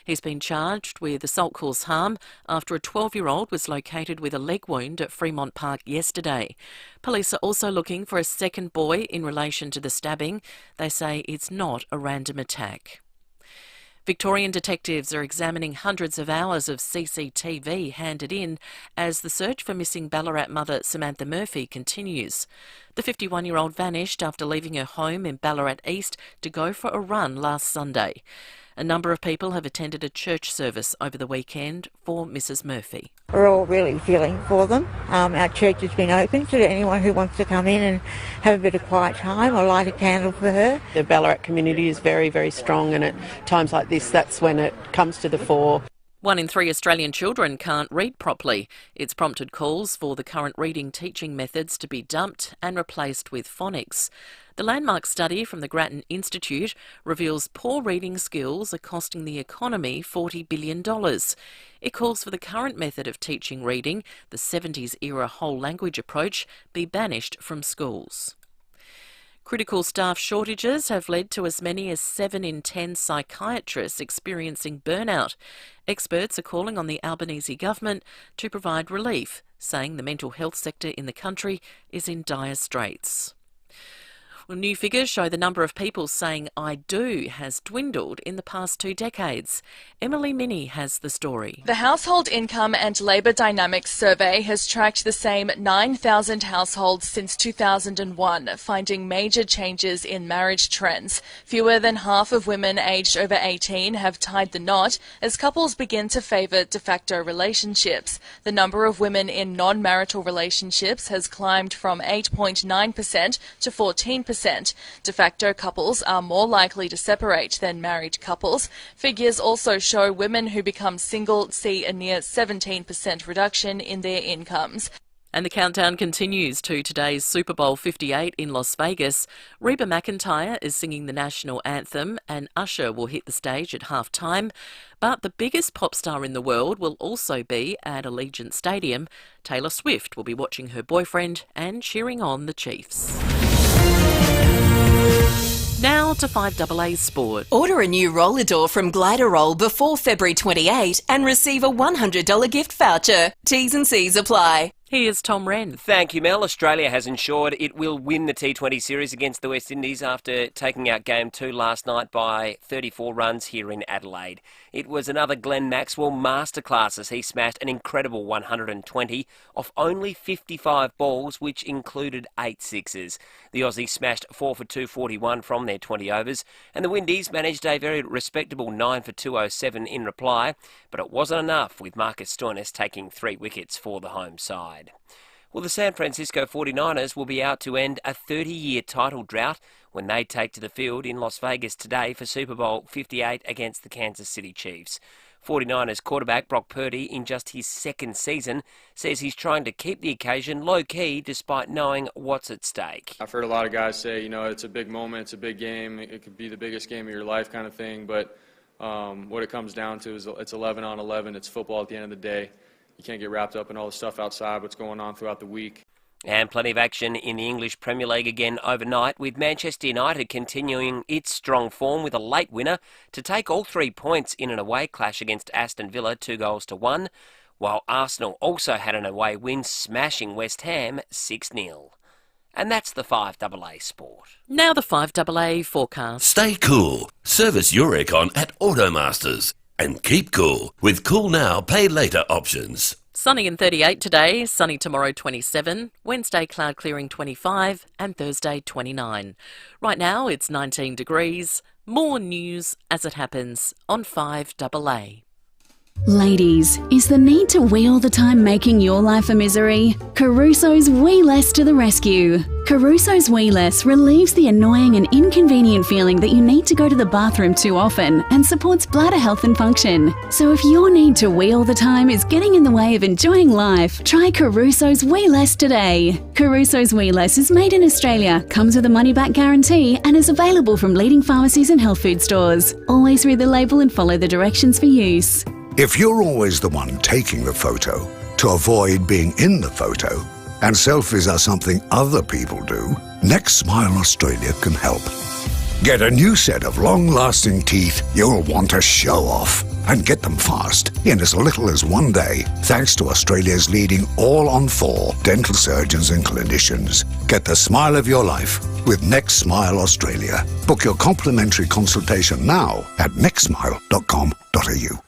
He's been charged with assault cause harm after a 12-year-old was located with a leg wound at Fremont Park yesterday. Police are also looking for a second boy in relation to the stabbing. They say it's not a random attack. Victorian detectives are examining hundreds of hours of CCTV handed in as the search for missing Ballarat mother Samantha Murphy continues. The 51-year-old vanished after leaving her home in Ballarat East to go for a run last Sunday. A number of people have attended a church service over the weekend for Mrs Murphy. We're all really feeling for them. Our church has been open to anyone who wants to come in and have a bit of quiet time or light a candle for her. The Ballarat community is very, very strong, and at times like this, that's when it comes to the fore. 1 in 3 Australian children can't read properly. It's prompted calls for the current reading teaching methods to be dumped and replaced with phonics. The landmark study from the Grattan Institute reveals poor reading skills are costing the economy $40 billion. It calls for the current method of teaching reading, the 70s-era whole language approach, be banished from schools. Critical staff shortages have led to as many as 7 in 10 psychiatrists experiencing burnout. Experts are calling on the Albanese government to provide relief, saying the mental health sector in the country is in dire straits. Well, new figures show the number of people saying "I do" has dwindled in the past 2 decades. Emily Minnie has the story. The Household Income and Labour Dynamics Survey has tracked the same 9,000 households since 2001, finding major changes in marriage trends. Fewer than half of women aged over 18 have tied the knot as couples begin to favour de facto relationships. The number of women in non-marital relationships has climbed from 8.9% to 14%. De facto couples are more likely to separate than married couples. Figures also show women who become single see a near 17% reduction in their incomes. And the countdown continues to today's Super Bowl 58 in Las Vegas. Reba McEntire is singing the national anthem and Usher will hit the stage at half-time. But the biggest pop star in the world will also be at Allegiant Stadium. Taylor Swift will be watching her boyfriend and cheering on the Chiefs. Now to 5AA Sport. Order a new roller door from Glider Roll before February 28 and receive a $100 gift voucher. T's and C's apply. Here's Tom Wren. Thank you, Mel. Australia has ensured it will win the T20 series against the West Indies after taking out Game 2 last night by 34 runs here in Adelaide. It was another Glenn Maxwell masterclass as he smashed an incredible 120 off only 55 balls, which included 8 sixes. The Aussies smashed 4 for 241 from their 20 overs, and the Windies managed a very respectable 9 for 207 in reply, but it wasn't enough, with Marcus Stoinis taking 3 wickets for the home side. Well, the San Francisco 49ers will be out to end a 30-year title drought when they take to the field in Las Vegas today for Super Bowl 58 against the Kansas City Chiefs. 49ers quarterback Brock Purdy, in just his 2nd season, says he's trying to keep the occasion low-key despite knowing what's at stake. I've heard a lot of guys say, it's a big moment, it's a big game, it could be the biggest game of your life kind of thing, but what it comes down to is it's 11 on 11, it's football at the end of the day. You can't get wrapped up in all the stuff outside, what's going on throughout the week. And plenty of action in the English Premier League again overnight, with Manchester United continuing its strong form with a late winner to take all 3 points in an away clash against Aston Villa, 2-1, while Arsenal also had an away win, smashing West Ham 6-0. And that's the 5AA Sport. Now the 5AA forecast. Stay cool. Service your aircon at Automasters. And keep cool with Cool Now, Pay Later options. Sunny and 38 today, sunny tomorrow 27, Wednesday cloud clearing 25 and Thursday 29. Right now it's 19 degrees. More news as it happens on 5AA. Ladies, is the need to wee all the time making your life a misery? Caruso's Wee Less to the rescue. Caruso's Wee Less relieves the annoying and inconvenient feeling that you need to go to the bathroom too often and supports bladder health and function. So if your need to wee all the time is getting in the way of enjoying life, try Caruso's Wee Less today. Caruso's Wee Less is made in Australia, comes with a money-back guarantee and is available from leading pharmacies and health food stores. Always read the label and follow the directions for use. If you're always the one taking the photo, to avoid being in the photo, and selfies are something other people do, Next Smile Australia can help. Get a new set of long-lasting teeth you'll want to show off. And get them fast, in as little as 1 day, thanks to Australia's leading all-on-4 dental surgeons and clinicians. Get the smile of your life with Next Smile Australia. Book your complimentary consultation now at nextsmile.com.au.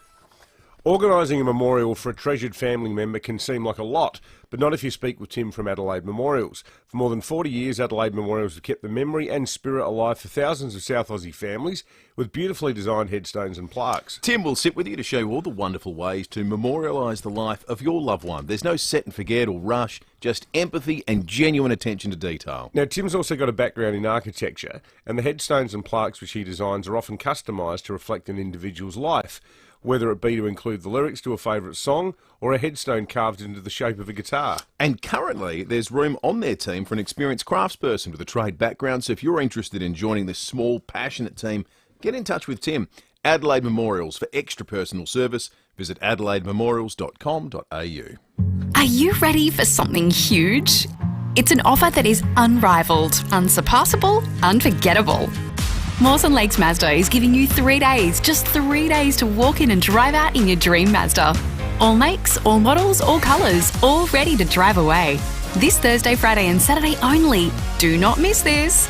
Organising a memorial for a treasured family member can seem like a lot, but not if you speak with Tim from Adelaide Memorials. For more than 40 years, Adelaide Memorials have kept the memory and spirit alive for thousands of South Aussie families with beautifully designed headstones and plaques. Tim will sit with you to show you all the wonderful ways to memorialise the life of your loved one. There's no set and forget or rush, just empathy and genuine attention to detail. Now, Tim's also got a background in architecture, and the headstones and plaques which he designs are often customised to reflect an individual's life, whether it be to include the lyrics to a favourite song or a headstone carved into the shape of a guitar. And currently, there's room on their team for an experienced craftsperson with a trade background, so if you're interested in joining this small, passionate team, get in touch with Tim. Adelaide Memorials. For extra personal service, visit adelaidememorials.com.au. Are you ready for something huge? It's an offer that is unrivaled, unsurpassable, unforgettable. Mawson Lakes Mazda is giving you 3 days, just 3 days to walk in and drive out in your dream Mazda. All makes, all models, all colours, all ready to drive away. This Thursday, Friday and Saturday only. Do not miss this.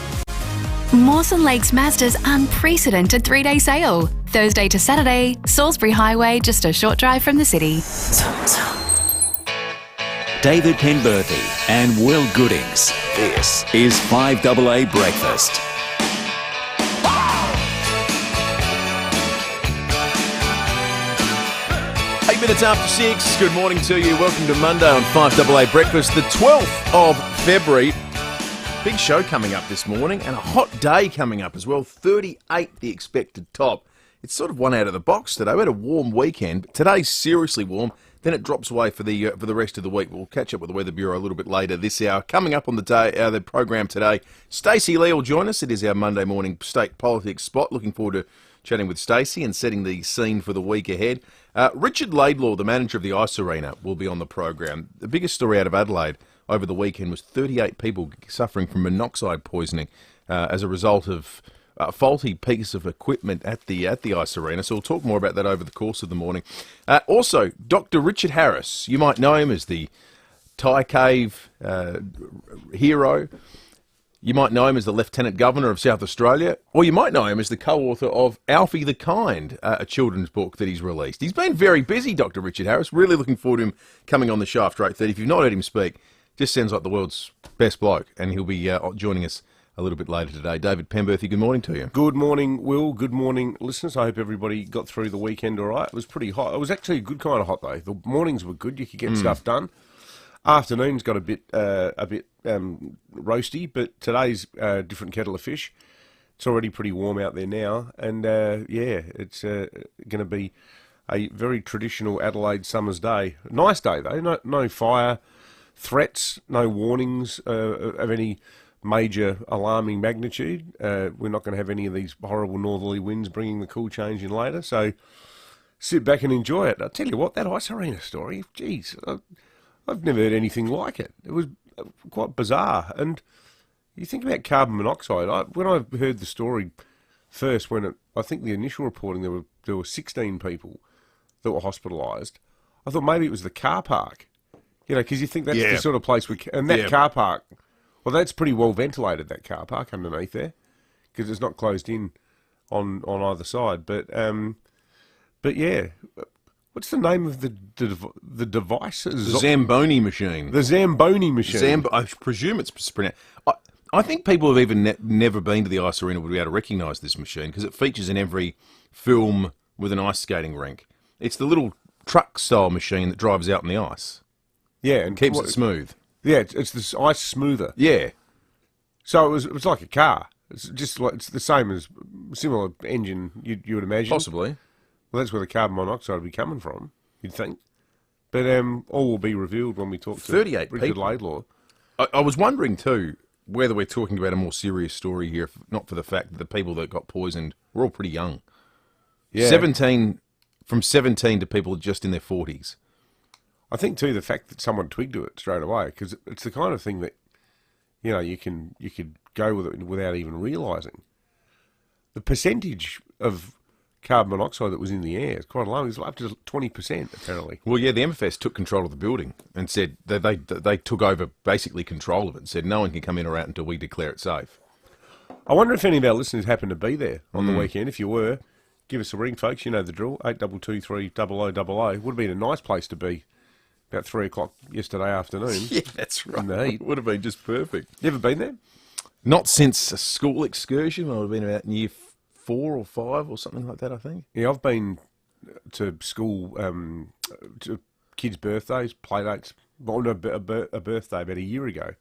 Mawson Lakes Mazda's unprecedented 3-day sale. Thursday to Saturday, Salisbury Highway, just a short drive from the city. David Penberthy and Will Goodings. This is 5AA Breakfast. 8 minutes after 6, good morning to you. Welcome to Monday on 5AA Breakfast, the 12th of February. Big show coming up this morning and a hot day coming up as well. 38 the expected top. It's sort of one out of the box today. We had a warm weekend, but today's seriously warm. Then it drops away for the rest of the week. We'll catch up with the Weather Bureau a little bit later this hour. Coming up on the program today, Stacey Lee will join us. It is our Monday morning state politics spot. Looking forward to chatting with Stacey and setting the scene for the week ahead. Richard Laidlaw, the manager of the Ice Arena, will be on the program. The biggest story out of Adelaide over the weekend was 38 people suffering from monoxide poisoning as a result of a faulty piece of equipment at the Ice Arena. So we'll talk more about that over the course of the morning. Also, Dr. Richard Harris. You might know him as the Thai Cave hero. You might know him as the Lieutenant Governor of South Australia, or you might know him as the co-author of Alfie the Kind, a children's book that he's released. He's been very busy, Dr. Richard Harris. Really looking forward to him coming on the show after 8:30. If you've not heard him speak, just sounds like the world's best bloke, and he'll be joining us a little bit later today. David Penberthy, good morning to you. Good morning, Will. Good morning, listeners. I hope everybody got through the weekend all right. It was pretty hot. It was actually a good kind of hot, though. The mornings were good. You could get stuff done. Afternoon's got a bit roasty, but today's a different kettle of fish. It's already pretty warm out there now, and it's going to be a very traditional Adelaide summer's day. Nice day though. No fire threats, no warnings of any major alarming magnitude. We're not going to have any of these horrible northerly winds bringing the cool change in later. So sit back and enjoy it. I'll tell you what, that Ice Arena story, geez, I've never heard anything like it. It was quite bizarre. And you think about carbon monoxide. When I heard the story first, I think the initial reporting, there were 16 people that were hospitalised. I thought maybe it was the car park. You know, because you think that's the sort of place car park, well, that's pretty well ventilated, that car park underneath there, because it's not closed in on either side. But yeah. What's the name of the device? The Zamboni machine. The Zamboni machine. I presume it's pronounced. I think people have even never been to the Ice Arena would be able to recognise this machine because it features in every film with an ice skating rink. It's the little truck-style machine that drives out on the ice. Yeah, and keeps it smooth. Yeah, it's this ice smoother. Yeah. So it was like a car. It's just like it's the same as similar engine you would imagine. Possibly. Well, that's where the carbon monoxide would be coming from, you'd think. But all will be revealed when we talk to 38 Richard people. Laidlaw. I was wondering, too, whether we're talking about a more serious story here, not for the fact that the people that got poisoned were all pretty young. Yeah. 17 to people just in their 40s. I think, too, the fact that someone twigged to it straight away, because it's the kind of thing that, you know, you could go with it without even realising. the percentage of carbon monoxide that was in the air is quite low. It's up to 20%, apparently. Well, yeah, the MFS took control of the building and said that they took over basically control of it and said no one can come in or out until we declare it safe. I wonder if any of our listeners happened to be there on the weekend. If you were, give us a ring, folks. You know the drill, 8223 0000. Would have been a nice place to be about 3 o'clock yesterday afternoon. Yeah, that's right. In the heat. Would have been just perfect. You ever been there? Not since a school excursion. I would have been about in year 4 or 5 or something like that, I think. Yeah, I've been to school, to kids' birthdays, playdates. Well, no, a birthday about a year ago.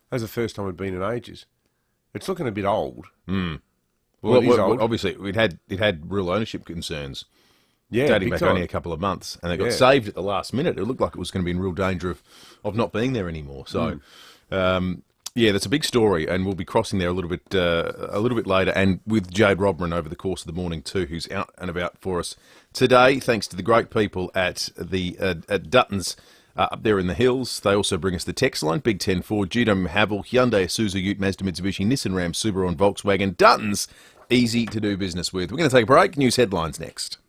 That was the first time I'd been in ages. It's looking a bit old. Mm. Well, it is old. Obviously, it had real ownership concerns. Yeah, dating back time. only a couple of months, and they got saved at the last minute. It looked like it was going to be in real danger of not being there anymore. So, yeah, that's a big story, and we'll be crossing there a little bit later, and with Jade Robran over the course of the morning too, who's out and about for us today, thanks to the great people at Dutton's. Up there in the hills. They also bring us the text line, Big 10 Ford, GM Haval, Hyundai, Isuzu, Ute, Mazda, Mitsubishi, Nissan, Ram, Subaru and Volkswagen. Dutton's, easy to do business with. We're going to take a break. News headlines next.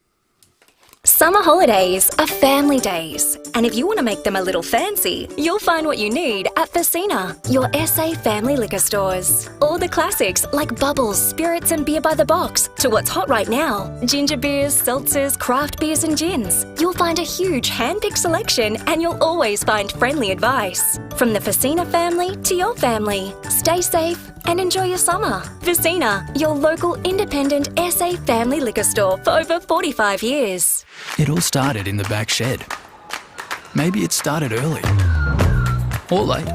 Summer holidays are family days, and if you want to make them a little fancy, you'll find what you need at FIVEAA, your SA family liquor stores. All the classics like bubbles, spirits and beer by the box, to what's hot right now, ginger beers, seltzers, craft beers and gins. You'll find a huge hand-picked selection, and you'll always find friendly advice. From the FIVEAA family to your family. Stay safe and enjoy your summer. FIVEAA, your local independent SA family liquor store for over 45 years. It all started in the back shed. Maybe it started early or late.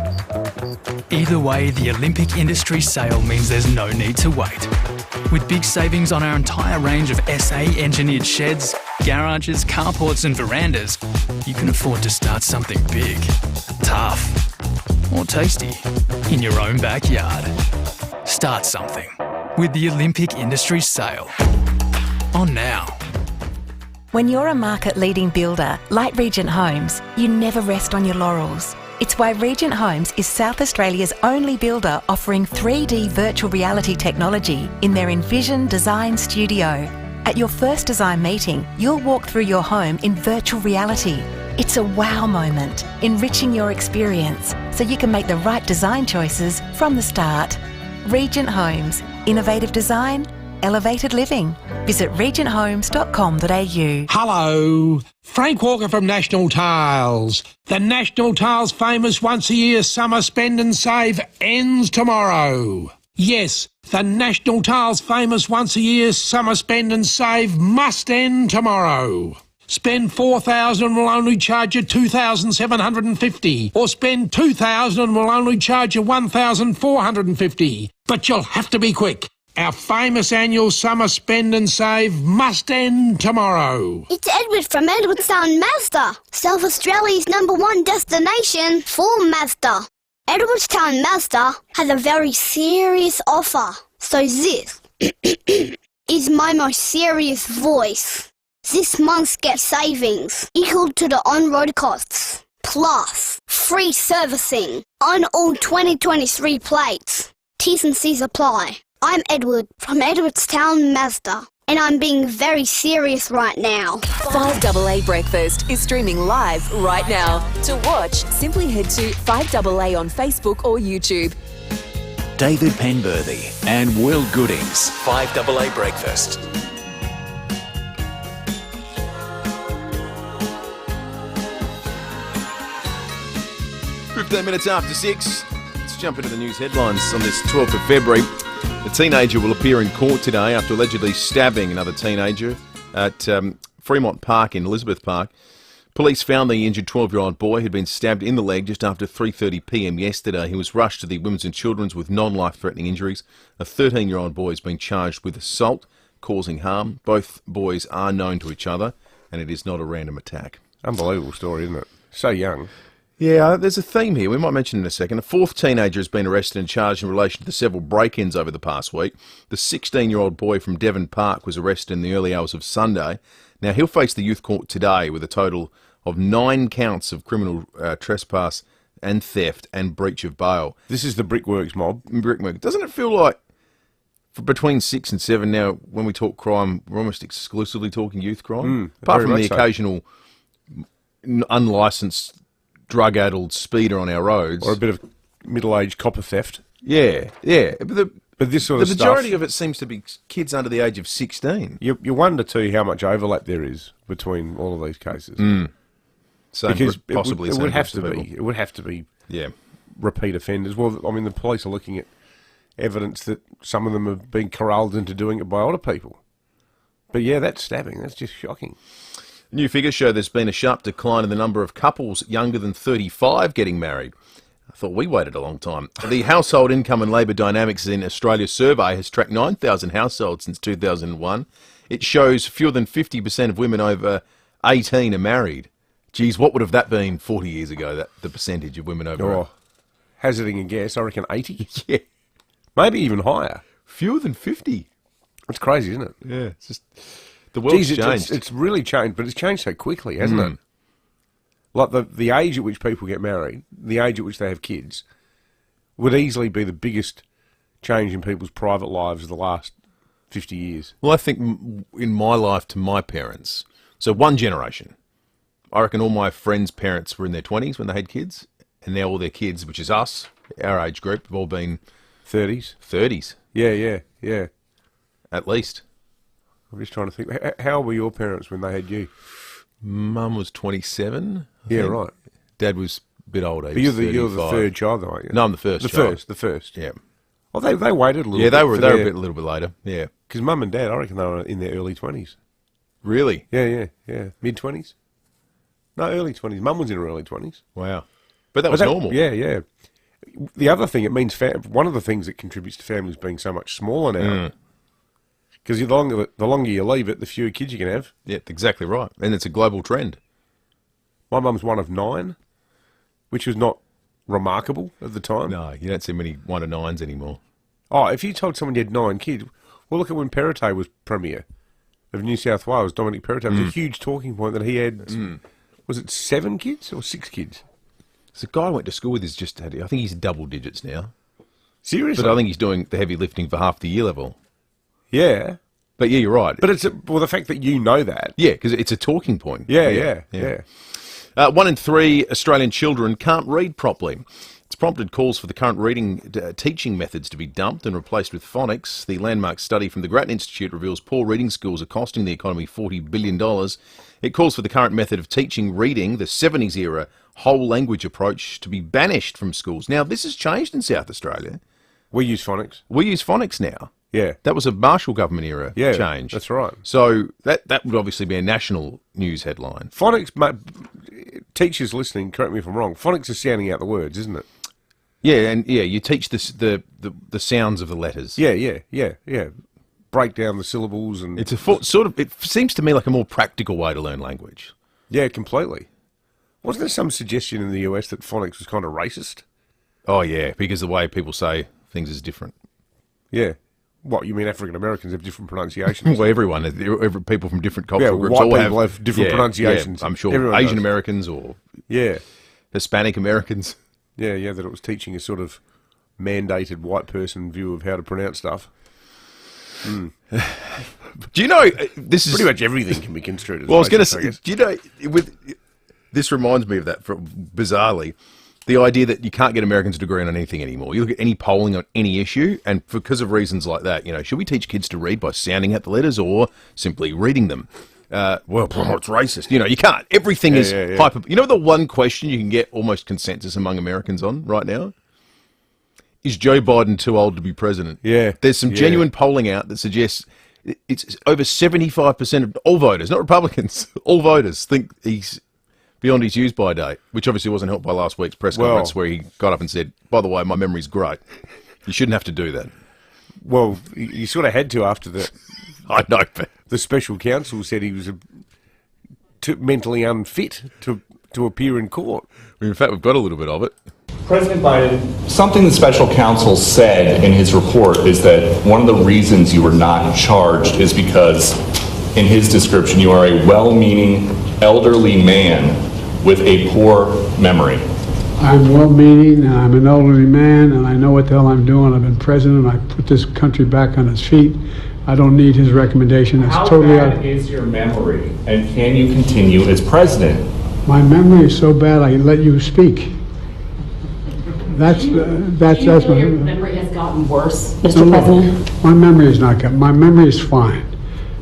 Either way, the Olympic Industry sale means there's no need to wait. With big savings on our entire range of SA engineered sheds, garages, carports and verandas, you can afford to start something big, tough or tasty in your own backyard. Start something with the Olympic Industry sale. On now. When you're a market-leading builder like Regent Homes, you never rest on your laurels. It's why Regent Homes is South Australia's only builder offering 3D virtual reality technology in their Envision Design Studio. At your first design meeting, you'll walk through your home in virtual reality. It's a wow moment, enriching your experience so you can make the right design choices from the start. Regent Homes. Innovative design, elevated living. Visit regenthomes.com.au. Hello, Frank Walker from National Tiles. The National Tiles famous once-a-year summer spend and save ends tomorrow. Yes, the National Tiles famous once-a-year summer spend and save must end tomorrow. Spend $4,000 and we'll only charge you $2,750. Or spend $2,000 and we'll only charge you $1,450. But you'll have to be quick. Our famous annual summer spend and save must end tomorrow. It's Edward from Edwardstown Mazda, South Australia's #1 destination for Mazda. Edwardstown Mazda has a very serious offer. So this is my most serious voice. This month's get savings equal to the on-road costs, plus free servicing on all 2023 plates. T's and C's apply. I'm Edward from Edwardstown Mazda, and I'm being very serious right now. 5AA Breakfast is streaming live right now. To watch, simply head to 5AA on Facebook or YouTube. David Penberthy and Will Goodings. 5AA Breakfast. 15 minutes after 6. Let's jump into the news headlines on this 12th of February. A teenager will appear in court today after allegedly stabbing another teenager at Fremont Park in Elizabeth Park. Police found the injured 12-year-old boy who'd been stabbed in the leg just after 3:30 p.m. yesterday. He was rushed to the Women's and Children's with non-life-threatening injuries. A 13-year-old boy has been charged with assault, causing harm. Both boys are known to each other, and it is not a random attack. Unbelievable story, isn't it? So young. Yeah, there's a theme here. We might mention in a second. A fourth teenager has been arrested and charged in relation to the several break-ins over the past week. The 16-year-old boy from Devon Park was arrested in the early hours of Sunday. Now, he'll face the youth court today with a total of 9 counts of criminal trespass and theft and breach of bail. This is the Brickworks mob. Brickworks. Doesn't it feel like between 6 and 7 now, when we talk crime, we're almost exclusively talking youth crime. Apart from the occasional unlicensed, drug-addled speeder on our roads. Or a bit of middle-aged copper theft. Yeah. But this sort of the majority of it seems to be kids under the age of 16. You wonder, too, how much overlap there is between all of these cases. Because it would have to be. It would have to be repeat offenders. Well, I mean, the police are looking at evidence that some of them have been corralled into doing it by older people. But yeah, that's stabbing. That's just shocking. New figures show there's been a sharp decline in the number of couples younger than 35 getting married. I thought we waited a long time. The Household Income and Labour Dynamics in Australia survey has tracked 9,000 households since 2001. It shows fewer than 50% of women over 18 are married. Geez, what would have that been 40 years ago, the percentage of women over... hazarding a guess, I reckon 80. Yeah. Maybe even higher. Fewer than 50. It's crazy, isn't it? Yeah. It's just... The world's changed. It's really changed, but it's changed so quickly, hasn't it? Like the age at which people get married, the age at which they have kids, would easily be the biggest change in people's private lives of the last 50 years. Well, I think in my life to my parents, so one generation, I reckon all my friends' parents were in their 20s when they had kids, and now all their kids, which is us, our age group, have all been 30s. 30s. Yeah. At least. I'm just trying to think. How old were your parents when they had you? Mum was 27. Yeah, right. Dad was a bit older. But you're the third child, though, aren't you? No, I'm the first child. The first. Yeah. Well, they waited a little bit. Yeah, they were a little bit later. Yeah. Because Mum and Dad, I reckon they were in their early 20s. Really? Yeah. Mid-20s? No, early 20s. Mum was in her early 20s. Wow. But that was normal. Yeah. The other thing, it means one of the things that contributes to families being so much smaller now. Because the longer you leave it, the fewer kids you can have. Yeah, exactly right. And it's a global trend. My mum's one of 9, which was not remarkable at the time. No, you don't see many 1 of 9s anymore. Oh, if you told someone you had 9 kids, well, look at when Perrottet was Premier of New South Wales, Dominic Perrottet. It was a huge talking point that he had, was it 7 kids or 6 kids? So the guy I went to school with is just had, I think he's double digits now. Seriously? But I think he's doing the heavy lifting for half the year level. Yeah. But yeah, you're right. But the fact that you know that. Yeah, because it's a talking point. Yeah. 1 in 3 Australian children can't read properly. It's prompted calls for the current teaching methods to be dumped and replaced with phonics. The landmark study from the Grattan Institute reveals poor reading skills are costing the economy $40 billion. It calls for the current method of teaching reading, the 70s era whole language approach, to be banished from schools. Now, this has changed in South Australia. We use phonics. We use phonics now. Yeah. That was a Marshall government era change. That's right. So that would obviously be a national news headline. Phonics, teachers listening, correct me if I'm wrong, phonics is sounding out the words, isn't it? Yeah, and you teach the sounds of the letters. Yeah. Break down the syllables and... It's it seems to me like a more practical way to learn language. Yeah, completely. Wasn't there some suggestion in the US that phonics was kind of racist? Oh, yeah, because the way people say things is different. Yeah. What, you mean African Americans have different pronunciations? Well, everyone, people from different cultural groups white people have different pronunciations. Yeah, I'm sure Asian Americans or Hispanic Americans. Yeah, that it was teaching a sort of mandated white person view of how to pronounce stuff. Do you know, this is... Pretty much everything can be construed as well, I was going to racist, say, do you know, this reminds me of that, bizarrely. The idea that you can't get Americans to agree on anything anymore. You look at any polling on any issue, and because of reasons like that, should we teach kids to read by sounding out the letters or simply reading them? Well, it's racist. You can't. Everything is hyper... You know the one question you can get almost consensus among Americans on right now? Is Joe Biden too old to be president? Yeah. There's some genuine polling out that suggests it's over 75% of all voters, not Republicans, all voters think he's beyond his use-by date, which obviously wasn't helped by last week's press conference where he got up and said, by the way, my memory's great. You shouldn't have to do that. Well, you sort of had to after the... I know, but... The special counsel said he was mentally unfit to appear in court. In fact, we've got a little bit of it. President Biden, something the special counsel said in his report is that one of the reasons you were not charged is because, in his description, you are a well-meaning elderly man with a poor memory. I'm well-meaning, and I'm an elderly man, and I know what the hell I'm doing. I've been president. I put this country back on its feet. I don't need his recommendation. It's How totally bad is your memory, and can you continue as president? My memory is so bad I let you speak. That's Your my memory has gotten worse, Mr. President. My memory is not good. My memory is fine.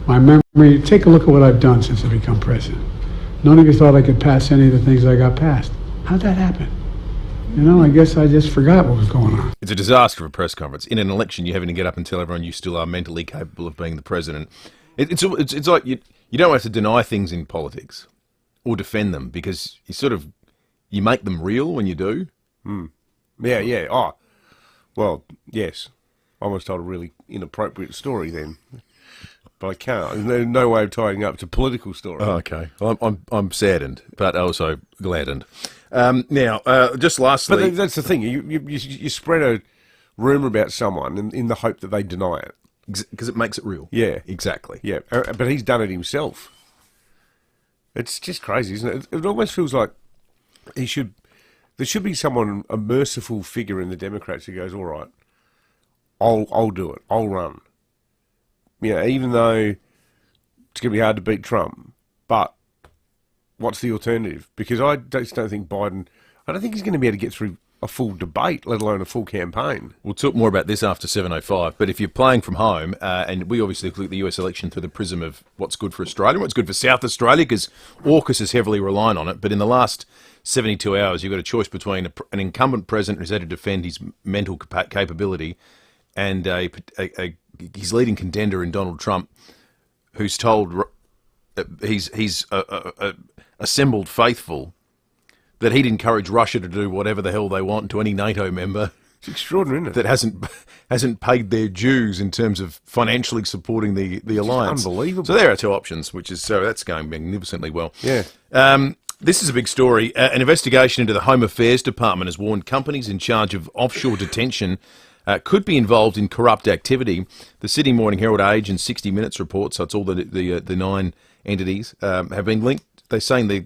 My memory. Take a look at what I've done since I become president. None of you thought I could pass any of the things I got passed. How'd that happen? You know, I guess I just forgot what was going on. It's a disaster of a press conference. In an election, you're having to get up and tell everyone you still are mentally capable of being the president. It's like you don't have to deny things in politics or defend them because you make them real when you do. Yeah. Oh, well, yes. I almost told a really inappropriate story then, but I can't. There's no way of tying up to political story. Oh, okay. Well, I'm saddened, but also gladdened. Now, just lastly, but that's the thing. You spread a rumor about someone in the hope that they deny it because it makes it real. Yeah, exactly. Yeah, but he's done it himself. It's just crazy, isn't it? It almost feels like there should be someone, a merciful figure in the Democrats who goes, all right, I'll do it. I'll run. Yeah, even though it's going to be hard to beat Trump, but what's the alternative? Because I just don't think Biden, I don't think he's going to be able to get through a full debate, let alone a full campaign. We'll talk more about this after 7:05, but if you're playing from home, and we obviously look at the US election through the prism of what's good for Australia, what's good for South Australia, because AUKUS is heavily reliant on it, but in the last 72 hours, you've got a choice between an incumbent president who's had to defend his mental capability and his leading contender in Donald Trump, who's told he's assembled faithful that he'd encourage Russia to do whatever the hell they want to any NATO member. It's extraordinary, isn't it? That hasn't paid their dues in terms of financially supporting the alliance. Unbelievable. So there are two options, that's going magnificently well. Yeah. This is a big story. An investigation into the Home Affairs Department has warned companies in charge of offshore detention could be involved in corrupt activity. The Sydney Morning Herald Age and 60 Minutes report, so it's all the 9 entities, have been linked. They're saying the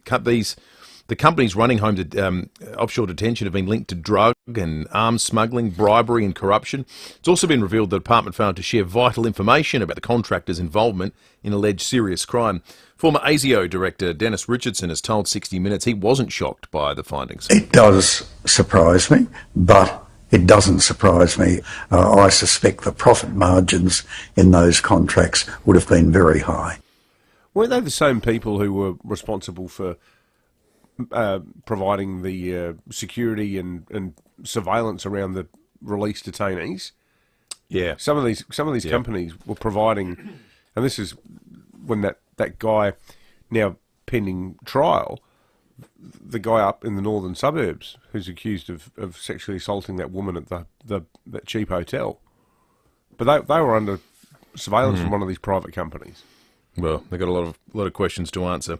companies running offshore detention have been linked to drug and arms smuggling, bribery and corruption. It's also been revealed the department failed to share vital information about the contractors' involvement in alleged serious crime. Former ASIO director Dennis Richardson has told 60 Minutes he wasn't shocked by the findings. It does surprise me, but it doesn't surprise me. I suspect the profit margins in those contracts would have been very high. Weren't they the same people who were responsible for providing the security and surveillance around the released detainees? Yeah. Some of these companies were providing, and this is when that guy, now pending trial, the guy up in the northern suburbs who's accused of sexually assaulting that woman at that cheap hotel. But they were under surveillance from one of these private companies. Well, they've got a lot of questions to answer.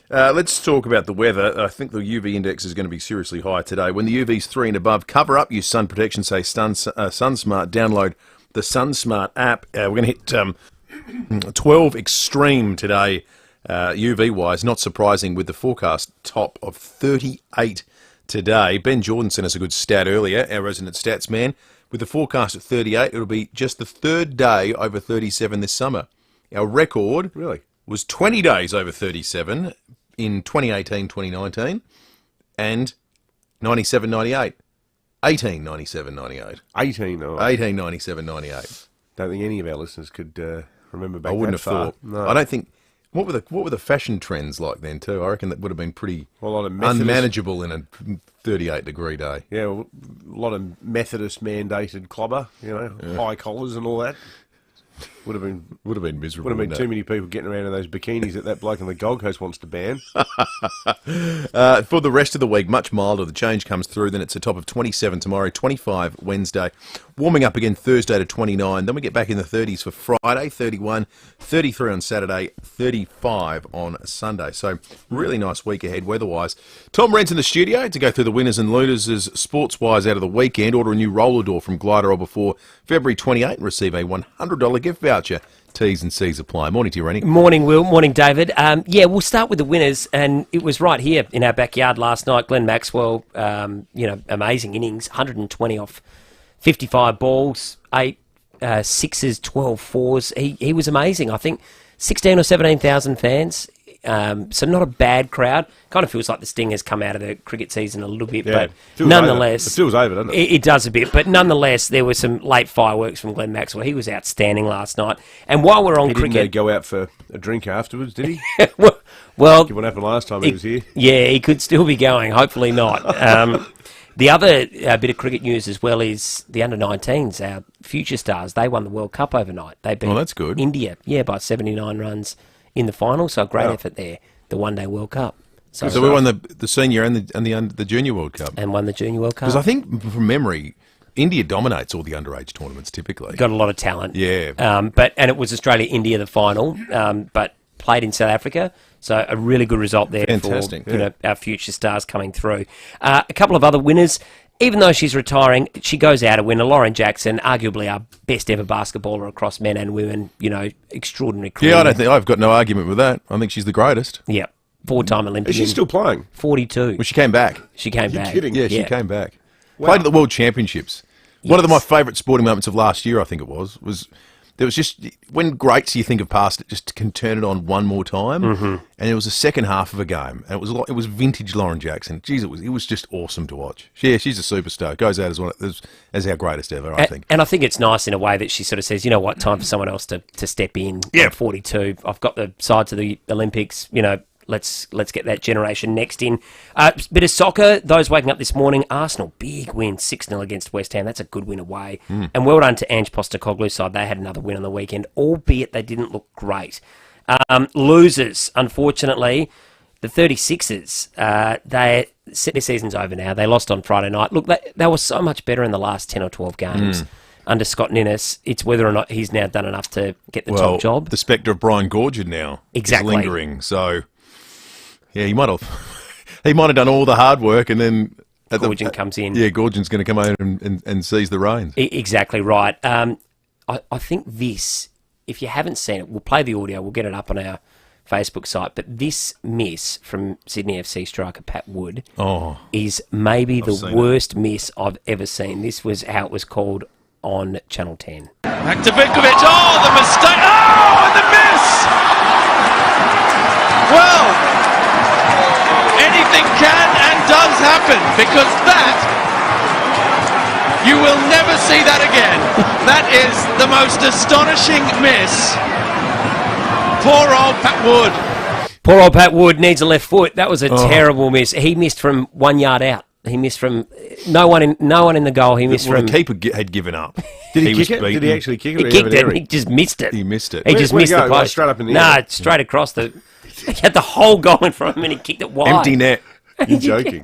Let's talk about the weather. I think the UV index is going to be seriously high today. When the UV's 3 and above, cover up, use sun protection, say SunSmart. Download the SunSmart app. We're going to hit 12 extreme today, UV-wise. Not surprising with the forecast top of 38 today. Ben Jordan sent us a good stat earlier, our resident stats man. With the forecast at 38, it'll be just the third day over 37 this summer. Our record was 20 days over 37 in 2018-2019 and 97-98. 1897-98. 1897-98. Don't think any of our listeners could remember back I wouldn't that have far. thought. No. I don't think. What were the fashion trends like then too? I reckon that would have been pretty A lot of Methodist- unmanageable in a 38-degree day. Yeah, a lot of Methodist mandated clobber, high collars and all that. Would have been miserable. Would have been wouldn't too many people getting around in those bikinis that bloke on the Gold Coast wants to ban. For the rest of the week, much milder. The change comes through. Then it's a top of 27 tomorrow, 25 Wednesday. Warming up again Thursday to 29. Then we get back in the 30s for Friday, 31, 33 on Saturday, 35 on Sunday. So really nice week ahead weather-wise. Tom Rent's in the studio to go through the winners and losers sports-wise out of the weekend. Order a new roller door from Gliderol before February 28 and receive a $100 gift voucher. T's and C's apply. Morning to you, Rennie. Morning, Will. Morning, David. We'll start with the winners, and it was right here in our backyard last night. Glenn Maxwell, amazing innings, 120 off 55 balls, 8 sixes, 12 fours. He was amazing. I think 16 or 17,000 fans. So not a bad crowd. Kind of feels like the sting has come out of the cricket season a little bit, but nonetheless... It feels over, doesn't it? It does a bit, but nonetheless, there were some late fireworks from Glenn Maxwell. He was outstanding last night. And while we're on he cricket... didn't go out for a drink afterwards, did he? well... What happened last time he was here? Yeah, he could still be going. Hopefully not. The other bit of cricket news as well is the under-19s, our future stars. They won the World Cup overnight. They beat that's good. India, by 79 runs in the final. So a great effort there. The one-day World Cup. So we won the senior and the junior World Cup. And won the junior World Cup. Because I think, from memory, India dominates all the underage tournaments typically. Got a lot of talent. Yeah. And it was Australia-India the final, but played in South Africa. So a really good result there. Fantastic. For our future stars coming through. A couple of other winners. Even though she's retiring, she goes out a winner. Lauren Jackson, arguably our best ever basketballer across men and women. Extraordinary career. Yeah, I've got no argument with that. I think she's the greatest. Yeah. 4-time Olympian. Is she still playing? 42. Well, she came back. She came back. You're kidding? Yeah, she came back. Wow. Played at the World Championships. Yes. One of my favourite sporting moments of last year, I think it was there was just, when greats you think of past it, just can turn it on one more time. Mm-hmm. And it was the second half of a game. And it was vintage Lauren Jackson. Jeez, it was just awesome to watch. Yeah, she's a superstar. Goes out as our greatest ever, I think. And I think it's nice in a way that she sort of says, you know what, time for someone else to step in. Yeah. I'm 42. I've got the side to the Olympics, Let's get that generation next in. Bit of soccer. Those waking up this morning. Arsenal, big win, 6-0 against West Ham. That's a good win away. And well done to Ange Postecoglou's side. They had another win on the weekend, albeit they didn't look great. Losers, unfortunately, the 36ers. Their season's over now. They lost on Friday night. Look, they were so much better in the last 10 or 12 games. Under Scott Ninnis, it's whether or not he's now done enough to get the top job. The spectre of Brian Goorjian now is lingering. So... yeah, he might have done all the hard work, and then Goorjian comes in. Yeah, Goorjian's going to come over and seize the reins. Exactly right. I think this, if you haven't seen it, we'll play the audio. We'll get it up on our Facebook site. But this miss from Sydney FC striker Pat Wood is maybe the worst miss I've ever seen. This was how it was called on Channel 10. Back to Vinkovic. Oh, the mistake. Oh, and the miss. Well, anything can and does happen, because that, you will never see that again. That is the most astonishing miss. Poor old Pat Wood. Poor old Pat Wood needs a left foot. That was a terrible miss. He missed from 1 yard out. He missed from no one in the goal. He missed from... the keeper had given up. Did he kick it? Did he actually kick it? He kicked it. He just missed it. He missed it. He just missed the post. Straight up in the air? No, straight across the... He had the hole going from him and he kicked it wide. Empty net. You're joking.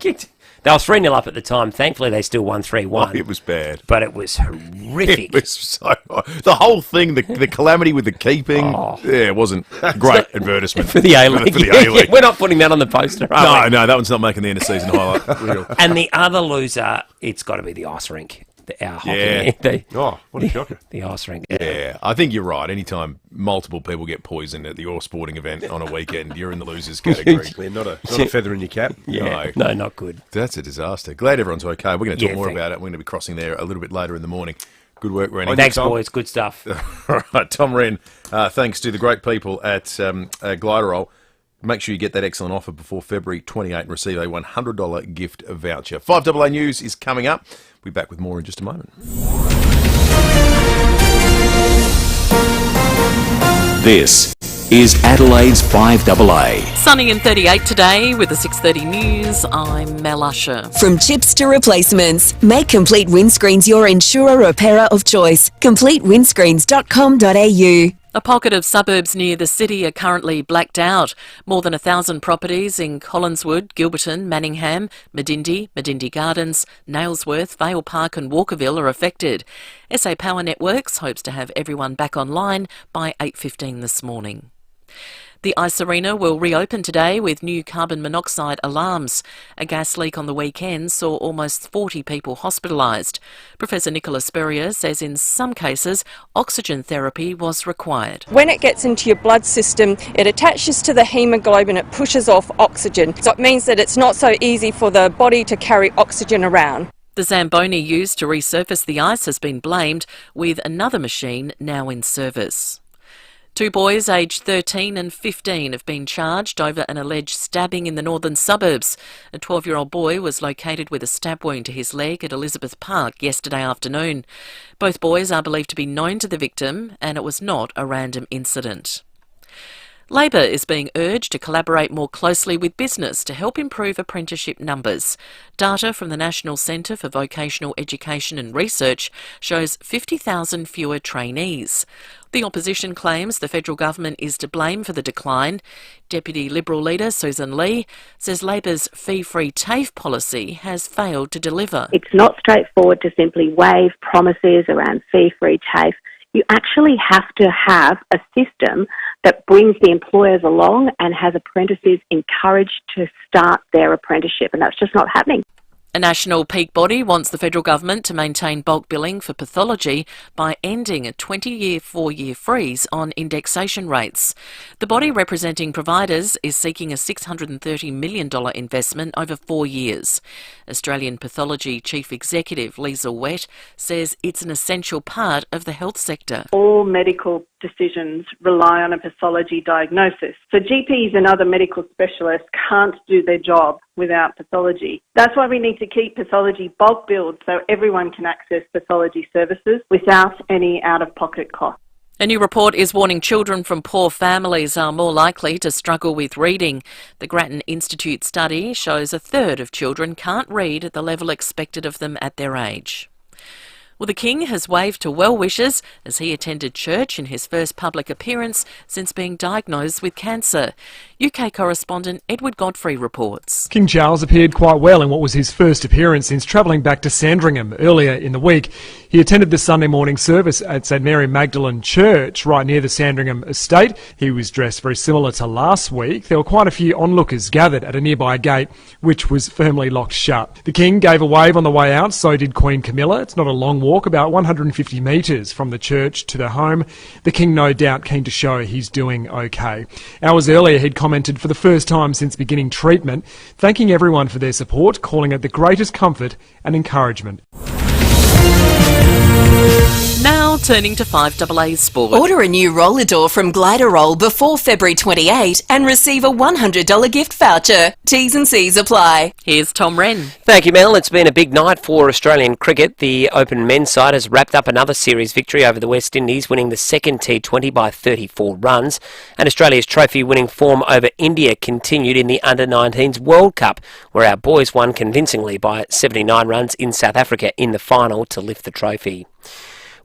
They were 3-0 up at the time. Thankfully, they still won 3-1. It was bad. But it was horrific. It was so... the whole thing, the calamity with the keeping, it wasn't great advertisement. For the A-League. For the A-League. We're not putting that on the poster, are we? No, that one's not making the end-of-season highlight reel. And the other loser, it's got to be the ice rink. Our hockey. What a shocker. The ice rink. Yeah, I think you're right. Anytime multiple people get poisoned at the All Sporting event on a weekend, you're in the losers category. Not a feather in your cap. Yeah. No, not good. That's a disaster. Glad everyone's okay. We're going to talk more about it. We're going to be crossing there a little bit later in the morning. Good work, Rennie. Thanks, boys. Good stuff. All right, Tom Wren, thanks to the great people at Gliderol. Make sure you get that excellent offer before February 28 and receive a $100 gift voucher. 5AA News is coming up. We'll be back with more in just a moment. This is Adelaide's 5AA. Sunny and 38 today with the 6:30 news. I'm Mel Usher. From chips to replacements, make Complete Windscreens your insurer repairer of choice. CompleteWindscreens.com.au. A pocket of suburbs near the city are currently blacked out. More than 1,000 properties in Collinswood, Gilberton, Manningham, Medindi Gardens, Nailsworth, Vale Park and Walkerville are affected. SA Power Networks hopes to have everyone back online by 8:15 this morning. The Ice Arena will reopen today with new carbon monoxide alarms. A gas leak on the weekend saw almost 40 people hospitalised. Professor Nicola Spurrier says in some cases oxygen therapy was required. When it gets into your blood system, it attaches to the haemoglobin, it pushes off oxygen. So it means that it's not so easy for the body to carry oxygen around. The Zamboni used to resurface the ice has been blamed, with another machine now in service. 2 boys aged 13 and 15 have been charged over an alleged stabbing in the northern suburbs. A 12-year-old boy was located with a stab wound to his leg at Elizabeth Park yesterday afternoon. Both boys are believed to be known to the victim, and it was not a random incident. Labor is being urged to collaborate more closely with business to help improve apprenticeship numbers. Data from the National Centre for Vocational Education and Research shows 50,000 fewer trainees. The opposition claims the federal government is to blame for the decline. Deputy Liberal leader Susan Lee says Labor's fee-free TAFE policy has failed to deliver. It's not straightforward to simply waive promises around fee-free TAFE. You actually have to have a system that brings the employers along and has apprentices encouraged to start their apprenticeship, and that's just not happening. A national peak body wants the federal government to maintain bulk billing for pathology by ending a 20-year, 4-year freeze on indexation rates. The body representing providers is seeking a $630 million investment over 4 years. Australian Pathology Chief Executive Lisa Wett says it's an essential part of the health sector. All medical decisions rely on a pathology diagnosis. So GPs and other medical specialists can't do their job without pathology. That's why we need to keep pathology bulk billed so everyone can access pathology services without any out-of-pocket costs. A new report is warning children from poor families are more likely to struggle with reading. The Grattan Institute study shows a third of children can't read at the level expected of them at their age. Well, the King has waved to well-wishers as he attended church in his first public appearance since being diagnosed with cancer. UK correspondent Edward Godfrey reports. King Charles appeared quite well in what was his first appearance since travelling back to Sandringham earlier in the week. He attended the Sunday morning service at St Mary Magdalene Church right near the Sandringham estate. He was dressed very similar to last week. There were quite a few onlookers gathered at a nearby gate, which was firmly locked shut. The King gave a wave on the way out, so did Queen Camilla. It's not a long walk, about 150 metres from the church to their home. The King no doubt keen to show he's doing okay. Hours earlier he'd commented for the first time since beginning treatment, thanking everyone for their support, calling it the greatest comfort and encouragement. Now turning to 5AA Sport. Order a new roller door from Glider Roll before February 28 and receive a $100 gift voucher. T's and C's apply. Here's Tom Wren. Thank you, Mel. It's been a big night for Australian cricket. The Open men's side has wrapped up another series victory over the West Indies, winning the second T20 by 34 runs. And Australia's trophy-winning form over India continued in the Under-19s World Cup, where our boys won convincingly by 79 runs in South Africa in the final to lift the trophy.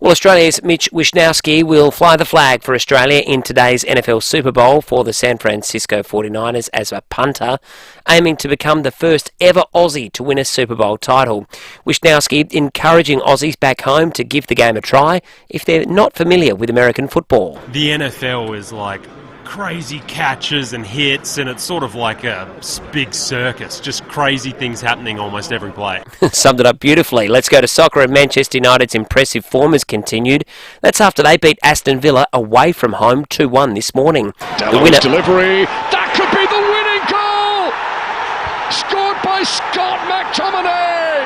Well, Australia's Mitch Wishnowsky will fly the flag for Australia in today's NFL Super Bowl for the San Francisco 49ers as a punter, aiming to become the first ever Aussie to win a Super Bowl title. Wishnowsky encouraging Aussies back home to give the game a try if they're not familiar with American football. The NFL is like crazy catches and hits, and it's sort of like a big circus, just crazy things happening almost every play. Summed it up beautifully. Let's go to soccer, and Manchester United's impressive form has continued. That's after they beat Aston Villa away from home 2-1 this morning. The winner delivery, that could be the winning goal! Scored by Scott McTominay!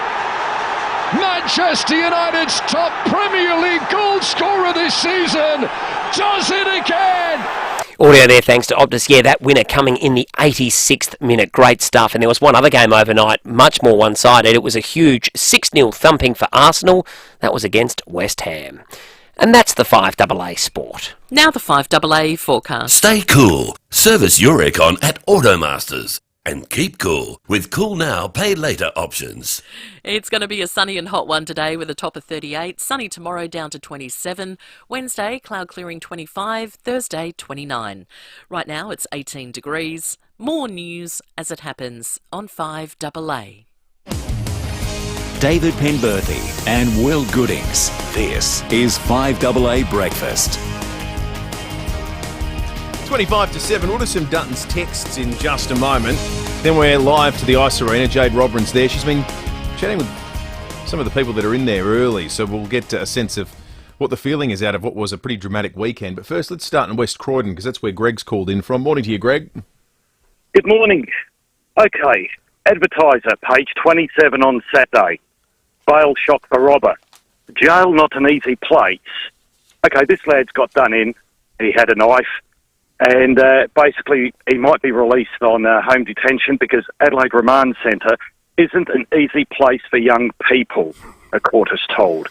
Manchester United's top Premier League goal scorer this season does it again! Audio there thanks to Optus. Yeah, that winner coming in the 86th minute. Great stuff. And there was one other game overnight, much more one-sided. It was a huge 6-0 thumping for Arsenal. That was against West Ham. And that's the 5AA Sport. Now the 5AA forecast. Stay cool. Service your aircon at Automasters. And keep cool with Cool Now, Pay Later options. It's going to be a sunny and hot one today with a top of 38. Sunny tomorrow down to 27. Wednesday, cloud clearing 25. Thursday, 29. Right now it's 18 degrees. More news as it happens on 5AA. David Penberthy and Will Goodings. This is 5AA Breakfast. 25 to 7. We'll do some Dutton's texts in just a moment. Then we're live to the Ice Arena. Jade Robrin's there. She's been chatting with some of the people that are in there early, so we'll get a sense of what the feeling is out of what was a pretty dramatic weekend. But first, let's start in West Croydon, because that's where Greg's called in from. Morning to you, Greg. Good morning. Okay, advertiser, page 27 on Saturday. Bail shock for robber. Jail not an easy place. Okay, this lad's got done in. He had a knife. And basically, he might be released on home detention because Adelaide Remand Centre isn't an easy place for young people, a court has told.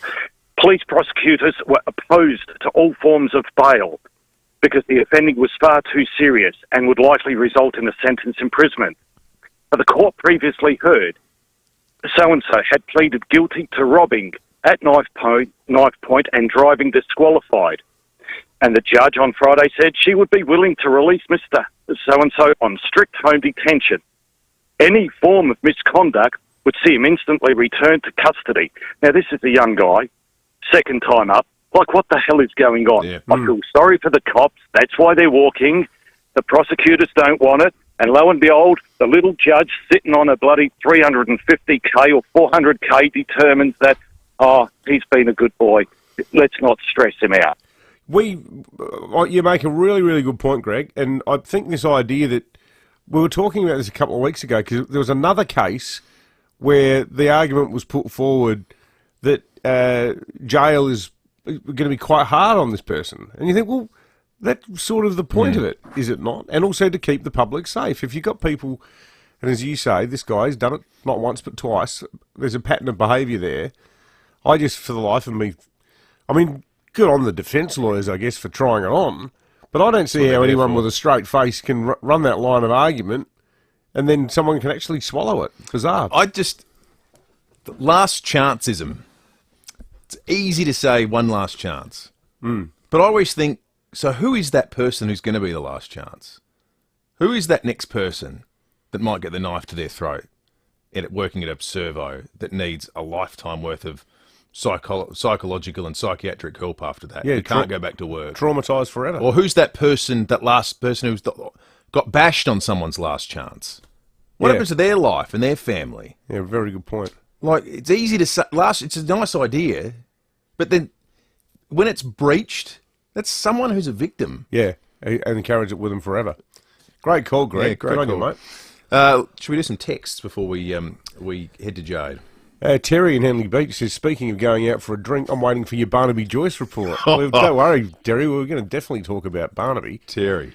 Police prosecutors were opposed to all forms of bail because the offending was far too serious and would likely result in a sentence imprisonment. But the court previously heard so-and-so had pleaded guilty to robbing at knife point and driving disqualified. And the judge on Friday said she would be willing to release Mr. So-and-so on strict home detention. Any form of misconduct would see him instantly returned to custody. Now, this is a young guy, second time up. Like, what the hell is going on? Yeah. I feel sorry for the cops. That's why they're walking. The prosecutors don't want it. And lo and behold, the little judge sitting on a bloody 350k or 400k determines that, he's been a good boy. Let's not stress him out. You make a really, really good point, Greg, and I think this idea that we were talking about this a couple of weeks ago, because there was another case where the argument was put forward that jail is going to be quite hard on this person. And you think, well, that's sort of the point of it, is it not? And also to keep the public safe. If you've got people, and as you say, this guy's done it not once but twice, there's a pattern of behaviour there. I just, for the life of me, I mean, good on the defence lawyers, I guess, for trying it on, but I don't see how anyone with a straight face can run that line of argument and then someone can actually swallow it. Bizarre. Last chanceism. It's easy to say one last chance. But I always think, so who is that person who's going to be the last chance? Who is that next person that might get the knife to their throat working at a servo that needs a lifetime worth of psychological and psychiatric help after that? Yeah, you can't go back to work. Traumatised forever. Or who's that person, that last person who's got bashed on someone's last chance? What happens to their life and their family? Yeah, very good point. Like, it's easy to say, it's a nice idea, but then when it's breached, that's someone who's a victim. Yeah, and carries it with them forever. Great call, Greg. Yeah, great Good on call. you, mate. Should we do some texts before we head to Jade? Terry in Henley Beach says, speaking of going out for a drink, I'm waiting for your Barnaby Joyce report. Well, don't worry, Terry, we're going to definitely talk about Barnaby. Terry.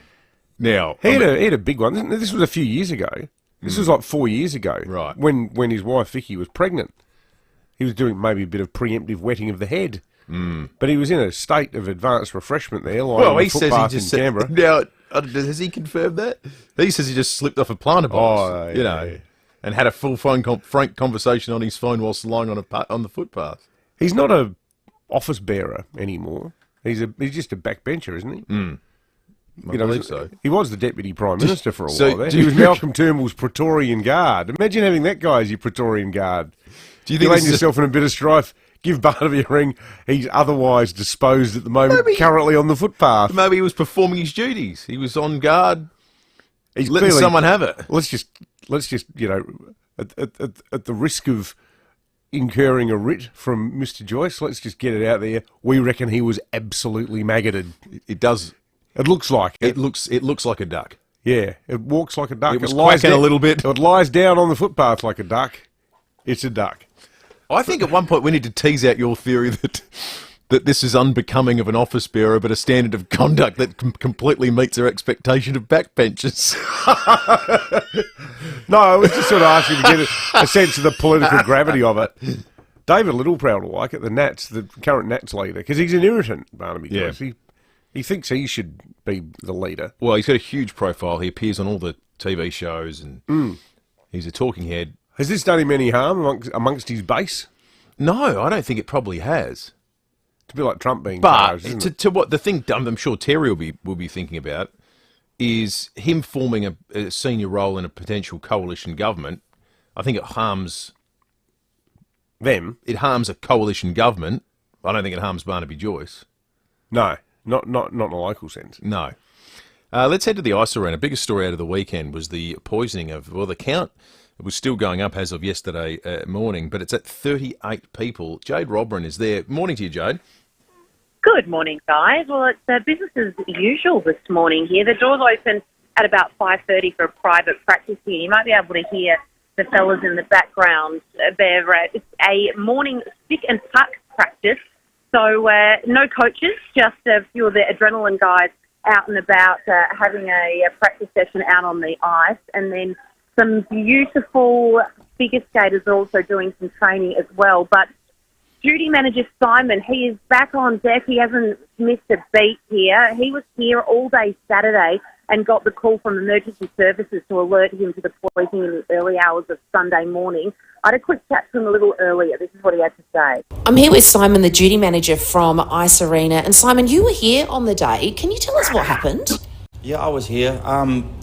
Now, he had a big one. This was a few years ago. This was like 4 years ago. Right. When his wife Vicky was pregnant. He was doing maybe a bit of preemptive wetting of the head. But he was in a state of advanced refreshment there, lying on the footpath in Canberra. Now, has he confirmed that? He says he just slipped off a planter box, and had a full frank conversation on his phone whilst lying on the footpath. He's not a office bearer anymore. He's just a backbencher, isn't he? I believe so. He was the Deputy Prime Minister for a while there. He was Malcolm Turnbull's Praetorian Guard. Imagine having that guy as your Praetorian Guard. Do you think you land yourself in a bit of strife? Give Barnaby a ring. He's otherwise disposed at the moment, currently on the footpath. Maybe he was performing his duties. He was on guard. He's letting someone have it. Let's just at the risk of incurring a writ from Mr. Joyce, let's just get it out there. We reckon he was absolutely maggoted. It does. It looks like it. It looks like a duck. Yeah, it walks like a duck. It was quacking a little bit. It lies down on the footpath like a duck. It's a duck. I think at one point we need to tease out your theory that this is unbecoming of an office bearer, but a standard of conduct that completely meets our expectation of backbenchers. No, I was just sort of asking to get a sense of the political gravity of it. David Littleproud will like it, the Nats, the current Nats leader, because he's an irritant, Barnaby. Yeah. He thinks he should be the leader. Well, he's got a huge profile. He appears on all the TV shows, and he's a talking head. Has this done him any harm amongst his base? No, I don't think it probably has. It's a bit like Trump being charged, isn't it? To what the thing I'm sure Terry will be thinking about is him forming a senior role in a potential coalition government. I think it harms them. It harms a coalition government. I don't think it harms Barnaby Joyce. No, not in a local sense. No. Let's head to the ice arena. Biggest story out of the weekend was the poisoning of, well, the count, it was still going up as of yesterday morning, but it's at 38 people. Jade Robran is there. Morning to you, Jade. Good morning, guys. Well, it's business as usual this morning here. The doors open at about 5:30 for a private practice here. You might be able to hear the fellas in the background. It's a morning stick and puck practice. So no coaches, just a few of the adrenaline guys out and about having a practice session out on the ice. And then some beautiful figure skaters are also doing some training as well. But duty manager Simon, he is back on deck. He hasn't missed a beat here. He was here all day Saturday and got the call from emergency services to alert him to the poisoning in the early hours of Sunday morning. I had a quick chat to him a little earlier. This is what he had to say. I'm here with Simon, the duty manager from Ice Arena. And Simon, you were here on the day. Can you tell us what happened? Yeah, I was here.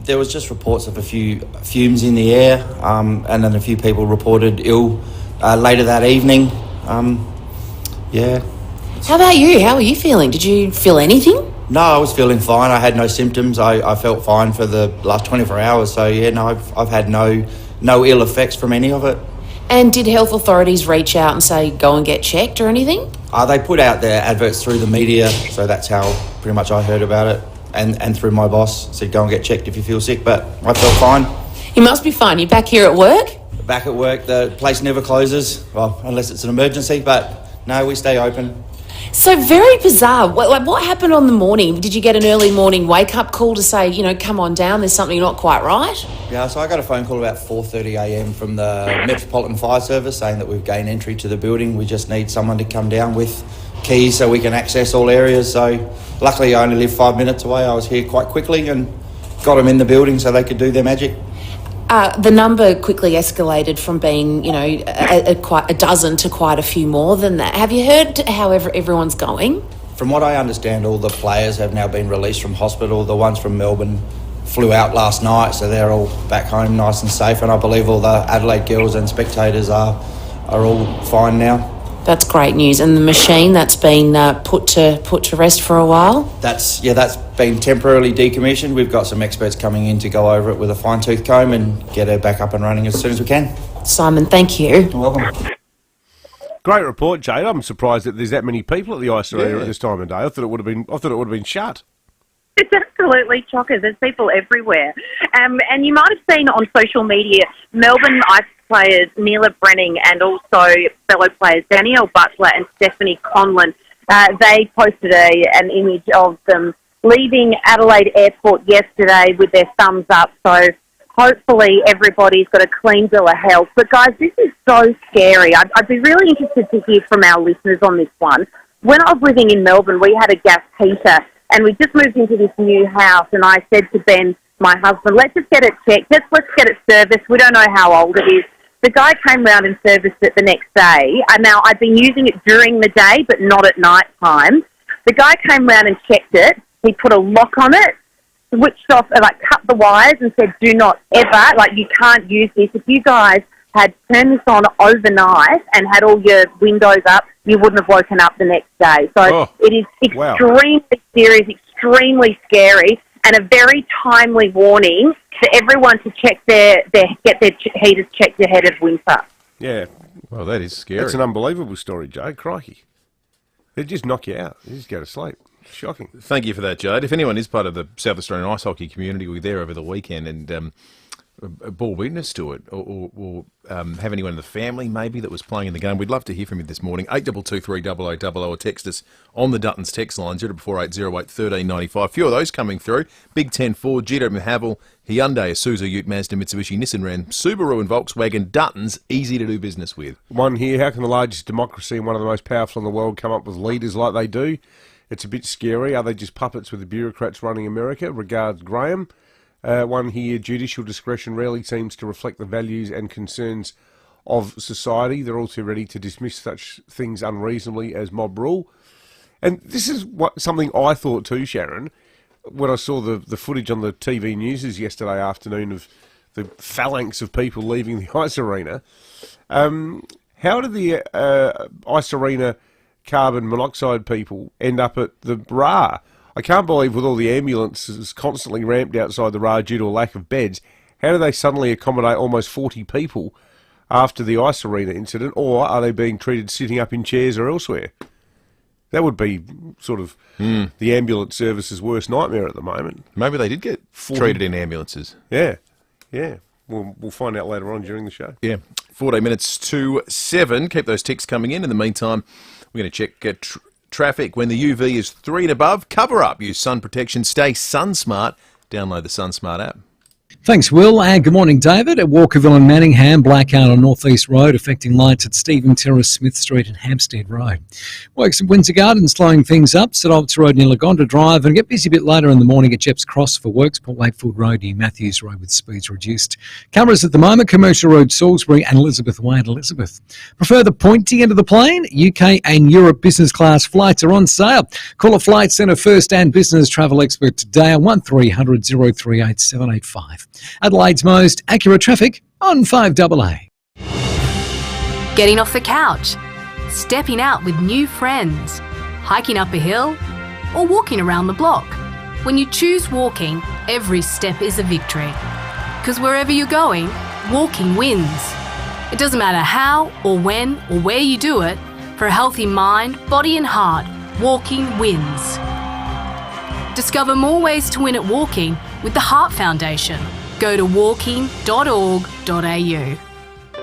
There was just reports of a few fumes in the air, and then a few people reported ill later that evening. Yeah. How about you? How are you feeling? Did you feel anything? No, I was feeling fine. I had no symptoms. I felt fine for the last 24 hours. So, yeah, no, I've had no ill effects from any of it. And did health authorities reach out and say, go and get checked or anything? They put out their adverts through the media, so that's how pretty much I heard about it. And through my boss, said go and get checked if you feel sick, but I felt fine. You must be fine. You're back here at work? Back at work, the place never closes, well, unless it's an emergency, but no, we stay open. So very bizarre. What happened on the morning? Did you get an early morning wake-up call to say, come on down, there's something not quite right? Yeah, so I got a phone call about 4:30am from the Metropolitan Fire Service saying that we've gained entry to the building. We just need someone to come down with keys so we can access all areas. So luckily I only live 5 minutes away. I was here quite quickly and got them in the building so they could do their magic. The number quickly escalated from being, quite a dozen to quite a few more than that. Have you heard how everyone's going? From what I understand, all the players have now been released from hospital. The ones from Melbourne flew out last night, so they're all back home nice and safe. And I believe all the Adelaide girls and spectators are all fine now. That's great news. And the machine that's been put to rest for a while? That's been temporarily decommissioned. We've got some experts coming in to go over it with a fine-tooth comb and get her back up and running as soon as we can. Simon, thank you. You're welcome. Great report, Jade. I'm surprised that there's that many people at the ice arena at this time of day. I thought it would have been shut. It's absolutely chockers. There's people everywhere. And you might have seen on social media, Melbourne Ice players Neela Brenning and also fellow players Danielle Butler and Stephanie Conlon. They posted an image of them leaving Adelaide Airport yesterday with their thumbs up. So hopefully everybody's got a clean bill of health. But guys, this is so scary. I'd be really interested to hear from our listeners on this one. When I was living in Melbourne, we had a gas heater and we just moved into this new house, and I said to Ben, my husband, let's just get it checked. Let's get it serviced. We don't know how old it is. The guy came round and serviced it the next day. And now, I'd been using it during the day, but not at night time. The guy came round and checked it. He put a lock on it, switched off, cut the wires and said, do not ever, you can't use this. If you guys had turned this on overnight and had all your windows up, you wouldn't have woken up the next day. So it is extremely serious, extremely scary, and a very timely warning to everyone to check get their heaters checked ahead of winter. Yeah. Well, that is scary. That's an unbelievable story, Jade. Crikey. They'd just knock you out. You just go to sleep. Shocking. Thank you for that, Jade. If anyone is part of the South Australian ice hockey community, we were there over the weekend and bore witness to it, or have anyone in the family maybe that was playing in the game, we'd love to hear from you this morning. 8223 0000 or text us on the Duttons text line 0480 08 1395. A few of those coming through. Big 10 Ford, Jeter Havel, Hyundai, Isuzu, Ute, Mazda, Mitsubishi, Nissan, Ram, Subaru and Volkswagen. Duttons, easy to do business with. One here, how can the largest democracy and one of the most powerful in the world come up with leaders like they do? It's a bit scary. Are they just puppets with the bureaucrats running America? Regards, Graham. One here, judicial discretion rarely seems to reflect the values and concerns of society. They're also ready to dismiss such things unreasonably as mob rule. And this is something I thought too, Sharon, when I saw the footage on the TV news yesterday afternoon of the phalanx of people leaving the ice arena. How did the ice arena carbon monoxide people end up at the bra? I can't believe with all the ambulances constantly ramped outside the road due to a lack of beds, how do they suddenly accommodate almost 40 people after the ice arena incident, or are they being treated sitting up in chairs or elsewhere? That would be sort of the ambulance service's worst nightmare at the moment. Maybe they did get treated in ambulances. Yeah. We'll find out later on during the show. Yeah. 14 minutes to 7. Keep those ticks coming in. In the meantime, we're going to check traffic. When the UV is 3 and above, cover up. Use sun protection. Stay sun smart. Download the SunSmart app. Thanks, Will, and good morning, David. At Walkerville and Manningham, blackout on North East Road, affecting lights at Stephen Terrace, Smith Street and Hampstead Road. Works at Windsor Garden, slowing things up. St Albert's Road near Lagonda Drive, and get busy a bit later in the morning at Jepp's Cross for works. Port Wakefield Road near Matthews Road with speeds reduced. Cameras at the moment, Commercial Road, Salisbury and Elizabeth Way at Elizabeth. Prefer the pointy end of the plane? UK and Europe business class flights are on sale. Call a Flight Centre first and business travel expert today on 1300 038 785. Adelaide's most accurate traffic on 5AA. Getting off the couch, stepping out with new friends, hiking up a hill, or walking around the block. When you choose walking, every step is a victory. Because wherever you're going, walking wins. It doesn't matter how or when or where you do it, for a healthy mind, body and heart, walking wins. Discover more ways to win at walking with the Heart Foundation. Go to walking.org.au.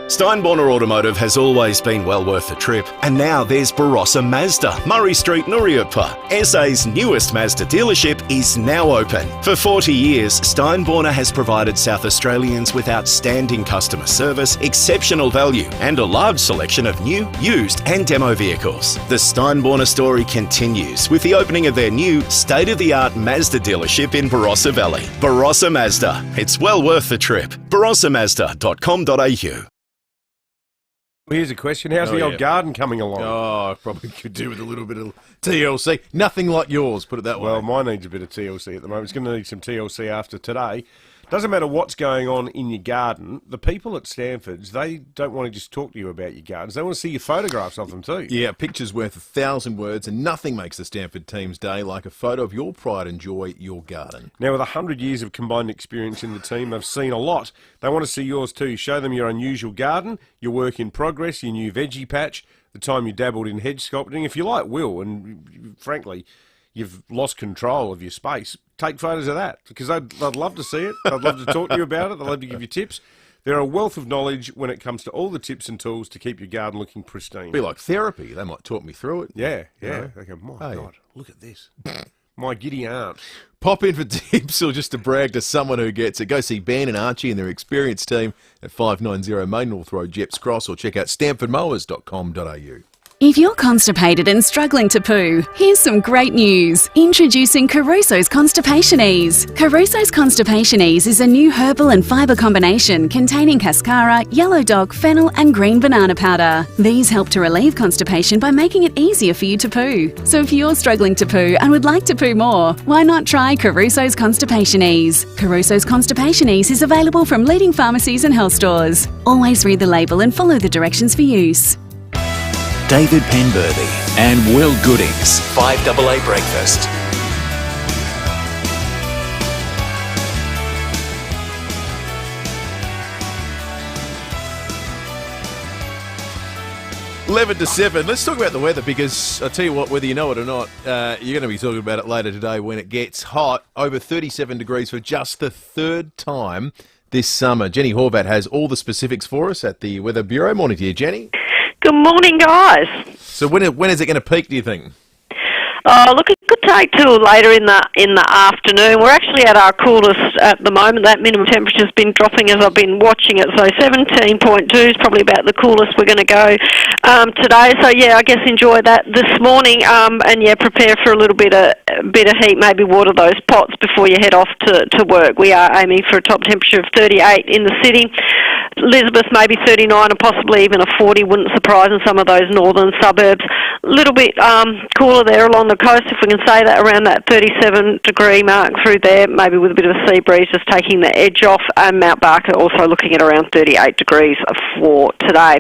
Steinborner Automotive has always been well worth the trip, and now there's Barossa Mazda, Murray Street, Nuriupa. SA's newest Mazda dealership is now open. For 40 years, Steinborner has provided South Australians with outstanding customer service, exceptional value, and a large selection of new, used and demo vehicles. The Steinborner story continues with the opening of their new state-of-the-art Mazda dealership in Barossa Valley. Barossa Mazda. It's well worth the trip. barossamazda.com.au. Here's a question. How's the old garden coming along? Oh, I probably could do with a little bit of TLC. Nothing like yours, put it that way. Well, mine needs a bit of TLC at the moment. It's going to need some TLC after today. Doesn't matter what's going on in your garden. The people at Stanford's, they don't want to just talk to you about your gardens. They want to see your photographs of them too. Yeah, pictures worth 1,000 words, and nothing makes the Stanford team's day like a photo of your pride and joy, your garden. Now, with 100 years of combined experience in the team, they've seen a lot. They want to see yours too. Show them your unusual garden, your work in progress, your new veggie patch, the time you dabbled in hedge sculpting. If you like Will, and frankly, you've lost control of your space, take photos of that, because they'd love to see it. They'd love to talk to you about it. They'd love to give you tips. They're a wealth of knowledge when it comes to all the tips and tools to keep your garden looking pristine. Be like therapy. They might talk me through it. Yeah. You know? They go, my God, look at this. My giddy aunt. Pop in for tips or just to brag to someone who gets it. Go see Ben and Archie and their experienced team at 590 Main North Road, Jepp's Cross, or check out stanfordmowers.com.au. If you're constipated and struggling to poo, here's some great news. Introducing Caruso's Constipation Ease. Caruso's Constipation Ease is a new herbal and fibre combination containing cascara, yellow dog, fennel and green banana powder. These help to relieve constipation by making it easier for you to poo. So if you're struggling to poo and would like to poo more, why not try Caruso's Constipation Ease? Caruso's Constipation Ease is available from leading pharmacies and health stores. Always read the label and follow the directions for use. David Penberthy and Will Goodings. 5AA Breakfast. Eleven to 7. Let's talk about the weather, because I tell you what, whether you know it or not, you're going to be talking about it later today when it gets hot. Over 37 degrees for just the third time this summer. Jenny Horvat has all the specifics for us at the Weather Bureau. Morning to you, Jenny. Good morning, guys. So when is it going to peak, do you think? Oh, look, it could take till later in the afternoon. We're actually at our coolest at the moment. That minimum temperature's been dropping as I've been watching it. So 17.2 is probably about the coolest we're going to go today. So yeah, I guess enjoy that this morning. And yeah, prepare for a little bit of heat. Maybe water those pots before you head off to work. We are aiming for a top temperature of 38 in the city. Elizabeth maybe 39 and possibly even a 40 wouldn't surprise in some of those northern suburbs. A little bit cooler there along the coast, if we can say that, around that 37 degree mark through there, maybe with a bit of a sea breeze just taking the edge off, and Mount Barker also looking at around 38 degrees for today.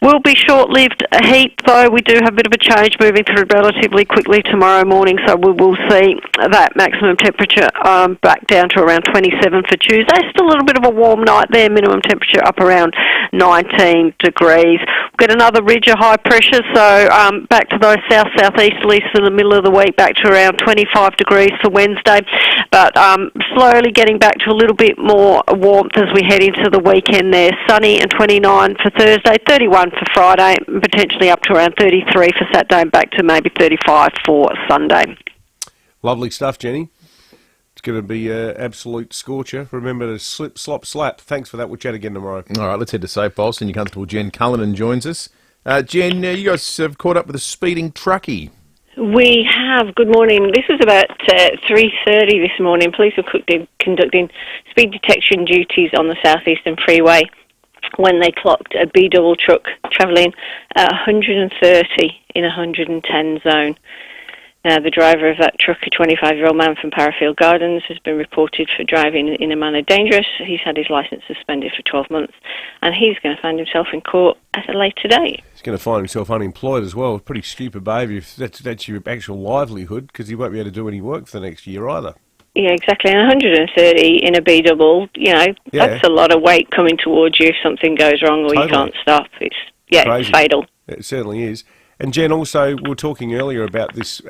Will be short-lived heat, though. We do have a bit of a change moving through relatively quickly tomorrow morning, so we will see that maximum temperature back down to around 27 for Tuesday. Still a little bit of a warm night there, minimum temperature up around 19 degrees. We'll get another ridge of high pressure, so back to those south-southeasterlies in the middle of the week, back to around 25 degrees for Wednesday, but slowly getting back to a little bit more warmth as we head into the weekend there. Sunny and 29 for Thursday, 31 for Friday, and potentially up to around 33 for Saturday and back to maybe 35 for Sunday. Lovely stuff, Jenny. It's going to be an absolute scorcher. Remember to slip, slop, slap. Thanks for that. We'll chat again tomorrow. All right, let's head to Safe Bowl. Senior Constable Jen Cullinan joins us. Jen, you guys have caught up with a speeding truckie. We have. Good morning. This was about 3:30 this morning. Police were conducting speed detection duties on the southeastern freeway when they clocked a B-double truck travelling at 130 in a 110 zone. Now, the driver of that truck, a 25-year-old man from Parafield Gardens, has been reported for driving in a manner dangerous. He's had his licence suspended for 12 months, and he's going to find himself in court at a later date. He's going to find himself unemployed as well. Pretty stupid behaviour if that's your actual livelihood, because he won't be able to do any work for the next year either. Yeah, exactly. And 130 in a B-double, that's a lot of weight coming towards you if something goes wrong or you can't stop. It's fatal. It certainly is. And Jen, also, we were talking earlier about this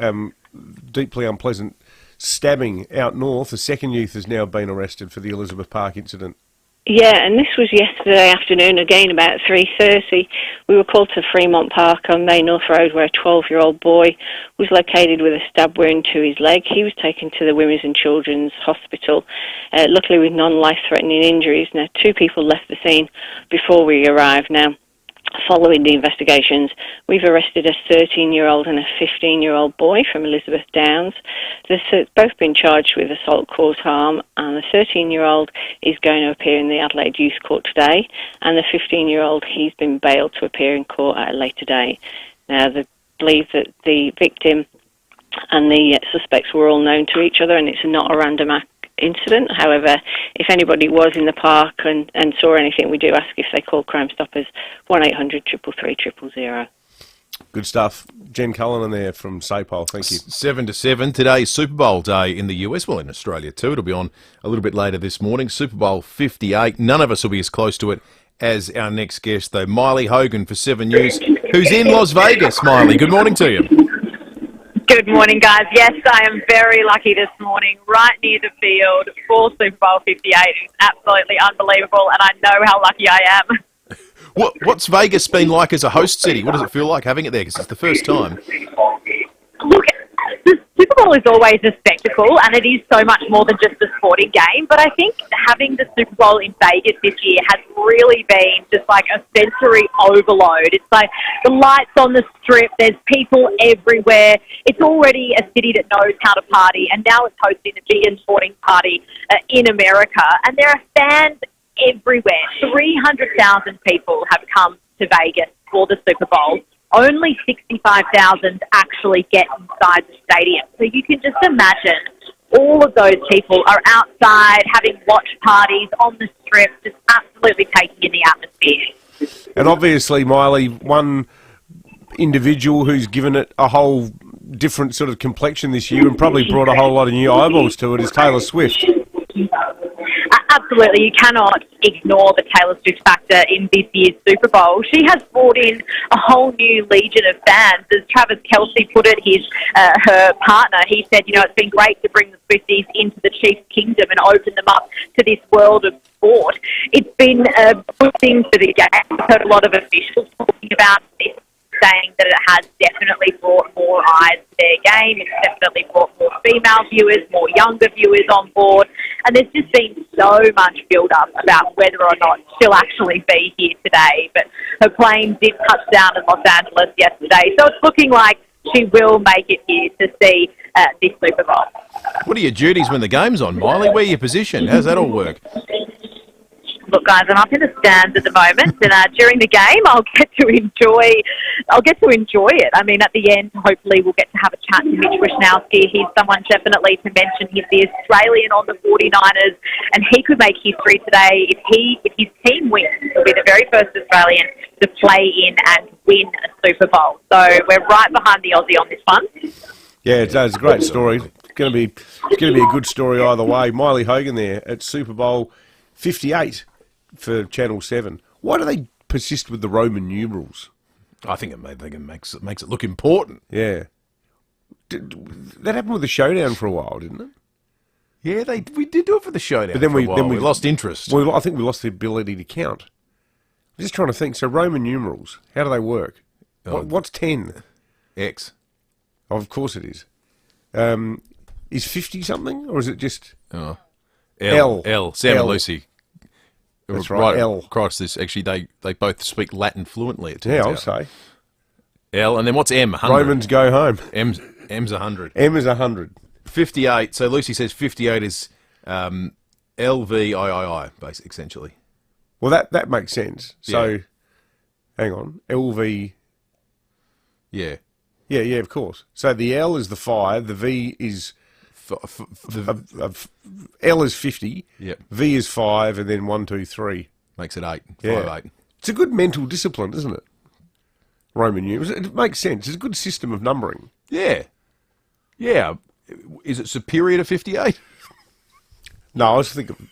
deeply unpleasant stabbing out north. A second youth has now been arrested for the Elizabeth Park incident. Yeah, and this was yesterday afternoon, again about 3:30. We were called to Fremont Park on May North Road, where a 12-year-old boy was located with a stab wound to his leg. He was taken to the Women's and Children's Hospital, luckily with non-life-threatening injuries. Now, 2 people left the scene before we arrived. Now, following the investigations, we've arrested a 13-year-old and a 15-year-old boy from Elizabeth Downs. They've both been charged with assault cause harm, and the 13-year-old is going to appear in the Adelaide Youth Court today, and the 15-year-old, he's been bailed to appear in court at a later date. Now, they believe that the victim and the suspects were all known to each other, and it's not a random incident. However, if anybody was in the park and saw anything, we do ask if they call Crime Stoppers 1-800-333 000. Good stuff. Jen Cullinan there from SAPOL. Thank you. 7 to 7. Today's Super Bowl day in the US. Well, in Australia too. It'll be on a little bit later this morning. Super Bowl 58. None of us will be as close to it as our next guest, though. Miley Hogan for 7 News, who's in Las Vegas. Miley, good morning to you. Good morning, guys. Yes, I am very lucky this morning, right near the field for Super Bowl 58. It's absolutely unbelievable, and I know how lucky I am. What's Vegas been like as a host city? What does it feel like having it there? Because it's the first time. Look, the Super Bowl is always a spectacle, and it is so much more than just a sporting game, but I think having the Super Bowl in Vegas this year has really been just like a sensory overload. It's like the lights on the strip, there's people everywhere. It's already a city that knows how to party, and now it's hosting the biggest sporting party in America, and there are fans everywhere. 300,000 people have come to Vegas for the Super Bowl. Only 65,000 actually get inside the stadium. So you can just imagine all of those people are outside having watch parties on the strip, just absolutely taking in the atmosphere. And obviously, Miley, one individual who's given it a whole different sort of complexion this year and probably brought a whole lot of new eyeballs to it is Taylor Swift. Absolutely, you cannot ignore the Taylor Swift factor in this year's Super Bowl. She has brought in a whole new legion of fans. As Travis Kelce put it, her partner, he said, it's been great to bring the Swifties into the Chiefs' kingdom and open them up to this world of sport. It's been a good thing for the game. I've heard a lot of officials talking about this, saying that it has definitely brought more eyes to their game. It's definitely brought more female viewers, more younger viewers on board. And there's just been so much build-up about whether or not she'll actually be here today. But her plane did touch down in Los Angeles yesterday, so it's looking like she will make it here to see this Super Bowl. What are your duties when the game's on, Miley? Where are you positioned? How's that all work? Look, guys, I'm up in the stands at the moment, and during the game, I'll get to enjoy it. I mean, at the end, hopefully, we'll get to have a chat to Mitch Wishnowsky. He's someone definitely to mention. He's the Australian on the 49ers, and he could make history today if his team wins. It'll be the very very first Australian to play in and win a Super Bowl. So we're right behind the Aussie on this one. Yeah, it's a great story. It's going to be a good story either way. Miley Hogan there at Super Bowl 58 for Channel 7. Why do they persist with the Roman numerals? I think it makes it look important. Yeah. That happened with the Showdown for a while, didn't it? Yeah, we did do it for the Showdown. But then we lost interest. I think we lost the ability to count. I'm just trying to think. So Roman numerals, how do they work? What's 10? X. Oh, of course it is. Is 50 something, or is it just L? Sam and Lucy. That's right. L. Across this, actually, they both speak Latin fluently. It turns Yeah, out. I'll say. L, and then what's M? 100. Romans go home. M's 100. M is 100. 58. So Lucy says 58 is LVIII, basically, essentially. Well, that makes sense. So, hang on. LV. Yeah. Yeah, of course. So the L is the 5, the V is... L is 50, Yep. V is 5, and then 1, 2, 3. Makes it 8. 5, Yeah. 8. It's a good mental discipline, isn't it? Roman numerals. It makes sense. It's a good system of numbering. Yeah. Yeah. Is it superior to 58? No, I was thinking...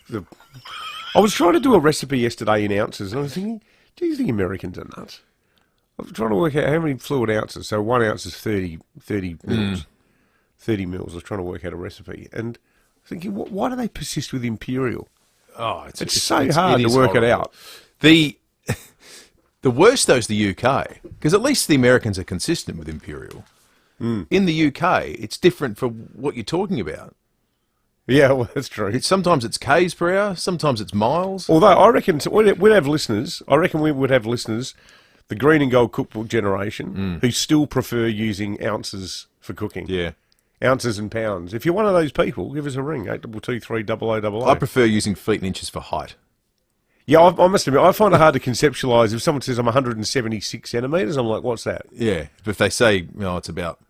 I was trying to do a recipe yesterday in ounces, and I was thinking, do you think Americans are nuts? I was trying to work out how many fluid ounces. So 1 ounce is 30 mils. 30 mils. I was trying to work out a recipe. And thinking, why do they persist with imperial? Oh, it's so hard to work it out. The worst, though, is the UK, because at least the Americans are consistent with imperial. In the UK, it's different for what you're talking about. Yeah, well, that's true. Sometimes it's k's per hour, sometimes it's miles. Although I reckon we'd have listeners. I reckon we would have listeners, the green and gold cookbook generation, who still prefer using ounces for cooking. Yeah. Ounces and pounds. If you're one of those people, give us a ring, 8223 0000. I prefer using feet and inches for height. Yeah, I must admit, I find it hard to conceptualise. If someone says I'm 176 centimetres, I'm like, what's that? Yeah, but if they say, it's about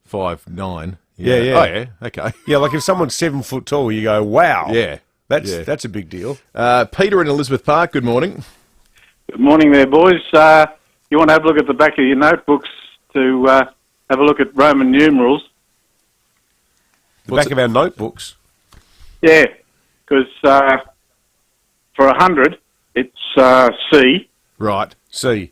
5'9". Yeah. Oh, yeah, okay. Yeah, like if someone's 7 foot tall, you go, wow. Yeah. That's a big deal. Peter in Elizabeth Park, good morning. Good morning there, boys. You want to have a look at the back of your notebooks to have a look at Roman numerals. The back of our notebooks? Yeah, because for 100, it's C. Right, C.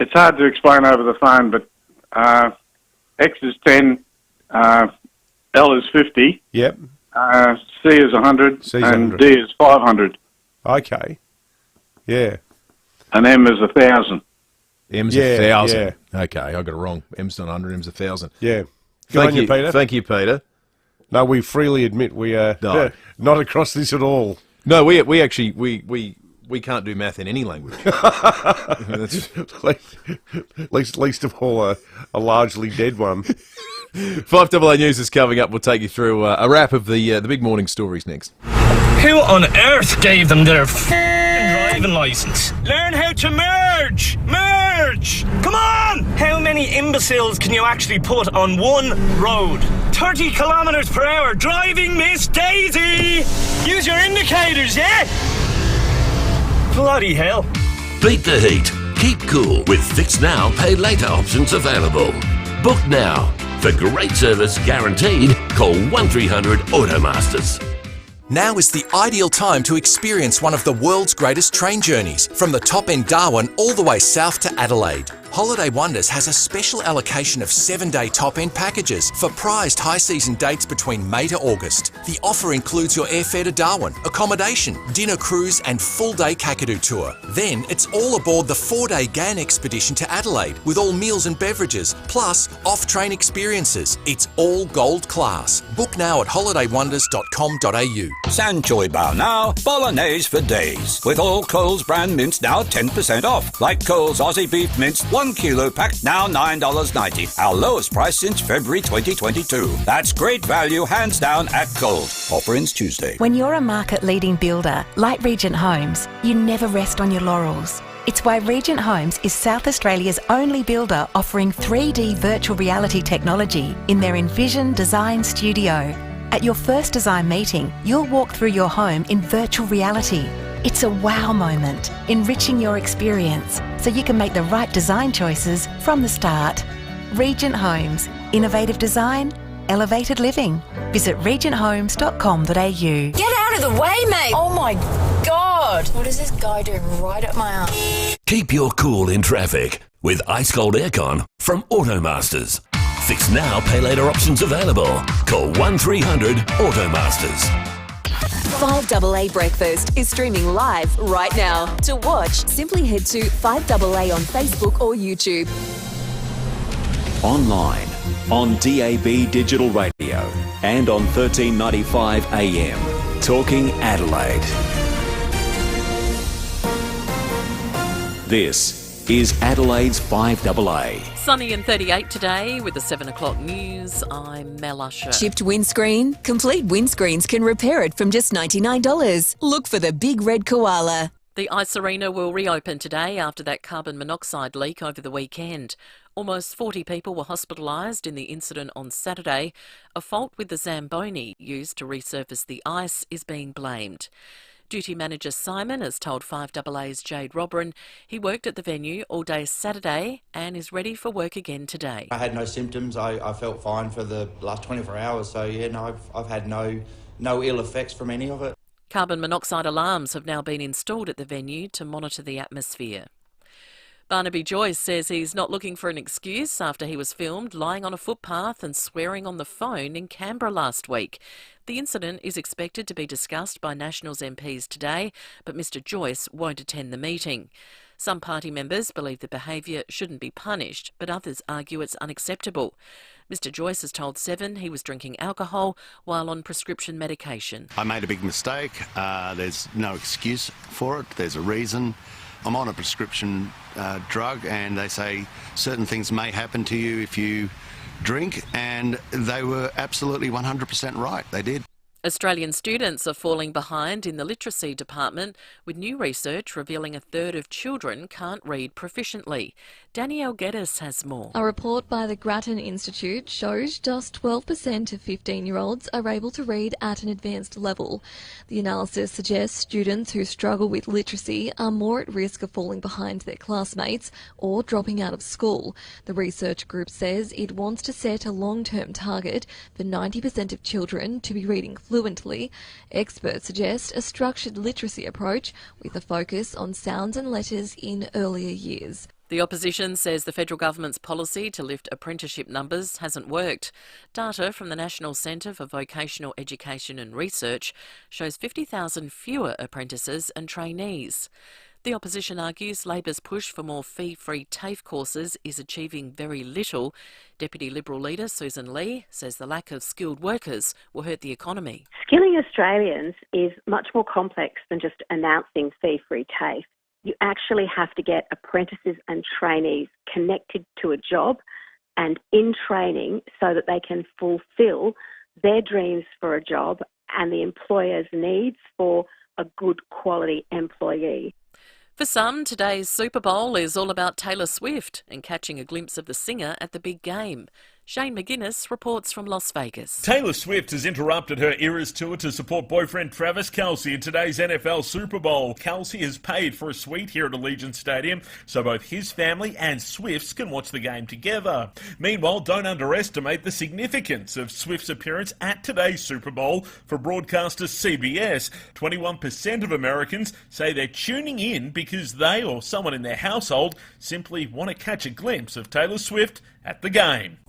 It's hard to explain over the phone, but X is 10, L is 50. Yep. C is 100, C is and 100. D is 500. Okay. Yeah. And M is 1,000. M's 1,000. Okay, I got it wrong. M's not 100, M's 1,000. Yeah. Thank you, Peter. Thank you, Peter. No, we freely admit we are not across this at all. No, we actually we can't do math in any language. least of all a largely dead one. 5AA News is coming up. We'll take you through a wrap of the big morning stories next. Who on earth gave them their driving licence? Learn how to merge! Merge! Come on! How many imbeciles can you actually put on one road? 30 kilometres per hour driving Miss Daisy! Use your indicators, yeah? Bloody hell. Beat the heat. Keep cool with Fix Now, Pay Later options available. Book now. For great service guaranteed, call 1300 Automasters. Now is the ideal time to experience one of the world's greatest train journeys, from the top end Darwin all the way south to Adelaide. Holiday Wonders has a special allocation of 7-day top-end packages for prized high-season dates between May to August. The offer includes your airfare to Darwin, accommodation, dinner cruise and full-day Kakadu tour. Then it's all aboard the 4-day GAN expedition to Adelaide with all meals and beverages, plus off-train experiences. It's all gold class. Book now at holidaywonders.com.au. Sanchoy Bar now, bolognese for days. With all Coles brand mints now 10% off. Like Coles Aussie Beef Mints, 1 kilo pack, now $9.90. Our lowest price since February 2022. That's great value, hands down, at Coles. Offer ends Tuesday. When you're a market-leading builder, like Regent Homes, you never rest on your laurels. It's why Regent Homes is South Australia's only builder offering 3D virtual reality technology in their Envision Design Studio. At your first design meeting, you'll walk through your home in virtual reality. It's a wow moment, enriching your experience so you can make the right design choices from the start. Regent Homes. Innovative design, elevated living. Visit regenthomes.com.au. Get out of the way, mate! Oh my God! What is this guy doing right up my arm? Keep your cool in traffic with ice cold aircon from Automasters. Fix now, pay later options available. Call 1300 Automasters. 5AA Breakfast is streaming live right now. To watch, simply head to 5AA on Facebook or YouTube. Online, on DAB Digital Radio, and on 1395 AM. Talking Adelaide. This is Adelaide's 5AA. Sunny and 38 today with the 7 o'clock news. I'm Mel Usher. Chipped windscreen? Complete Windscreens can repair it from just $99. Look for the big red koala. The Ice Arena will reopen today after that carbon monoxide leak over the weekend. Almost 40 people were hospitalised in the incident on Saturday. A fault with the Zamboni used to resurface the ice is being blamed. Duty manager Simon has told 5AA's Jade Robran he worked at the venue all day Saturday and is ready for work again today. I had no symptoms. I felt fine for the last 24 hours. So, yeah, no, I've had no ill effects from any of it. Carbon monoxide alarms have now been installed at the venue to monitor the atmosphere. Barnaby Joyce says he's not looking for an excuse after he was filmed lying on a footpath and swearing on the phone in Canberra last week. The incident is expected to be discussed by Nationals MPs today, but Mr Joyce won't attend the meeting. Some party members believe the behaviour shouldn't be punished, but others argue it's unacceptable. Mr Joyce has told Seven he was drinking alcohol while on prescription medication. I made a big mistake. There's no excuse for it. There's a reason. I'm on a prescription drug, and they say certain things may happen to you if you drink, and they were absolutely 100% right. They did. Australian students are falling behind in the literacy department, with new research revealing a third of children can't read proficiently. Danielle Geddes has more. A report by the Grattan Institute shows just 12% of 15-year-olds are able to read at an advanced level. The analysis suggests students who struggle with literacy are more at risk of falling behind their classmates or dropping out of school. The research group says it wants to set a long-term target for 90% of children to be reading fluently. Experts suggest a structured literacy approach with a focus on sounds and letters in earlier years. The opposition says the federal government's policy to lift apprenticeship numbers hasn't worked. Data from the National Centre for Vocational Education and Research shows 50,000 fewer apprentices and trainees. The opposition argues Labor's push for more fee-free TAFE courses is achieving very little. Deputy Liberal leader Susan Lee says the lack of skilled workers will hurt the economy. Skilling Australians is much more complex than just announcing fee-free TAFE. You actually have to get apprentices and trainees connected to a job and in training so that they can fulfil their dreams for a job and the employer's needs for a good quality employee. For some, today's Super Bowl is all about Taylor Swift and catching a glimpse of the singer at the big game. Shane McGuinness reports from Las Vegas. Taylor Swift has interrupted her Eras tour to support boyfriend Travis Kelce in today's NFL Super Bowl. Kelce has paid for a suite here at Allegiant Stadium so both his family and Swift's can watch the game together. Meanwhile, don't underestimate the significance of Swift's appearance at today's Super Bowl for broadcaster CBS. 21% of Americans say they're tuning in because they or someone in their household simply want to catch a glimpse of Taylor Swift at the game.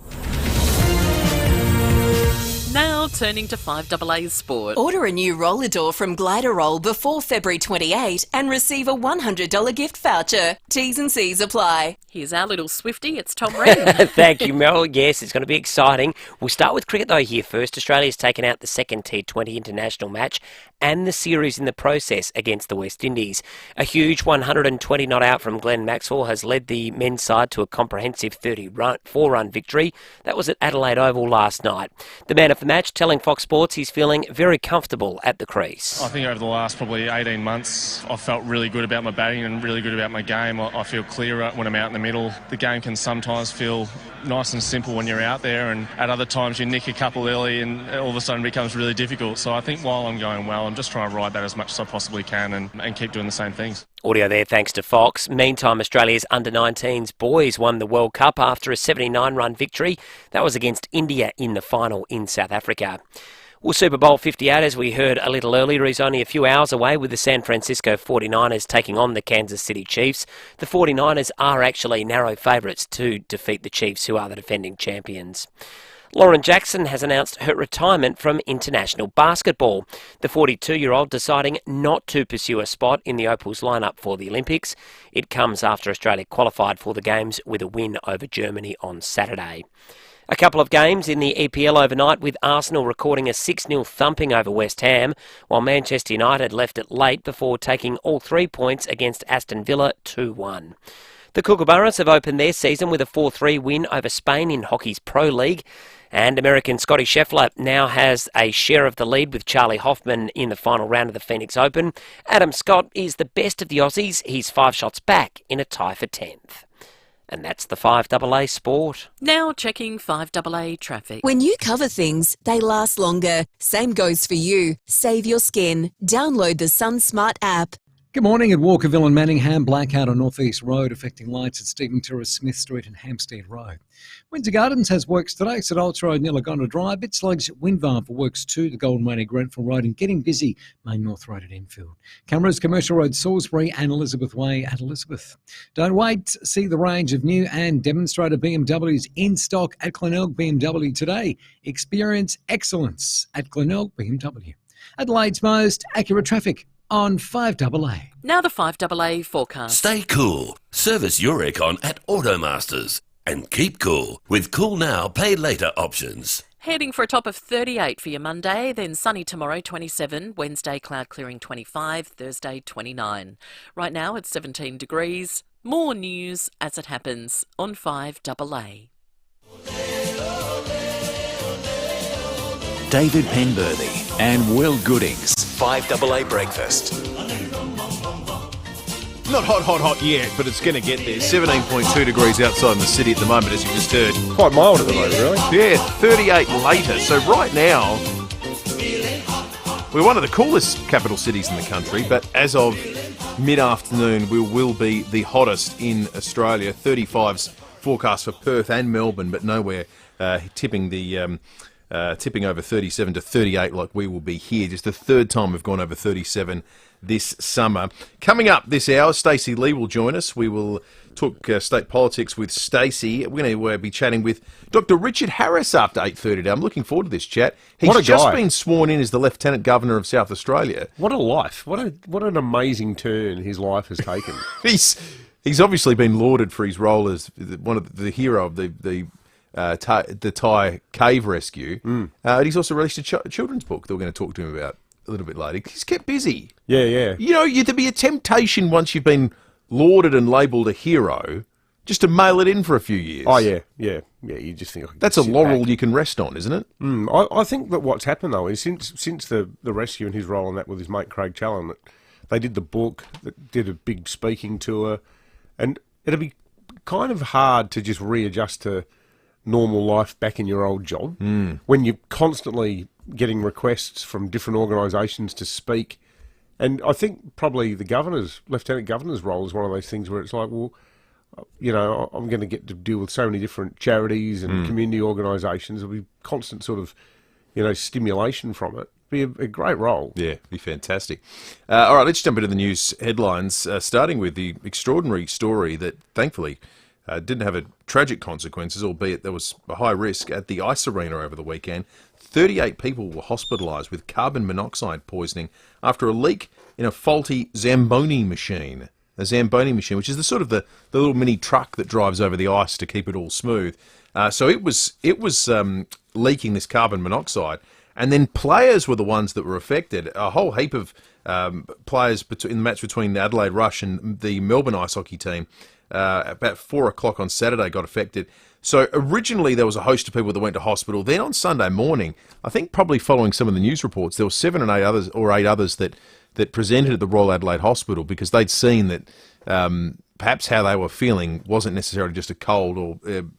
Now turning to 5AA's sport. Order a new roller door from Glider Roll before February 28 and receive a $100 gift voucher. T's and C's apply. Here's our little Swiftie, it's Tom Wren. Thank you, Mel. Yes, it's going to be exciting. We'll start with cricket, though, here first. Australia's taken out the second T20 international match and the series in the process against the West Indies. A huge 120 not out from Glenn Maxwell has led the men's side to a comprehensive 34-run victory. That was at Adelaide Oval last night. The man of the match, telling Fox Sports he's feeling very comfortable at the crease. I think over the last probably 18 months, I've felt really good about my batting and really good about my game. I feel clearer when I'm out in the middle. The game can sometimes feel nice and simple when you're out there, and at other times you nick a couple early and all of a sudden it becomes really difficult. So I think while I'm going well, I'm just trying to ride that as much as I possibly can and keep doing the same things. Audio there thanks to Fox. Meantime, Australia's under-19s boys won the World Cup after a 79-run victory. That was against India in the final in South Africa. Well, Super Bowl 58, as we heard a little earlier, is only a few hours away, with the San Francisco 49ers taking on the Kansas City Chiefs. The 49ers are actually narrow favourites to defeat the Chiefs, who are the defending champions. Lauren Jackson has announced her retirement from international basketball. The 42-year-old deciding not to pursue a spot in the Opals lineup for the Olympics. It comes after Australia qualified for the Games with a win over Germany on Saturday. A couple of games in the EPL overnight, with Arsenal recording a 6-0 thumping over West Ham, while Manchester United left it late before taking all 3 points against Aston Villa 2-1. The Kookaburras have opened their season with a 4-3 win over Spain in hockey's Pro League. And American Scotty Scheffler now has a share of the lead with Charlie Hoffman in the final round of the Phoenix Open. Adam Scott is the best of the Aussies. He's 5 shots back in a tie for 10th. And that's the 5AA Sport. Now checking 5AA traffic. When you cover things, they last longer. Same goes for you. Save your skin. Download the SunSmart app. Good morning. At Walkerville and Manningham, blackout on North East Road affecting lights at Stephen Terrace, Smith Street and Hampstead Road. Windsor Gardens has works today, St Alts Road, near Lagonda Drive. Bit slugs at Windvarn for works too, the Golden Way, Grenfell Road, and getting busy Main North Road at Enfield. Cameras, Commercial Road, Salisbury and Elizabeth Way at Elizabeth. Don't wait. See the range of new and demonstrator BMWs in stock at Glenelg BMW today. Experience excellence at Glenelg BMW. Adelaide's most accurate traffic on 5AA. Now the 5AA forecast. Stay cool. Service your aircon at Automasters. And keep cool with Cool Now, Pay Later options. Heading for a top of 38 for your Monday, then sunny tomorrow 27, Wednesday cloud clearing 25, Thursday 29. Right now it's 17 degrees. More news as it happens on 5AA. David Penberthy and Will Goodings. 5AA Breakfast. Not hot yet, but it's going to get there. 17.2 degrees outside in the city at the moment, as you just heard. Quite mild at the moment, really. Yeah, 38 later. So right now, we're one of the coolest capital cities in the country, but as of mid-afternoon, we will be the hottest in Australia. 35's forecast for Perth and Melbourne, but nowhere tipping over 37 to 38 like we will be here. Just the third time we've gone over 37 this summer. Coming up this hour, Stacey Lee will join us. We will talk state politics with Stacey. We're going to be chatting with Dr. Richard Harris after 8:30 today. I'm looking forward to this chat. He's just been sworn in as the Lieutenant Governor of South Australia. What a life. What an amazing turn his life has taken. He's obviously been lauded for his role as one of the hero of the Thai cave rescue. He's also released a children's book that we're going to talk to him about a little bit later. He's kept busy. Yeah. You know, there'd be a temptation once you've been lauded and labelled a hero just to mail it in for a few years. Oh, yeah. You just think that's a laurel you can rest on, isn't it? I think that what's happened though is since the rescue and his role in that with his mate Craig Challen, that they did the book, that did a big speaking tour, and it'd be kind of hard to just readjust to normal life back in your old job when you're constantly getting requests from different organisations to speak. And I think probably the Lieutenant Governor's role is one of those things where it's like, well, you know, I'm going to get to deal with so many different charities and community organisations. There'll be constant sort of, you know, stimulation from it. Be a great role. Yeah, be fantastic. All right, let's jump into the news headlines, starting with the extraordinary story that thankfully didn't have tragic consequences, albeit there was a high risk at the ice arena over the weekend. 38 people were hospitalised with carbon monoxide poisoning after a leak in a faulty Zamboni machine. A Zamboni machine, which is the sort of the little mini truck that drives over the ice to keep it all smooth. So it was leaking this carbon monoxide, and then players were the ones that were affected. A whole heap of players in the match between the Adelaide Rush and the Melbourne ice hockey team. About 4 o'clock on Saturday got affected. So originally there was a host of people that went to hospital. Then on Sunday morning, I think probably following some of the news reports, there were 7 or 8 others that presented at the Royal Adelaide Hospital because they'd seen that perhaps how they were feeling wasn't necessarily just a cold or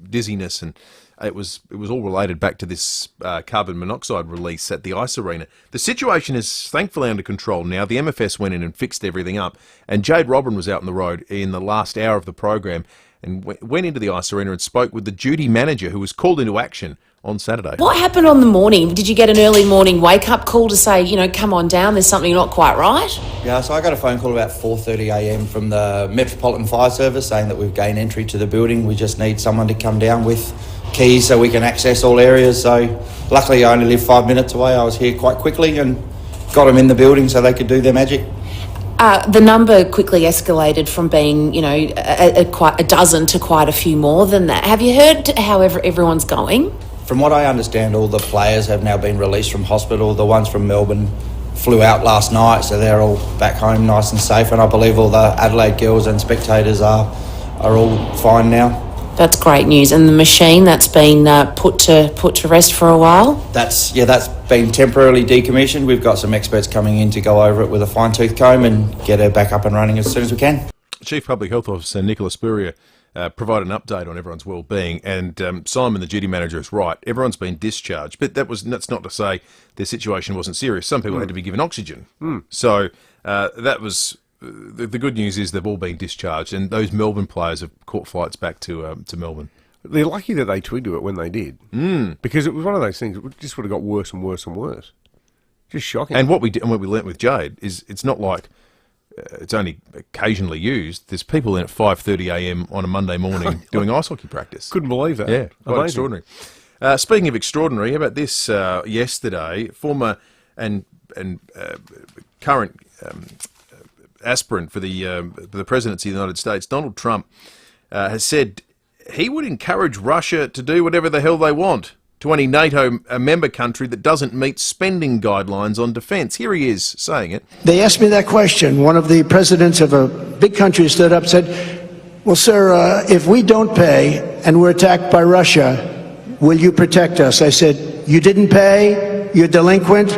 dizziness, and it was all related back to this carbon monoxide release at the ice arena. The situation is thankfully under control now. The MFS went in and fixed everything up, and Jade Robin was out on the road in the last hour of the program and went into the ice arena and spoke with the duty manager who was called into action on Saturday. What happened on the morning? Did you get an early morning wake-up call to say, come on down, there's something not quite right? Yeah, so I got a phone call about 4:30am from the Metropolitan Fire Service saying that we've gained entry to the building. We just need someone to come down with keys so we can access all areas. So luckily I only live 5 minutes away. I was here quite quickly and got them in the building so they could do their magic. The number quickly escalated from being, quite a dozen to quite a few more than that. Have you heard how everyone's going? From what I understand, all the players have now been released from hospital. The ones from Melbourne flew out last night, so they're all back home nice and safe. And I believe all the Adelaide girls and spectators are all fine now. That's great news. And the machine that's been put to rest for a while? That's been temporarily decommissioned. We've got some experts coming in to go over it with a fine-tooth comb and get her back up and running as soon as we can. Chief Public Health Officer Nicola Spurrier provided an update on everyone's well-being, and Simon, the duty manager, is right. Everyone's been discharged, but that's not to say their situation wasn't serious. Some people had to be given oxygen. So that was the good news is they've all been discharged, and those Melbourne players have caught flights back to Melbourne. They're lucky that they twigged to it when they did, because it was one of those things. It just would have got worse and worse and worse. Just shocking. And what we learnt with Jade is it's not like it's only occasionally used. There's people in at 5:30am on a Monday morning doing ice hockey practice. Couldn't believe that. Yeah, quite Amazing. extraordinary. Speaking of extraordinary, how about this? Yesterday, former and current aspirant for the presidency of the United States, Donald Trump, has said he would encourage Russia to do whatever the hell they want to any NATO member country that doesn't meet spending guidelines on defence. Here he is saying it. They asked me that question. One of the presidents of a big country stood up and said, well, sir, if we don't pay and we're attacked by Russia, will you protect us? I said, you didn't pay? You're delinquent?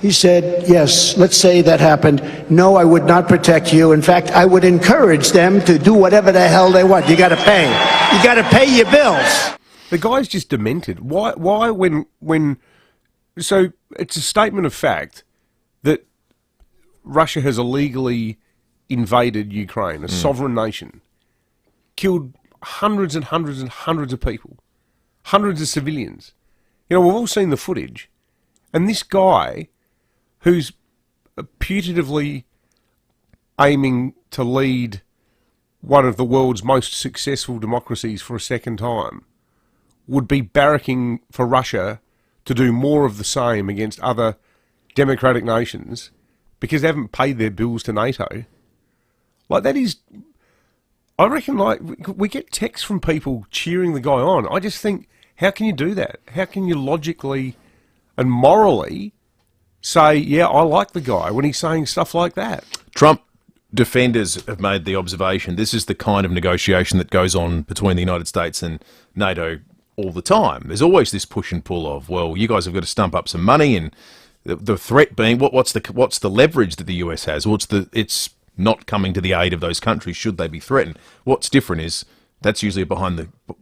He said, yes, let's say that happened. No, I would not protect you. In fact, I would encourage them to do whatever the hell they want. You got to pay. You got to pay your bills. The guy's just demented. Why when so it's a statement of fact that Russia has illegally invaded Ukraine, a sovereign nation, killed hundreds and hundreds and hundreds of people, hundreds of civilians. We've all seen the footage. And this guy, who's putatively aiming to lead one of the world's most successful democracies for a second time, would be barracking for Russia to do more of the same against other democratic nations because they haven't paid their bills to NATO. Like, that is... I reckon, we get texts from people cheering the guy on. I just think, how can you do that? How can you logically and morally say, yeah, I like the guy when he's saying stuff like that? Trump defenders have made the observation this is the kind of negotiation that goes on between the United States and NATO all the time. There's always this push and pull of, well, you guys have got to stump up some money, and the threat being, what's the leverage that the US has? It's not coming to the aid of those countries should they be threatened. What's different is that's usually a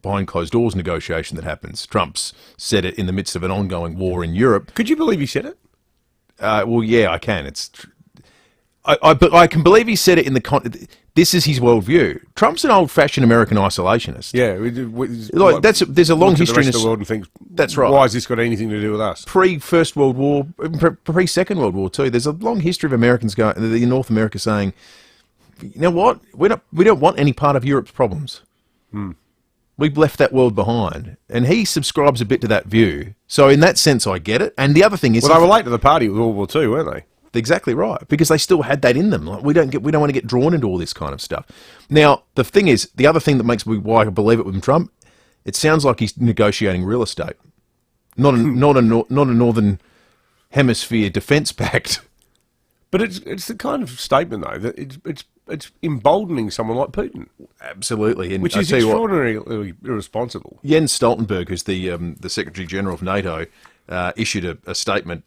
behind closed doors negotiation that happens. Trump's said it in the midst of an ongoing war in Europe. Could you believe he said it? Well, yeah, I can. I can believe he said it in the this is his worldview. Trump's an old-fashioned American isolationist. Yeah, there's a long history in the world and thinks, that's right. Why has this got anything to do with us? Pre-First World War, pre-Second World War too. There's a long history of Americans in North America saying, you know what, we don't want any part of Europe's problems. We've left that world behind, and he subscribes a bit to that view. So in that sense, I get it. And the other thing is, well, they relate to the party with World War II, weren't they? Exactly right, because they still had that in them. Like, we don't want to get drawn into all this kind of stuff. Now, the thing is, the other thing that makes me why I believe it with Trump, it sounds like he's negotiating real estate, not a Northern Hemisphere defence pact. But it's the kind of statement though that it's it's emboldening someone like Putin. Absolutely. And Which I is tell you what, extraordinarily irresponsible. Jens Stoltenberg, who's the Secretary General of NATO, issued a statement,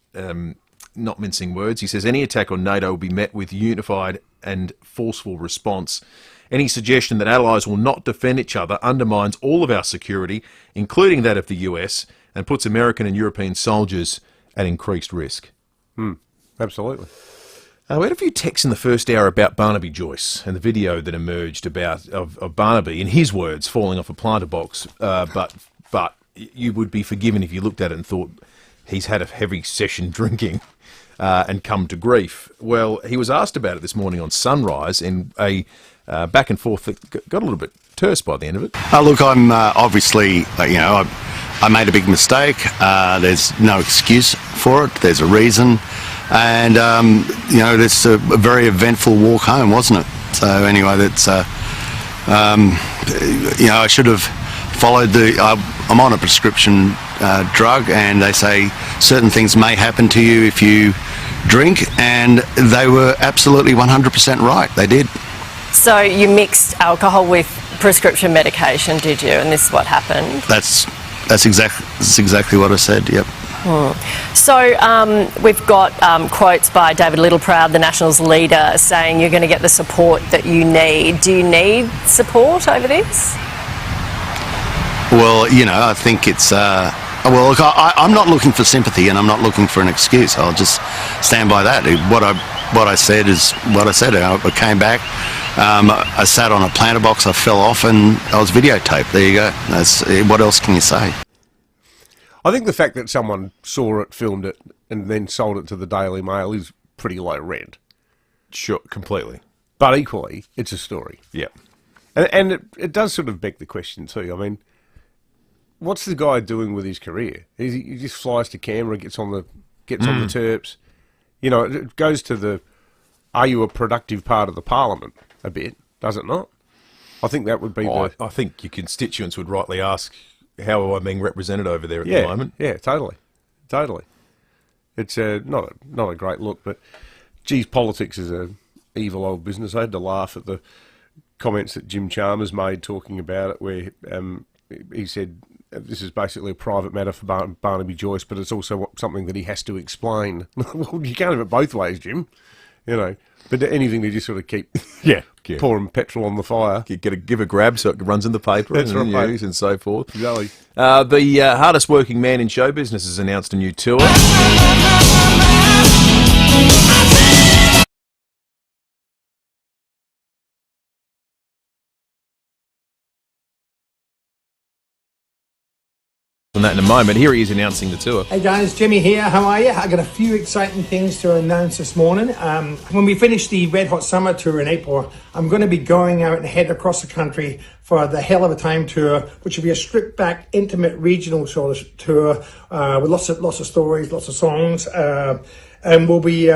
not mincing words. He says, any attack on NATO will be met with unified and forceful response. Any suggestion that allies will not defend each other undermines all of our security, including that of the US, and puts American and European soldiers at increased risk. Absolutely. We had a few texts in the first hour about Barnaby Joyce and the video that emerged of Barnaby, in his words, falling off a planter box. But you would be forgiven if you looked at it and thought he's had a heavy session drinking and come to grief. Well, he was asked about it this morning on Sunrise in a back and forth that got a little bit terse by the end of it. Look, I'm obviously, I made a big mistake. There's no excuse for it. There's a reason. And, it's a very eventful walk home, wasn't it? So anyway, that's, I should have followed I'm on a prescription drug, and they say certain things may happen to you if you drink, and they were absolutely 100% right. They did. So you mixed alcohol with prescription medication, did you? And this is what happened? That's exactly what I said, yep. So we've got quotes by David Littleproud, the Nationals leader, saying you're going to get the support that you need. Do you need support over this? Well, I think it's... look, I'm not looking for sympathy, and I'm not looking for an excuse. I'll just stand by that. What I said is what I said. I came back, I sat on a planter box, I fell off, and I was videotaped. There you go. What else can you say? I think the fact that someone saw it, filmed it, and then sold it to the Daily Mail is pretty low rent. Sure, completely. But equally, it's a story. Yeah. And it does sort of beg the question too. I mean, what's the guy doing with his career? He just flies to Canberra, gets on the terps. It goes to are you a productive part of the parliament a bit, does it not? I think that would be I think your constituents would rightly ask, how am I being represented over there at the moment? Yeah, totally. It's not a great look, but geez, politics is a evil old business. I had to laugh at the comments that Jim Chalmers made talking about it, where he said this is basically a private matter for Barnaby Joyce, but it's also something that he has to explain. Well, you can't have it both ways, Jim. But anything to just sort of keep pouring petrol on the fire. Give a grab so it runs in the paper and so forth. Exactly. The hardest working man in show business has announced a new tour. On that in a moment. Here he is announcing the tour. Hey guys, Jimmy here. How are you? I got a few exciting things to announce this morning. When we finish the Red Hot Summer Tour in April, I'm going to be going out and head across the country for the Hell of a Time Tour, which will be a stripped back, intimate, regional sort of tour with lots of stories, lots of songs. And we'll be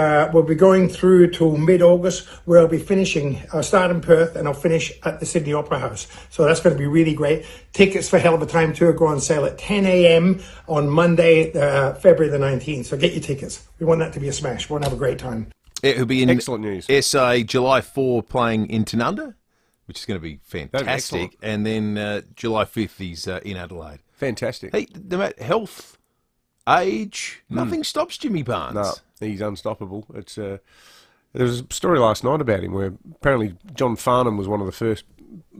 going through till mid-August, where I'll be finishing. I'll start in Perth and I'll finish at the Sydney Opera House. So that's going to be really great. Tickets for Hell of a Time Tour go on sale at 10 a.m. on Monday, February the 19th. So get your tickets. We want that to be a smash. We'll have a great time. It'll be in excellent news. SA July 4 playing in Tanunda, which is going to be fantastic. And then July 5th he's in Adelaide. Fantastic. Hey, no matter health, age, nothing stops Jimmy Barnes. No, he's unstoppable. There was a story last night about him where apparently John Farnham was one of the first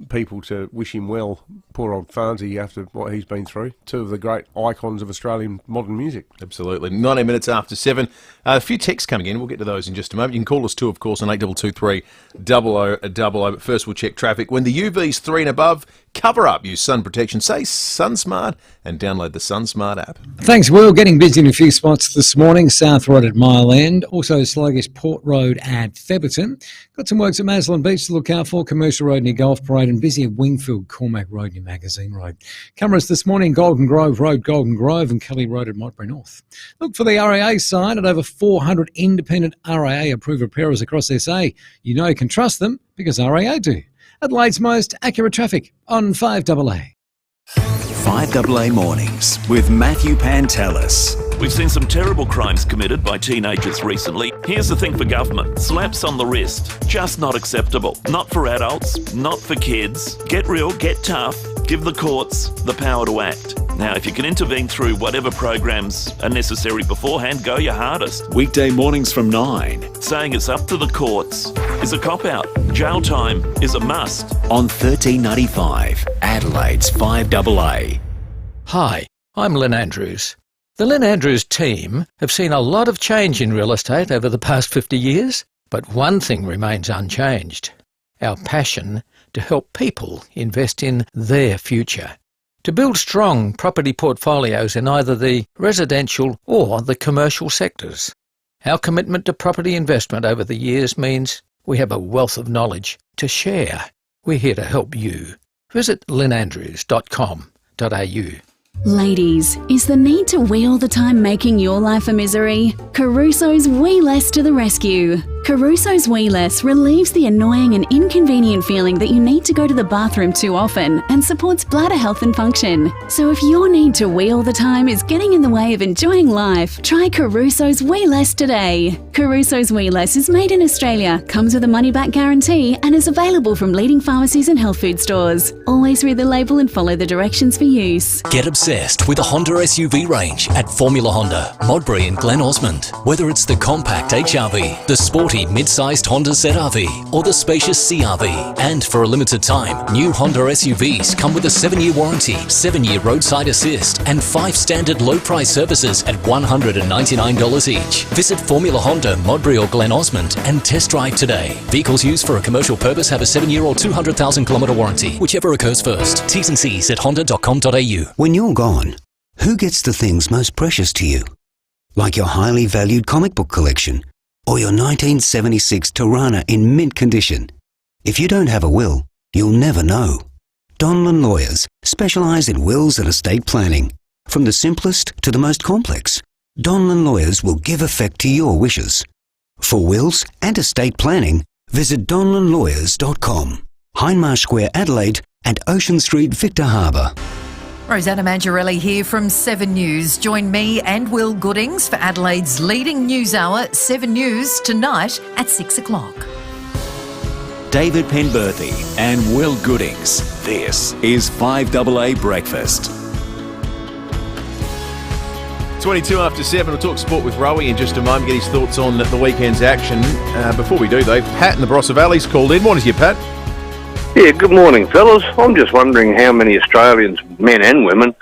people to wish him well, poor old Farnsey, after what he's been through. Two of the great icons of Australian modern music. Absolutely. 19 minutes after 7. A few texts coming in. We'll get to those in just a moment. You can call us too, of course, on 8223 0000. But first we'll check traffic. When the UV's 3 and above, cover up. Use sun protection. Say SunSmart and download the SunSmart app. Thanks, Will. Getting busy in a few spots this morning. South Road at Mile End. Also sluggish Port Road at Featherton. Got some works at Maslin Beach to look out for. Commercial Road near Golf Parade, and busy at Wingfield, Cormac Road near Magazine Road. Cameras this morning, Golden Grove Road, Golden Grove, and Kelly Road at Montbury North. Look for the RAA sign at over 400 independent RAA approved repairers across SA. You know you can trust them because RAA do. Adelaide's most accurate traffic on 5AA. 5AA Mornings with Matthew Pantelis. We've seen some terrible crimes committed by teenagers recently. Here's the thing for government. Slaps on the wrist. Just not acceptable. Not for adults, not for kids. Get real, get tough. Give the courts the power to act. Now, if you can intervene through whatever programs are necessary beforehand, go your hardest. Weekday mornings from 9. Saying it's up to the courts is a cop-out. Jail time is a must. On 1395, Adelaide's 5AA. Hi, I'm Lynn Andrews. The Lynn Andrews team have seen a lot of change in real estate over the past 50 years, but one thing remains unchanged: our passion to help people invest in their future, to build strong property portfolios in either the residential or the commercial sectors. Our commitment to property investment over the years means we have a wealth of knowledge to share. We're here to help you. Visit lynnandrews.com.au. Ladies, is the need to wee all the time making your life a misery? Caruso's Wee Less to the rescue. Caruso's Wee Less relieves the annoying and inconvenient feeling that you need to go to the bathroom too often and supports bladder health and function. So if your need to wee all the time is getting in the way of enjoying life, try Caruso's Wee Less today. Caruso's Wee Less is made in Australia, comes with a money-back guarantee and is available from leading pharmacies and health food stores. Always read the label and follow the directions for use. Get obsessed with the Honda SUV range at Formula Honda, Modbury and Glen Osmond. Whether it's the compact HRV, the sporty mid-sized Honda ZR-V or the spacious CR-V. And for a limited time, new Honda SUVs come with a 7-year warranty, 7-year roadside assist and 5 standard low-price services at $199 each. Visit Formula Honda, Modbury or Glen Osmond and test drive today. Vehicles used for a commercial purpose have a 7-year or 200,000 kilometre warranty, whichever occurs first. T's and C's at honda.com.au. When you're gone, who gets the things most precious to you? Like your highly valued comic book collection or your 1976 Tirana in mint condition. If you don't have a will, you'll never know. Donlan Lawyers specialise in wills and estate planning. From the simplest to the most complex, Donlan Lawyers will give effect to your wishes. For wills and estate planning, visit donlanlawyers.com. Hindmarsh Square, Adelaide and Ocean Street, Victor Harbour. Rosanna Mangiarelli here from 7 News. Join me and Will Goodings for Adelaide's leading news hour, 7 News, tonight at 6 o'clock. David Penberthy and Will Goodings. This is 5AA Breakfast. 22 after 7. We'll talk sport with Rowie in just a moment, get his thoughts on the weekend's action. Before we do, though, Pat in the Barossa Valley's called in. Morning to you, Pat. Yeah, good morning, fellas. I'm just wondering how many Australians, men and women,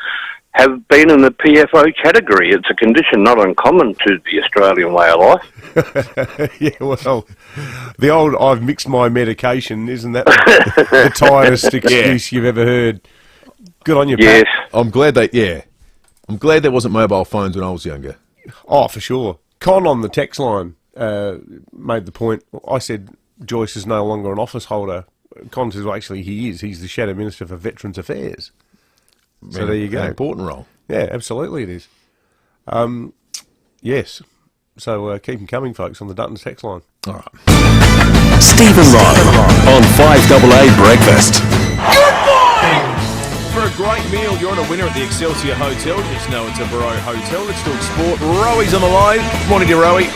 have been in the PFO category. It's a condition not uncommon to the Australian way of life. Yeah, well, the old "I've mixed my medication" isn't that the tiredest excuse you've ever heard? Good on you, Pat. Yes. I'm glad there wasn't mobile phones when I was younger. Oh, for sure. Con on the text line made the point. I said Joyce is no longer an office holder. Con says, well, actually, he is. He's the Shadow Minister for Veterans Affairs. So there you go. An important role. Yeah, absolutely it is. Yes. So keep them coming, folks, on the Dutton text line. All right. Stephen Rowe on 5AA Breakfast. For a great meal, you're on a winner at the Excelsior Hotel. Just know it's a Barrow Hotel. Let's talk sport. Rowie's on the line. Morning to Rowie.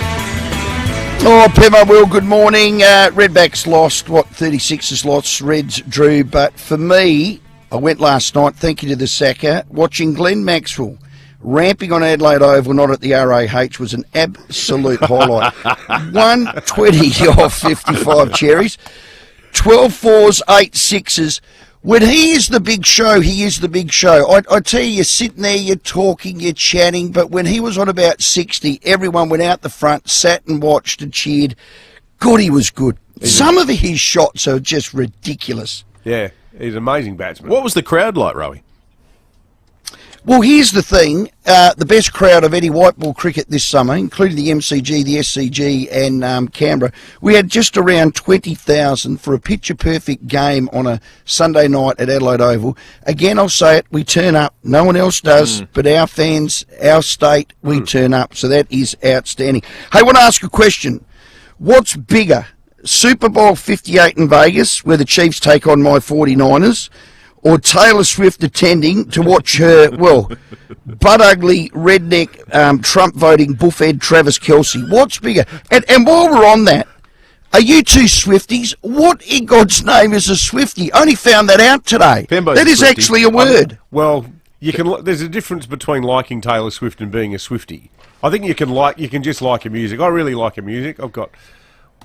Oh, Pemo, Will, good morning. Redbacks lost, 36 lost, Reds drew. But for me, I went last night, thank you to the Sacca, watching Glenn Maxwell ramping on Adelaide Oval, not at the RAH, was an absolute highlight. 120 off 55 cherries, 12 fours, 8 sixes. When he is the big show, he is the big show. I tell you, you're sitting there, you're talking, you're chatting, but when he was on about 60, everyone went out the front, sat and watched and cheered. God, he was good. Some of his shots are just ridiculous. Yeah, he's an amazing batsman. What was the crowd like, Rowie? Well, here's the thing. The best crowd of any white ball cricket this summer, including the MCG, the SCG and Canberra, we had just around 20,000 for a picture-perfect game on a Sunday night at Adelaide Oval. Again, I'll say it, we turn up. No one else does, but our fans, our state, we turn up. So that is outstanding. Hey, I want to ask a question. What's bigger, Super Bowl 58 in Vegas, where the Chiefs take on my 49ers, or Taylor Swift attending to watch her, well, butt-ugly, redneck, Trump-voting buffhead Travis Kelce? What's bigger? And while we're on that, are you two Swifties? What in God's name is a Swiftie? Only found that out today. Pembo's that a is Swiftie. actually a word. Well, there's a difference between liking Taylor Swift and being a Swiftie. I think you can just like her music. I really like her music. I've got,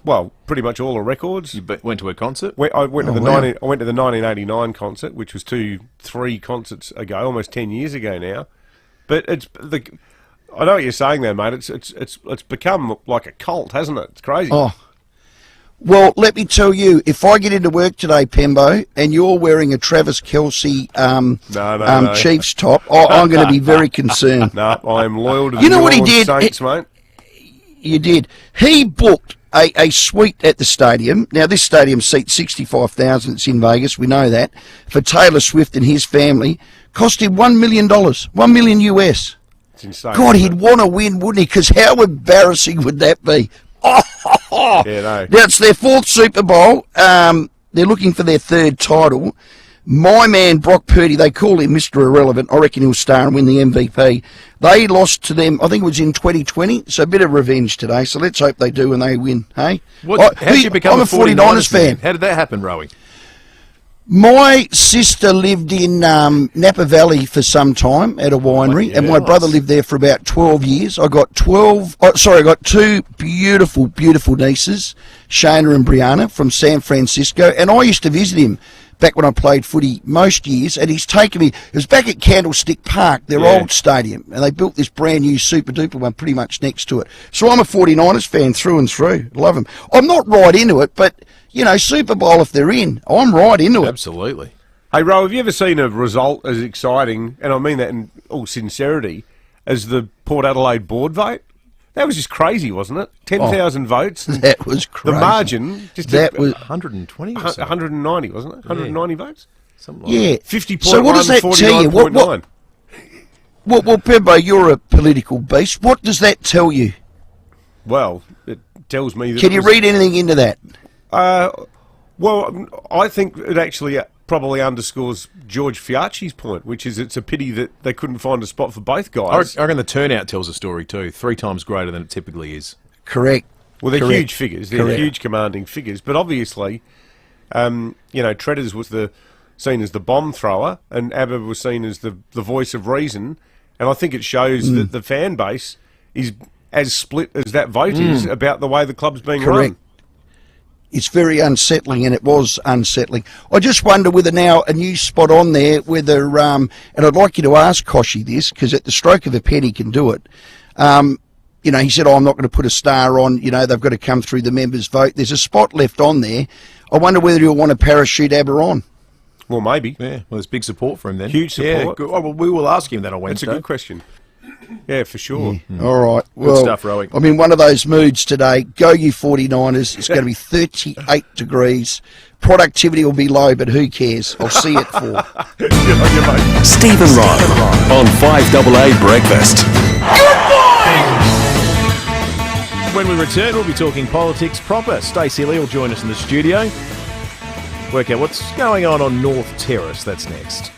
well, pretty much all her records. You went to a concert? I went to the 1989 concert, which was 3 concerts ago, almost 10 years ago now. But I know what you're saying there, mate. It's become like a cult, hasn't it? It's crazy. Oh. Well, let me tell you, if I get into work today, Pembo, and you're wearing a Travis Kelce No. Chiefs top, I'm going to be very concerned. No, I'm loyal to the You know New what he Orleans did? Saints, mate. You did. He booked a suite at the stadium. Now, this stadium seats 65,000. It's in Vegas. We know that. For Taylor Swift and his family. Cost him $1 million. $1 million US. It's insane. God, he'd want to win, wouldn't he? Because how embarrassing would that be? Yeah, no. Now, it's their 4th Super Bowl. They're looking for their 3rd title. My man, Brock Purdy, they call him Mr. Irrelevant. I reckon he'll star and win the MVP. They lost to them, I think it was in 2020, so a bit of revenge today. So let's hope they do and they win, hey? How did you become I'm a 49ers fan. How did that happen, Rowie? My sister lived in Napa Valley for some time at a winery, and my brother lived there for about 12 years. I got 2 beautiful, beautiful nieces, Shana and Brianna from San Francisco, and I used to visit him back when I played footy most years, and he's taken me. It was back at Candlestick Park, their old stadium, and they built this brand new super duper one pretty much next to it. So I'm a 49ers fan through and through. Love them. I'm not right into it, but you know, Super Bowl if they're in, I'm right into it. Absolutely. Hey, Ro, have you ever seen a result as exciting, and I mean that in all sincerity, as the Port Adelaide board vote? That was just crazy, wasn't it? 10,000 votes. That was crazy. The margin, that was 120 or so. 190, wasn't it? 190 votes? Something like that. 50.1, so what does that tell you? 49.9. Well, Pembo, you're a political beast. What does that tell you? Well, it tells me that... Can you read anything into that? Well, I think it actually probably underscores George Fiacci's point, which is it's a pity that they couldn't find a spot for both guys. I reckon the turnout tells a story too. 3 times greater than it typically is. Correct. Well, they're Correct. huge figures. They're Correct. huge commanding figures. But obviously, Treaders was seen as the bomb thrower, and Abba was seen as the voice of reason. And I think it shows that the fan base is as split as that vote is about the way the club's being run. It's very unsettling, and it was unsettling. I just wonder whether now a new spot on there, whether, and I'd like you to ask Koshy this, because at the stroke of a pen he can do it. He said, I'm not going to put a star on, they've got to come through the members' vote. There's a spot left on there. I wonder whether he'll want to parachute ABBA on. Well, maybe. Yeah, well, there's big support for him then. Huge support. Yeah, good. Oh, well, we will ask him that on Wednesday. That's a good question. Yeah, for sure. All right. Good stuff, Rowie. I'm in one of those moods today. Go you 49ers. It's going to be 38 degrees. Productivity will be low, but who cares? I'll see you at 4. Stephen Rowe on 5AA Breakfast. When we return, we'll be talking politics proper. Stacey Lee will join us in the studio. Work out what's going on North Terrace. That's next.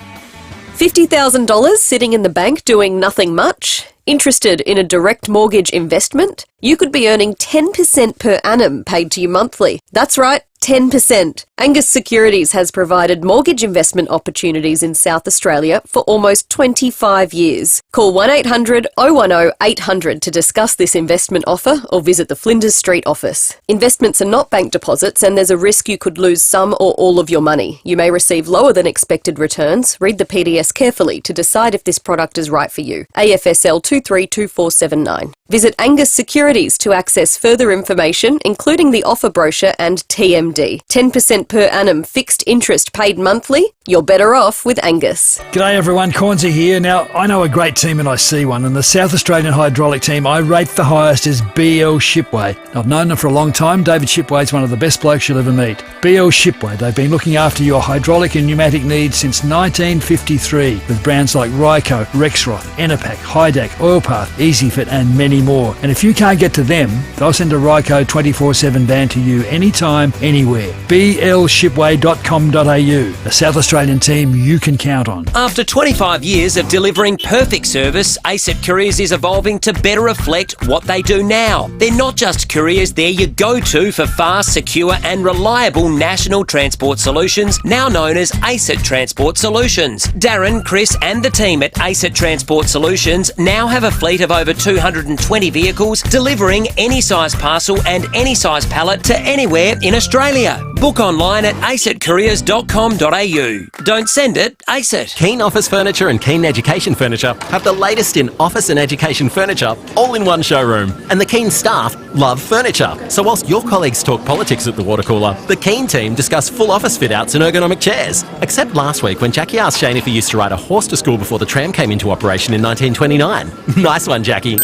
$50,000 sitting in the bank doing nothing much? Interested in a direct mortgage investment? You could be earning 10% per annum paid to you monthly. That's right, 10%. Angus Securities has provided mortgage investment opportunities in South Australia for almost 25 years. Call 1800 010 800 to discuss this investment offer or visit the Flinders Street office. Investments are not bank deposits and there's a risk you could lose some or all of your money. You may receive lower than expected returns. Read the PDS carefully to decide if this product is right for you. AFSL 232479. Visit Angus Securities to access further information, including the offer brochure and TMD. 10% per annum fixed interest paid monthly. You're better off with Angus. G'day everyone, Cornsey here. Now, I know a great team and I see one, and the South Australian hydraulic team I rate the highest is BL Shipway. I've known them for a long time. David Shipway is one of the best blokes you'll ever meet. BL Shipway, they've been looking after your hydraulic and pneumatic needs since 1953 with brands like Ryco, Rexroth, Enerpac, Hydac, Oilpath, EasyFit and many more. And if you can't get to them, they'll send a Ryco 24/7 van to you anytime, anywhere. blshipway.com.au, a South Australian Australian team you can count on. After 25 years of delivering perfect service, ASIT Couriers is evolving to better reflect what they do now. They're not just couriers, they're your go-to for fast, secure and reliable national transport solutions, now known as ASIT Transport Solutions. Darren, Chris and the team at ASIT Transport Solutions now have a fleet of over 220 vehicles delivering any size parcel and any size pallet to anywhere in Australia. Book online at asitcouriers.com.au. Don't send it, ASIT. Keen Office Furniture and Keen Education Furniture have the latest in office and education furniture all in one showroom. And the Keen staff love furniture. So whilst your colleagues talk politics at the water cooler, the Keen team discuss full office fit-outs and ergonomic chairs. Except last week when Jackie asked Shane if he used to ride a horse to school before the tram came into operation in 1929. Nice one, Jackie.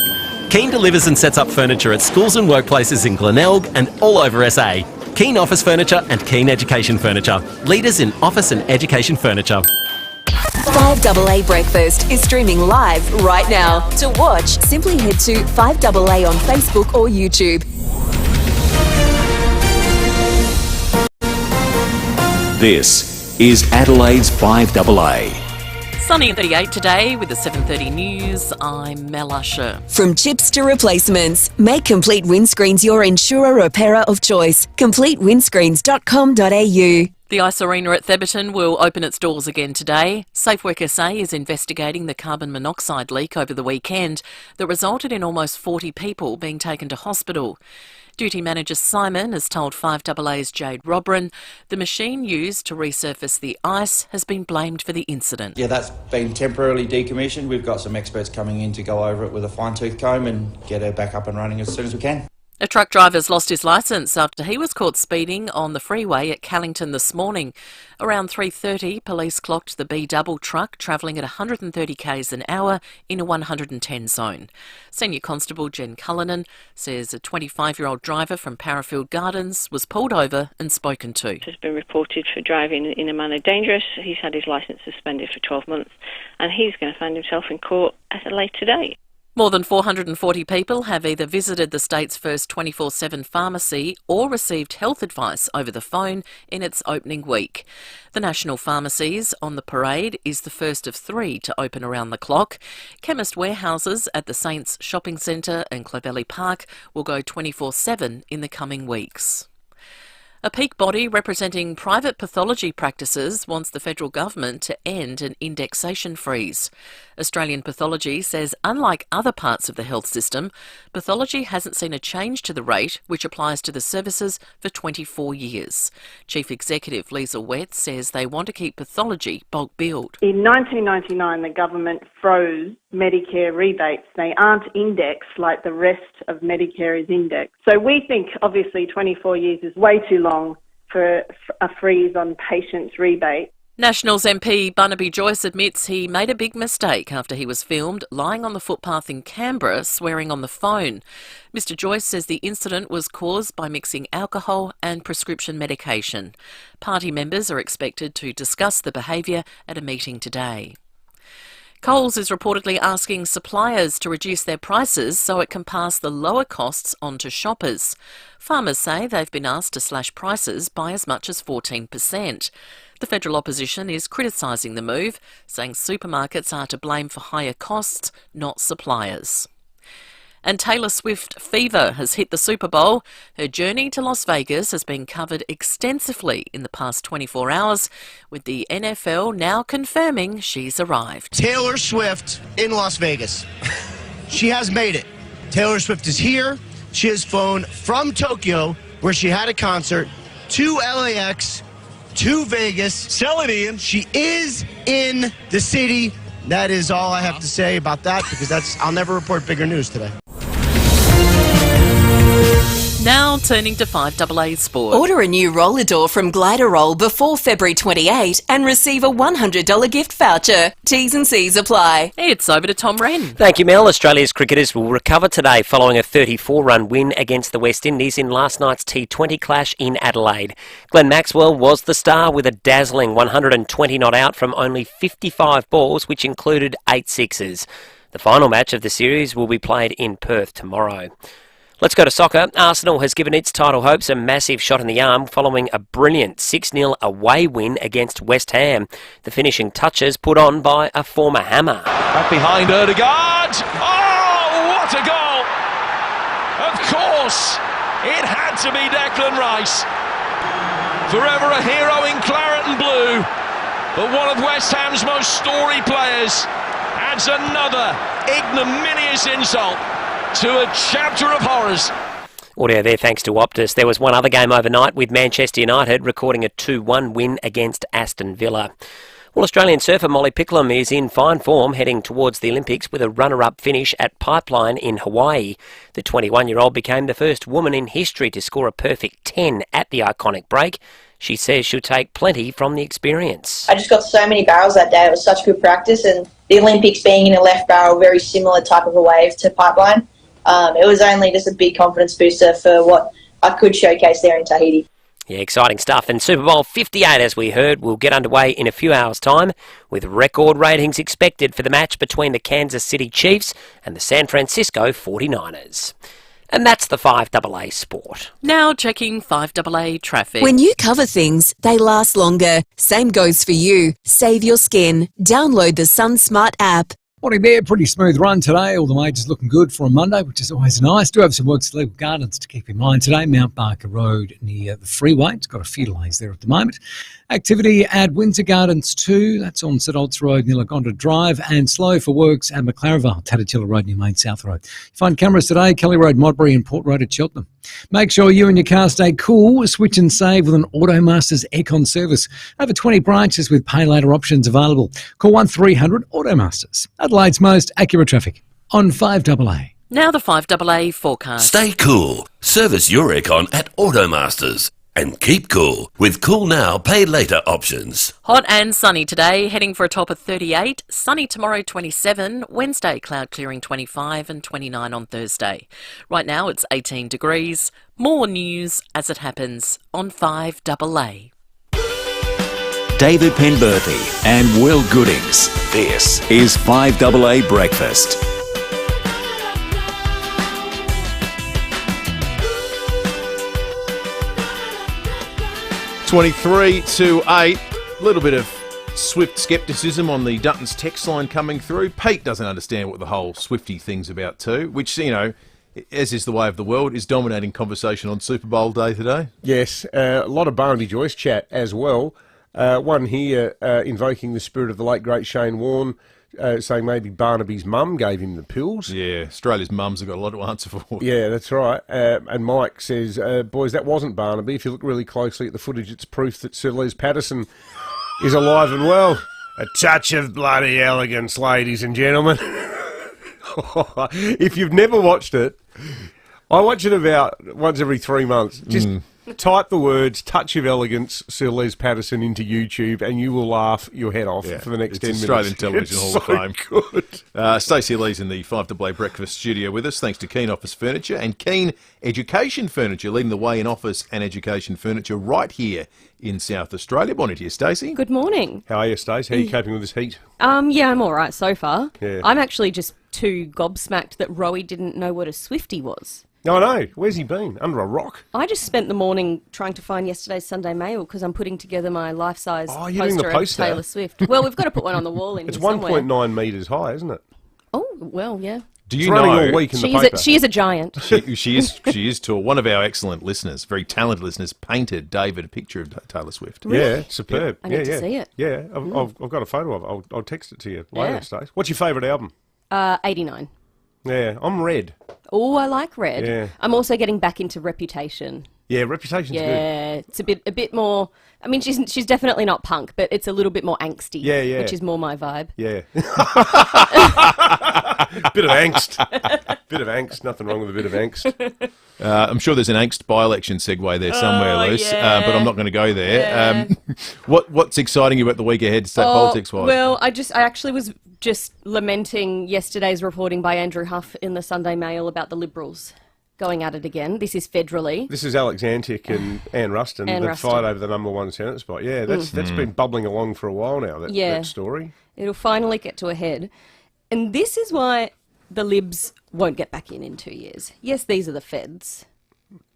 Keen delivers and sets up furniture at schools and workplaces in Glenelg and all over SA. Keen Office Furniture and Keen Education Furniture. Leaders in office and education furniture. 5AA Breakfast is streaming live right now. To watch, simply head to 5AA on Facebook or YouTube. This is Adelaide's 5AA. Sunny and 38 today with the 7:30 news. I'm Mel Usher. From chips to replacements, make Complete Windscreens your insurer repairer of choice. CompleteWindscreens.com.au. The Ice Arena at Theberton will open its doors again today. SafeWork SA is investigating the carbon monoxide leak over the weekend that resulted in almost 40 people being taken to hospital. Duty Manager Simon has told 5AA's Jade Robran the machine used to resurface the ice has been blamed for the incident. Yeah, that's been temporarily decommissioned. We've got some experts coming in to go over it with a fine-tooth comb and get her back up and running as soon as we can. A truck driver's lost his licence after he was caught speeding on the freeway at Callington this morning. Around 3:30, police clocked the B-double truck travelling at 130 k's an hour in a 110 zone. Senior Constable Jen Cullinan says a 25-year-old driver from Parafield Gardens was pulled over and spoken to. Has been reported for driving in a manner dangerous. He's had his licence suspended for 12 months and he's going to find himself in court at a later date. More than 440 people have either visited the state's first 24/7 pharmacy or received health advice over the phone in its opening week. The National Pharmacies on the parade is the first of 3 to open around the clock. Chemist warehouses at the Saints Shopping Centre and Clovelly Park will go 24/7 in the coming weeks. A peak body representing private pathology practices wants the federal government to end an indexation freeze. Australian Pathology says unlike other parts of the health system, pathology hasn't seen a change to the rate, which applies to the services for 24 years. Chief Executive Lisa Wett says they want to keep pathology bulk billed. In 1999, the government froze Medicare rebates. They aren't indexed like the rest of Medicare is indexed. So we think obviously 24 years is way too long for a freeze on patients' rebate. Nationals MP Barnaby Joyce admits he made a big mistake after he was filmed lying on the footpath in Canberra swearing on the phone. Mr Joyce says the incident was caused by mixing alcohol and prescription medication. Party members are expected to discuss the behaviour at a meeting today. Coles is reportedly asking suppliers to reduce their prices so it can pass the lower costs on to shoppers. Farmers say they've been asked to slash prices by as much as 14%. The federal opposition is criticising the move, saying supermarkets are to blame for higher costs, not suppliers. And Taylor Swift fever has hit the Super Bowl. Her journey to Las Vegas has been covered extensively in the past 24 hours, with the NFL now confirming she's arrived. Taylor Swift in Las Vegas. She has made it. Taylor Swift is here. She has flown from Tokyo, where she had a concert, to LAX, to Vegas. Sell it, Ian. She is in the city. That is all I have to say about that, because I'll never report bigger news today. Now turning to 5AA Sport. Order a new roller door from Glider Roll before February 28 and receive a $100 gift voucher. T's and C's apply. It's over to Tom Wren. Thank you, Mel. Australia's cricketers will recover today following a 34-run win against the West Indies in last night's T20 clash in Adelaide. Glenn Maxwell was the star with a dazzling 120 not out from only 55 balls, which included 8 sixes. The final match of the series will be played in Perth tomorrow. Let's go to soccer. Arsenal has given its title hopes a massive shot in the arm following a brilliant 6-0 away win against West Ham. The finishing touches put on by a former Hammer. Back behind Erdegaard. Oh, what a goal! Of course, it had to be Declan Rice. Forever a hero in claret and blue, but one of West Ham's most storied players adds another ignominious insult to a chapter of horrors. Audio there thanks to Optus. There was one other game overnight with Manchester United recording a 2-1 win against Aston Villa. Well, Australian surfer Molly Picklum is in fine form heading towards the Olympics with a runner-up finish at Pipeline in Hawaii. The 21-year-old became the first woman in history to score a perfect 10 at the iconic break. She says she'll take plenty from the experience. I just got so many barrels that day. It was such good practice, and the Olympics being in a left barrel, very similar type of a wave to Pipeline. It was only just a big confidence booster for what I could showcase there in Tahiti. Yeah, exciting stuff. And Super Bowl 58, as we heard, will get underway in a few hours' time, with record ratings expected for the match between the Kansas City Chiefs and the San Francisco 49ers. And that's the 5AA Sport. Now checking 5AA traffic. When you cover things, they last longer. Same goes for you. Save your skin. Download the SunSmart app. Morning there, pretty smooth run today. All the majors looking good for a Monday, which is always nice. Do have some works at Legal Gardens to keep in mind today. Mount Barker Road near the freeway. It's got a few delays there at the moment. Activity at Windsor Gardens too. That's on St Olds Road near Lagonda Drive, and slow for works at McLarenville, Tatatilla Road near Main South Road. Find cameras today, Kelly Road, Modbury and Port Road at Cheltenham. Make sure you and your car stay cool. Switch and save with an Automasters aircon service. Over 20 branches with pay later options available. Call 1300 Automasters. Adelaide's most accurate traffic on 5AA. Now the 5AA forecast. Stay cool. Service your aircon at Automasters. And keep cool with Cool Now, Pay Later options. Hot and sunny today, heading for a top of 38. Sunny tomorrow, 27. Wednesday, cloud clearing 25 and 29 on Thursday. Right now, it's 18 degrees. More news as it happens on 5AA. David Penberthy and Will Goodings. This is 5AA Breakfast. 23 to 8. A little bit of Swift scepticism on the Duttons text line coming through. Pete doesn't understand what the whole Swifty thing's about too, which, you know, as is the way of the world, is dominating conversation on Super Bowl day today. Yes, a lot of Barnaby Joyce chat as well. One here invoking the spirit of the late, great Shane Warne, saying maybe Barnaby's mum gave him the pills. Yeah, Australia's mums have got a lot to answer for. Yeah, that's right. And Mike says, boys, that wasn't Barnaby. If you look really closely at the footage, it's proof that Sir Les Patterson is alive and well. A touch of bloody elegance, ladies and gentlemen. If you've never watched it, I watch it about once every 3 months. Just type the words "touch of elegance" Sir Les Patterson into YouTube, and you will laugh your head off for the next 10 minutes. Australian Television Hall of Fame. Good. Stacey Lee's in the 5AA Breakfast studio with us, thanks to Keen Office Furniture and Keen Education Furniture, leading the way in office and education furniture right here in South Australia. Morning to you, Stacey. Good morning. How are you, Stace? How are you coping with this heat? Yeah, I'm all right so far. Yeah. I'm actually just too gobsmacked that Rowie didn't know what a Swiftie was. I know. Where's he been? Under a rock? I just spent the morning trying to find yesterday's Sunday Mail because I'm putting together my life-size poster of Taylor Swift. Well, we've got to put one on the wall in It's here somewhere. 1.9 metres high, isn't it? Oh, well, yeah. Do you know all week in the paper. She is a giant. She is tall. One of our excellent listeners, very talented listeners, painted David a picture of Taylor Swift. Yeah, superb. I need to see it. Yeah, I've got a photo of it. I'll text it to you later, Stace. What's your favourite album? 89. Yeah, I'm Red. Oh, I like Red. Yeah. I'm also getting back into Reputation. Yeah, Reputation's good. Yeah, it's a bit more. I mean, she's definitely not punk, but it's a little bit more angsty. Yeah, yeah. Which is more my vibe. Yeah. Bit of angst. Bit of angst. Nothing wrong with a bit of angst. I'm sure there's an angst by-election segue there somewhere, Luce, yeah. but I'm not going to go there. Yeah. What's exciting you about the week ahead, state politics-wise? Well, I actually was just lamenting yesterday's reporting by Andrew Huff in the Sunday Mail about the Liberals going at it again. This is federally. This is Alex Antic and Anne Ruston, the fight over the #1 Senate spot. Yeah, that's been bubbling along for a while now, that story. It'll finally get to a head. And this is why the Libs won't get back in 2 years. Yes, these are the feds.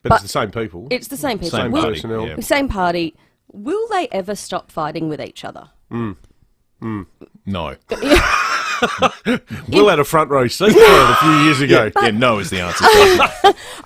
But it's the same people. It's the same people. Same personnel. Yeah. Same party. Will they ever stop fighting with each other? No. Will had a front row seat for it a few years ago. Yeah, no is the answer.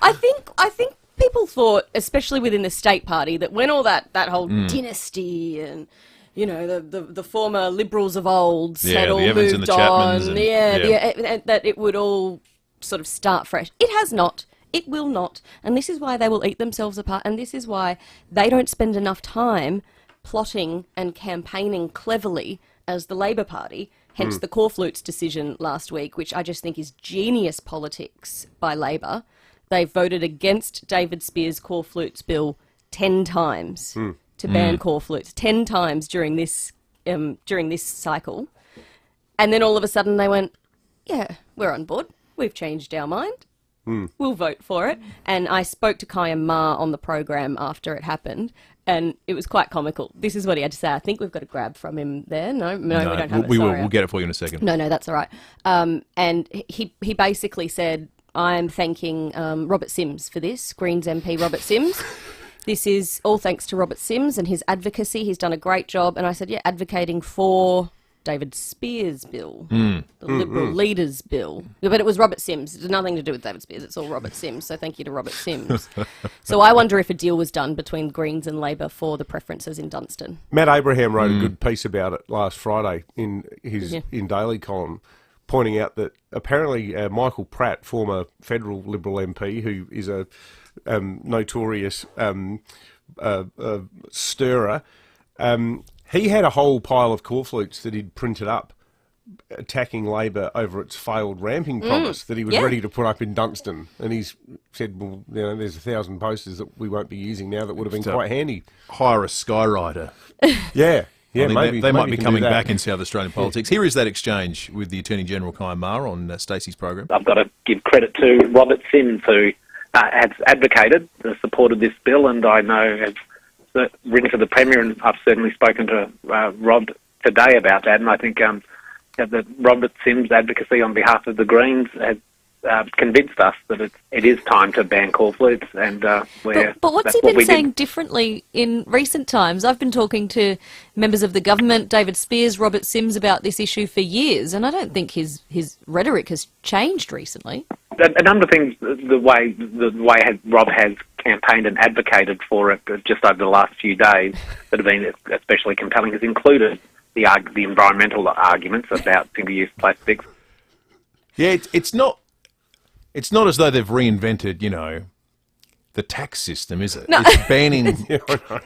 I think people thought, especially within the state party, that when all that whole dynasty and the former Liberals of old had all moved on, that it would all sort of start fresh. It has not. It will not. And this is why they will eat themselves apart. And this is why they don't spend enough time plotting and campaigning cleverly as the Labor Party, hence the Corflutes decision last week, which I just think is genius politics by Labor. They voted against David Speer's Corflutes bill 10 times to ban Corflutes, 10 times during this cycle. And then all of a sudden they went, yeah, we're on board. We've changed our mind. We'll vote for it. And I spoke to Kaya Ma on the program after it happened, and it was quite comical. This is what he had to say. I think we've got a grab from him there. No, we don't have it. We'll get it for you in a second. No, that's all right. And he basically said, I'm thanking Robert Sims for this, Greens MP Robert Sims. This is all thanks to Robert Sims and his advocacy. He's done a great job. And I said, yeah, advocating for David Speer's bill, the Liberal leader's bill. But it was Robert Sims. It had nothing to do with David Speers. It's all Robert Sims. So thank you to Robert Sims. So I wonder if a deal was done between Greens and Labor for the preferences in Dunstan. Matt Abraham wrote a good piece about it last Friday in his in Daily column, pointing out that apparently Michael Pratt, former federal Liberal MP, who is a notorious stirrer, he had a whole pile of corflutes that he'd printed up attacking Labor over its failed ramping promise that he was ready to put up in Dunstan. And he's said, well, there's 1,000 posters that we won't be using now that would have been quite handy. Hire a skywriter. Yeah, maybe they might be coming back in South Australian politics. Here is that exchange with the Attorney General Kaya Ma on Stacey's program. I've got to give credit to Robert Sims, who has advocated, supported this bill, and I know has written to the Premier, and I've certainly spoken to Rob today about that, and I think that Robert Sims' advocacy on behalf of the Greens has convinced us that it is time to ban corflutes, and But what's he been saying differently in recent times? I've been talking to members of the government, David Speers, Robert Sims, about this issue for years, and I don't think his rhetoric has changed recently. A number of things, the way Rob has campaigned and advocated for it just over the last few days that have been especially compelling has included the environmental arguments about single-use plastics. Yeah, it's not as though they've reinvented, the tax system, is it? No. It's banning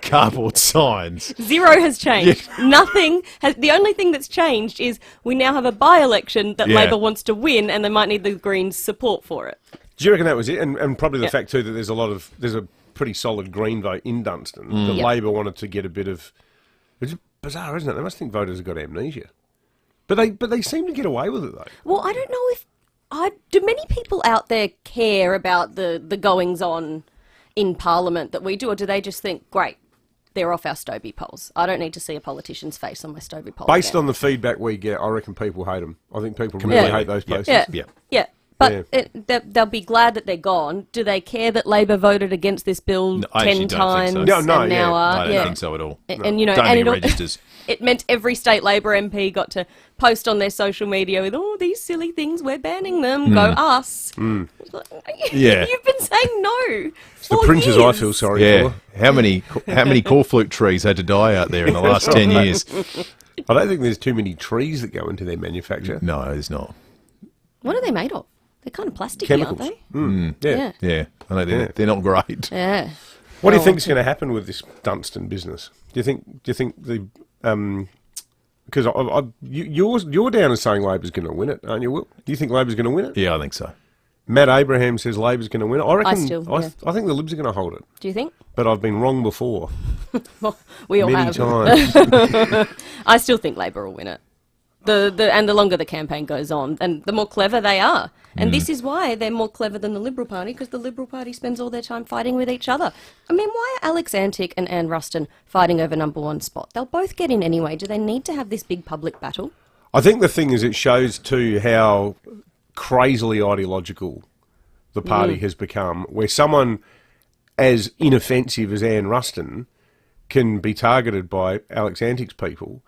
cardboard signs. Zero has changed. Nothing has. The only thing that's changed is we now have a by-election that Labor wants to win, and they might need the Greens' support for it. Do you reckon that was it? And probably the fact too that there's a pretty solid Green vote in Dunstan. The Labor wanted to get a bit of. It's bizarre, isn't it? They must think voters have got amnesia, but they seem to get away with it though. Well, I don't know if do many people out there care about the goings on in Parliament that we do, or do they just think, great, they're off our Stobie polls? I don't need to see a politician's face on my Stobie poll. Based on the feedback we get, I reckon people hate them. I think people really hate those posters. Yeah. But they'll be glad that they're gone. Do they care that Labor voted against this bill 10 times? I don't Now think so at all. And registers. It meant every state Labor MP got to post on their social media with, these silly things, we're banning them, go us. Yeah. You've been saying no. It's the printers I feel sorry for. How many corflute trees had to die out there in the last 10 years? I don't think there's too many trees that go into their manufacture. No, there's not. What are they made of? They're kind of plasticky, Chemicals. aren't they? Yeah. I know they're not great. Yeah. What do you think is going to happen with this Dunstan business? Do you think the because you're down as saying Labor's going to win it, aren't you, Will? Do you think Labor's going to win it? Yeah, I think so. Matt Abraham says Labor's going to win it. I reckon. I think the Libs are going to hold it. Do you think? But I've been wrong before. Well, we all many have. times. I still think Labor will win it. And the longer the campaign goes on, and the more clever they are. And this is why they're more clever than the Liberal Party, because the Liberal Party spends all their time fighting with each other. I mean, why are Alex Antic and Anne Ruston fighting over number one spot? They'll both get in anyway. Do they need to have this big public battle? I think the thing is it shows too how crazily ideological the party has become, where someone as inoffensive as Anne Ruston can be targeted by Alex Antics people,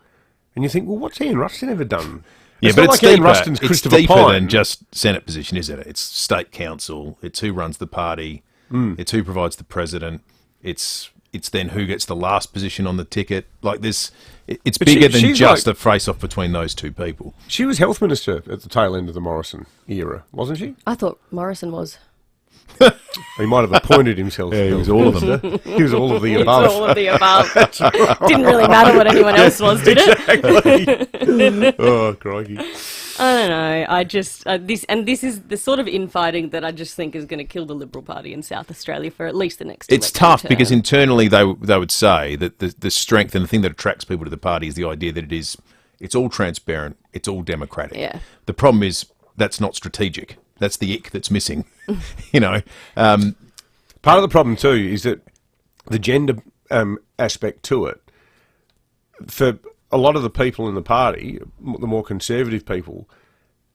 and you think, well, what's Anne Ruston ever done? Yeah, It's but not it's like Anne deeper. Ruston's It's Christopher deeper Pyne. than just Senate position, isn't it? It's state council. It's who runs the party. It's who provides the president. It's then who gets the last position on the ticket. Like this, it's But bigger than she's just like- a face-off between those two people. She was health minister at the tail end of the Morrison era, wasn't she? I thought Morrison was. He might have appointed himself. Yeah, he was all of them. He was all of the He was above. all of the above. Didn't really matter what anyone else was, did it? Exactly. Oh, crikey. I don't know. I just this is the sort of infighting that I just think is going to kill the Liberal Party in South Australia for at least the next. It's election tough term. because internally they would say that the strength and the thing that attracts people to the party is the idea that it's all transparent, it's all democratic. Yeah. The problem is that's not strategic. That's the ick that's missing. You know, part of the problem too is that the gender aspect to it, for a lot of the people in the party, the more conservative people,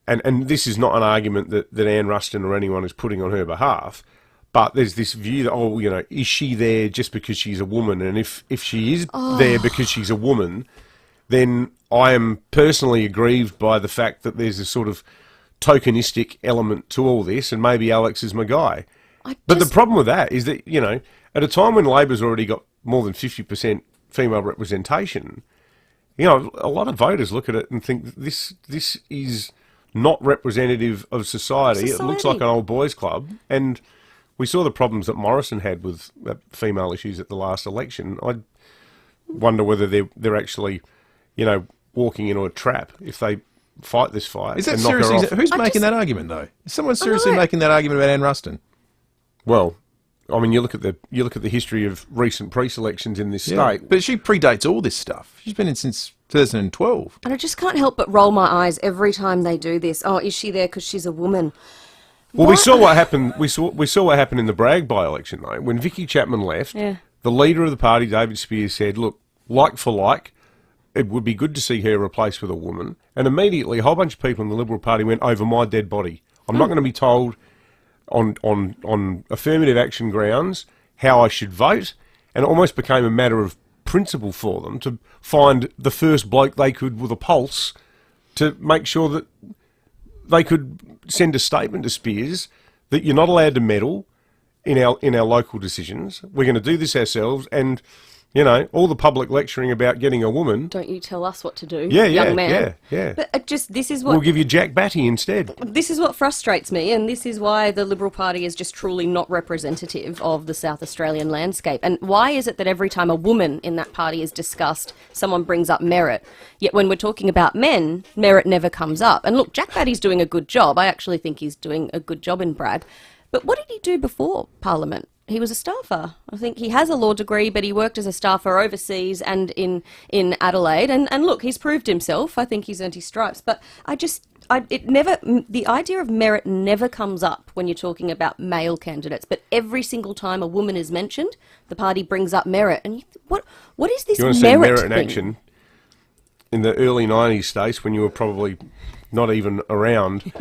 and this is not an argument that Anne Ruston or anyone is putting on her behalf, but there's this view that, is she there just because she's a woman? And if she is there because she's a woman, then I am personally aggrieved by the fact that there's a sort of tokenistic element to all this, and maybe Alex is my guy. But the problem with that is that, at a time when Labor's already got more than 50% female representation, a lot of voters look at it and think this is not representative of society. It looks like an old boys club. And we saw the problems that Morrison had with female issues at the last election. I wonder whether they're actually, walking into a trap if they fight this fight. is that and knock her seriously? off. Who's making that argument though? Is someone seriously making that argument about Anne Ruston? Well, I mean, you look at the history of recent pre-selections in this state. But she predates all this stuff. She's been in since 2012. And I just can't help but roll my eyes every time they do this. Oh, is she there because she's a woman? Well, we saw what happened. We saw what happened in the Bragg by-election, though. When Vicky Chapman left, the leader of the party, David Spears, said, "Look, like for like, it would be good to see her replaced with a woman." And immediately, a whole bunch of people in the Liberal Party went, "Over my dead body. I'm not going to be told on affirmative action grounds how I should vote." And it almost became a matter of principle for them to find the first bloke they could with a pulse to make sure that they could send a statement to Spears that you're not allowed to meddle in our local decisions. We're going to do this ourselves, and all the public lecturing about getting a woman. Don't you tell us what to do, young man. Yeah. But this is what We'll give you Jack Batty instead. This is what frustrates me, and this is why the Liberal Party is just truly not representative of the South Australian landscape. And why is it that every time a woman in that party is discussed, someone brings up merit, yet when we're talking about men, merit never comes up? And look, Jack Batty's doing a good job. I actually think he's doing a good job in Bragg. But what did he do before Parliament? He was a staffer. I think he has a law degree, but he worked as a staffer overseas and in Adelaide. And look, he's proved himself. I think he's earned his stripes. But the idea of merit never comes up when you're talking about male candidates. But every single time a woman is mentioned, the party brings up merit. And what is this You want to merit see merit in thing? action? In the early 90s, Stace, when you were probably not even around,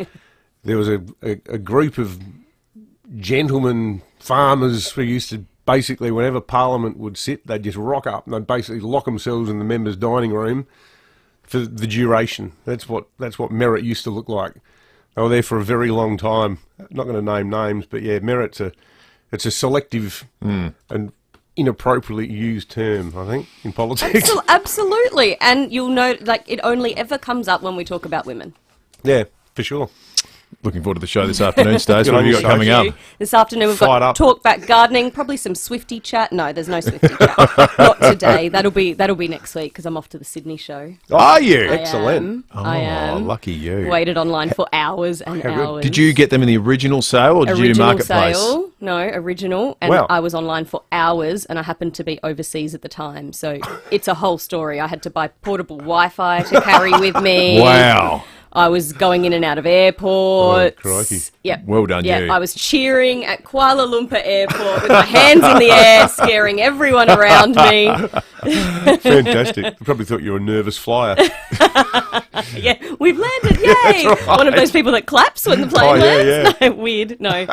there was a group of gentlemen farmers who used to basically, whenever Parliament would sit, they'd just rock up and they'd basically lock themselves in the members' dining room for the duration. That's what merit used to look like. They were there for a very long time. Not going to name names, but yeah, merit's it's a selective and inappropriately used term, I think, in politics. Absolutely. And you'll know, it only ever comes up when we talk about women. Yeah, for sure. Looking forward to the show this afternoon, Stace. What have you got coming up? This afternoon we've Fired got up. talk back gardening, probably some Swifty chat. No, there's no Swifty chat. Not today. That'll be next week because I'm off to the Sydney show. Are you? Excellent. I am. Lucky you. Waited online for hours and hours. Did you get them in the original sale or did you do marketplace? Sale? No, original. And Wow. I was online for hours and I happened to be overseas at the time. So it's a whole story. I had to buy portable Wi-Fi to carry with me. Wow. I was going in and out of airports. Oh, crikey. Yep. Well done, yeah, you. I was cheering at Kuala Lumpur Airport with my hands in the air, scaring everyone around me. Fantastic. I probably thought you were a nervous flyer. Yeah, we've landed, yay! That's right. One of those people that claps when the plane lands. yeah. No, weird, no.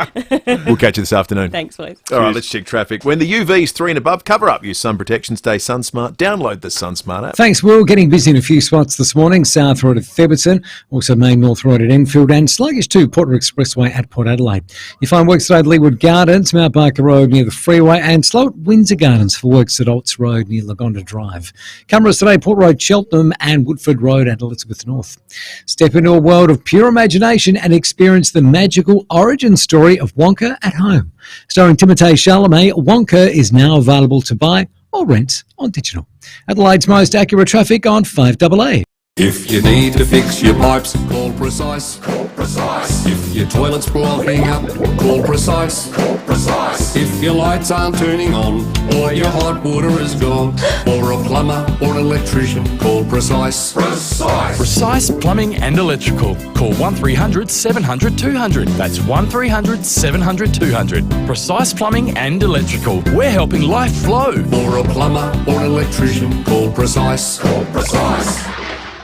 We'll catch you this afternoon. Thanks, boys. All right, let's check traffic. When the UV's 3 and above, cover up. Use sun protection. Stay SunSmart. Download the SunSmart app. Thanks, Will. Getting busy in a few spots this morning. South Road at Theberton, also Main North Road at Enfield, and sluggish too, Porter Expressway at Port Adelaide. You find works today at Leeward Gardens, Mount Barker Road near the freeway, and slow at Windsor Gardens for works at Olds Road near Lagonda Drive. Cameras today, Port Road, Cheltenham, and Woodford Road at Elizabeth North. Step into a world of pure imagination and experience the magical origin story of Wonka at home. Starring Timothée Chalamet, Wonka is now available to buy or rent on digital. Adelaide's most accurate traffic on 5AA. If you need to fix your pipes, call Precise. Call Precise. If your toilet's blocking up, call Precise. Call Precise. If your lights aren't turning on, or your hot water is gone, or a plumber or an electrician, call Precise. Precise. Precise Plumbing and Electrical. Call 1300 700 200. That's 1300 700 200. Precise Plumbing and Electrical. We're helping life flow. Or a plumber or an electrician, call Precise. Call Precise.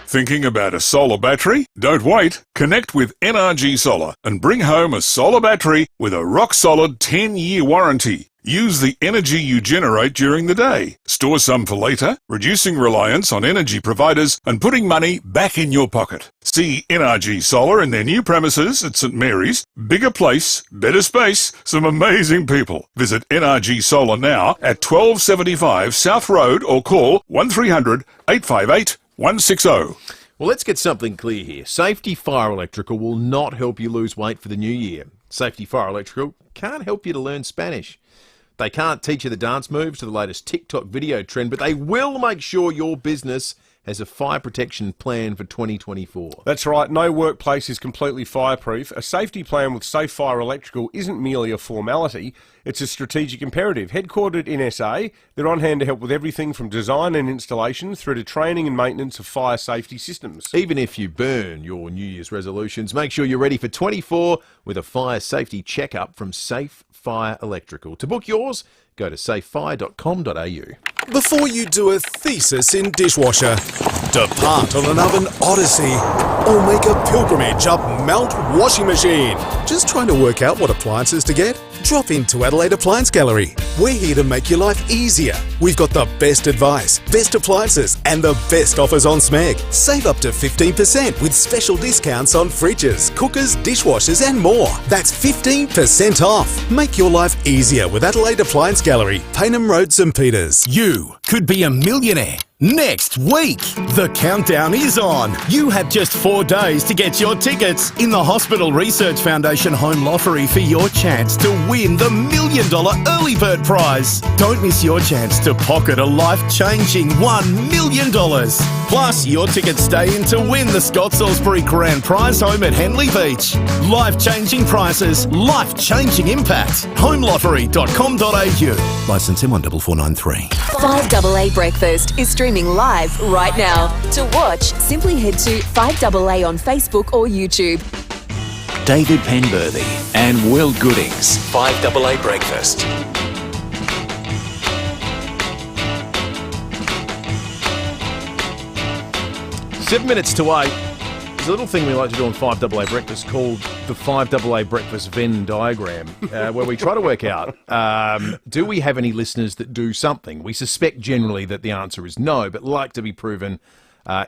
Thinking about a solar battery? Don't wait. Connect with NRG Solar and bring home a solar battery with a rock-solid 10-year warranty. Use the energy you generate during the day. Store some for later, reducing reliance on energy providers and putting money back in your pocket. See NRG Solar in their new premises at St Mary's. Bigger place, better space, some amazing people. Visit NRG Solar now at 1275 South Road or call 1300 858 160. Well, let's get something clear here. Safety Fire Electrical will not help you lose weight for the new year. Safety Fire Electrical can't help you to learn Spanish. They can't teach you the dance moves to the latest TikTok video trend, but they will make sure your business has a fire protection plan for 2024. That's right. No workplace is completely fireproof. A safety plan with Safe Fire Electrical isn't merely a formality. It's a strategic imperative. Headquartered in SA, they're on hand to help with everything from design and installation through to training and maintenance of fire safety systems. Even if you burn your New Year's resolutions, make sure you're ready for 24 with a fire safety checkup from Safe Fire Electrical. To book yours, go to safefire.com.au. Before you do a thesis in dishwasher, depart on an oven odyssey, or make a pilgrimage up Mount Washing Machine. Just trying to work out what appliances to get? Drop into Adelaide Appliance Gallery. We're here to make your life easier. We've got the best advice, best appliances, and the best offers on SMEG. Save up to 15% with special discounts on fridges, cookers, dishwashers, and more. That's 15% off. Make your life easier with Adelaide Appliance Gallery, Paynham Road, St Peters. You could be a millionaire next week. The countdown is on. You have just 4 days to get your tickets in the Hospital Research Foundation Home Lottery for your chance to win the $1 million early bird prize. Don't miss your chance to pocket a life-changing $1 million. Plus, your tickets stay in to win the Scott Salisbury Grand Prize home at Henley Beach. Life-changing prizes, life-changing impact. homelottery.com.au. Licence M14493. 5AA Breakfast is streaming live right now. To watch, simply head to 5AA on Facebook or YouTube. David Penberthy and Will Goodings. 5AA Breakfast. 7 minutes to 8. There's a little thing we like to do on 5AA Breakfast called the 5AA Breakfast Venn diagram, where we try to work out, do we have any listeners that do something? We suspect generally that the answer is no, but like to be proven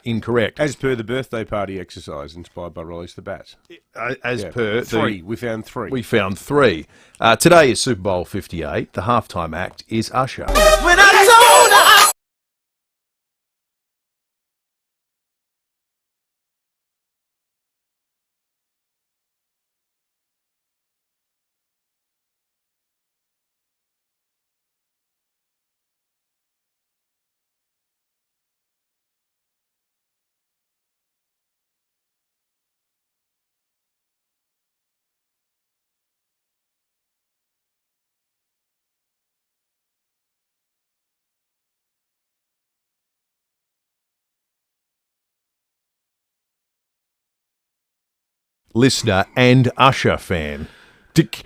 incorrect. As per the birthday party exercise inspired by Release the Bats. Per... Three. We found three. We found three. Today is Super Bowl 58. The halftime act is Usher. When I told her listener and Usher fan.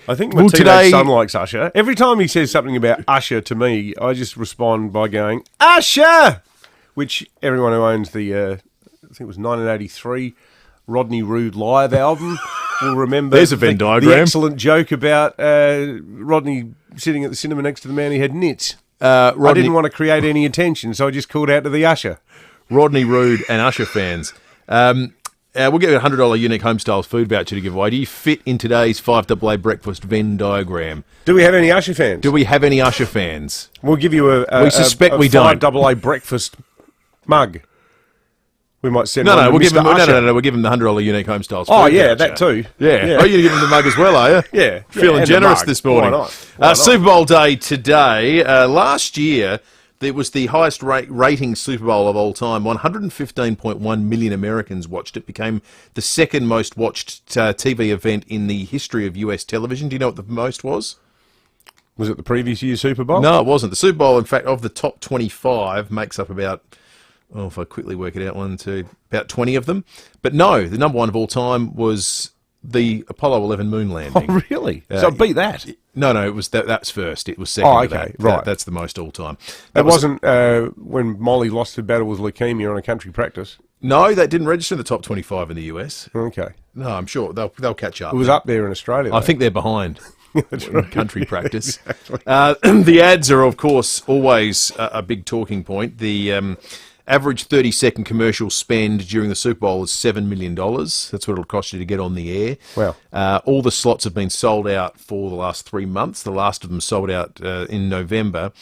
I think my teenage son likes Usher. Every time he says something about Usher to me, I just respond by going, Usher! Which everyone who owns the, I think it was 1983 Rodney Roode live album will remember. There's a Venn diagram. The excellent joke about Rodney sitting at the cinema next to the man who had nits. I didn't want to create any attention, so I just called out to the Usher. Rodney Roode and Usher fans. We'll get a $100 unique Homestyles food voucher to give away. Do you fit in today's 5AA breakfast Venn diagram? Do we have any Usher fans? Do we have any Usher fans? We'll give you a we suspect we don't. 5AA breakfast mug. We might send no, one no, to we'll give Mr. him, Usher. no, we'll give him the $100 unique Homestyles food Oh, yeah, voucher. that too. Yeah. Oh, you're going to give him the mug as well, are you? Yeah. Feeling and generous the mug. this morning. Why not? Why not? Super Bowl day today. Last year, it was the highest rating Super Bowl of all time. 115.1 million Americans watched it. Became the second most watched TV event in the history of US television. Do you know what the most was? Was it the previous year's Super Bowl? No, it wasn't. The Super Bowl, in fact, of the top 25, makes up about, if I quickly work it out, about 20 of them. But no, the number one of all time was the Apollo 11 moon landing. Oh, really? So it beat that? No, it was that's first. It was second. Oh, to okay, that. right. That's the most all time. That wasn't when Molly lost her battle with leukemia on a country practice. No, that didn't register in the top 25 in the US. Okay. No, I'm sure they'll catch up. It was up there in Australia, I though. think they're behind. That's in right. Country practice. Exactly. The ads are, of course, always a big talking point. The average 30-second commercial spend during the Super Bowl is $7 million. That's what it'll cost you to get on the air. Wow. All the slots have been sold out for the last 3 months. The last of them sold out in November.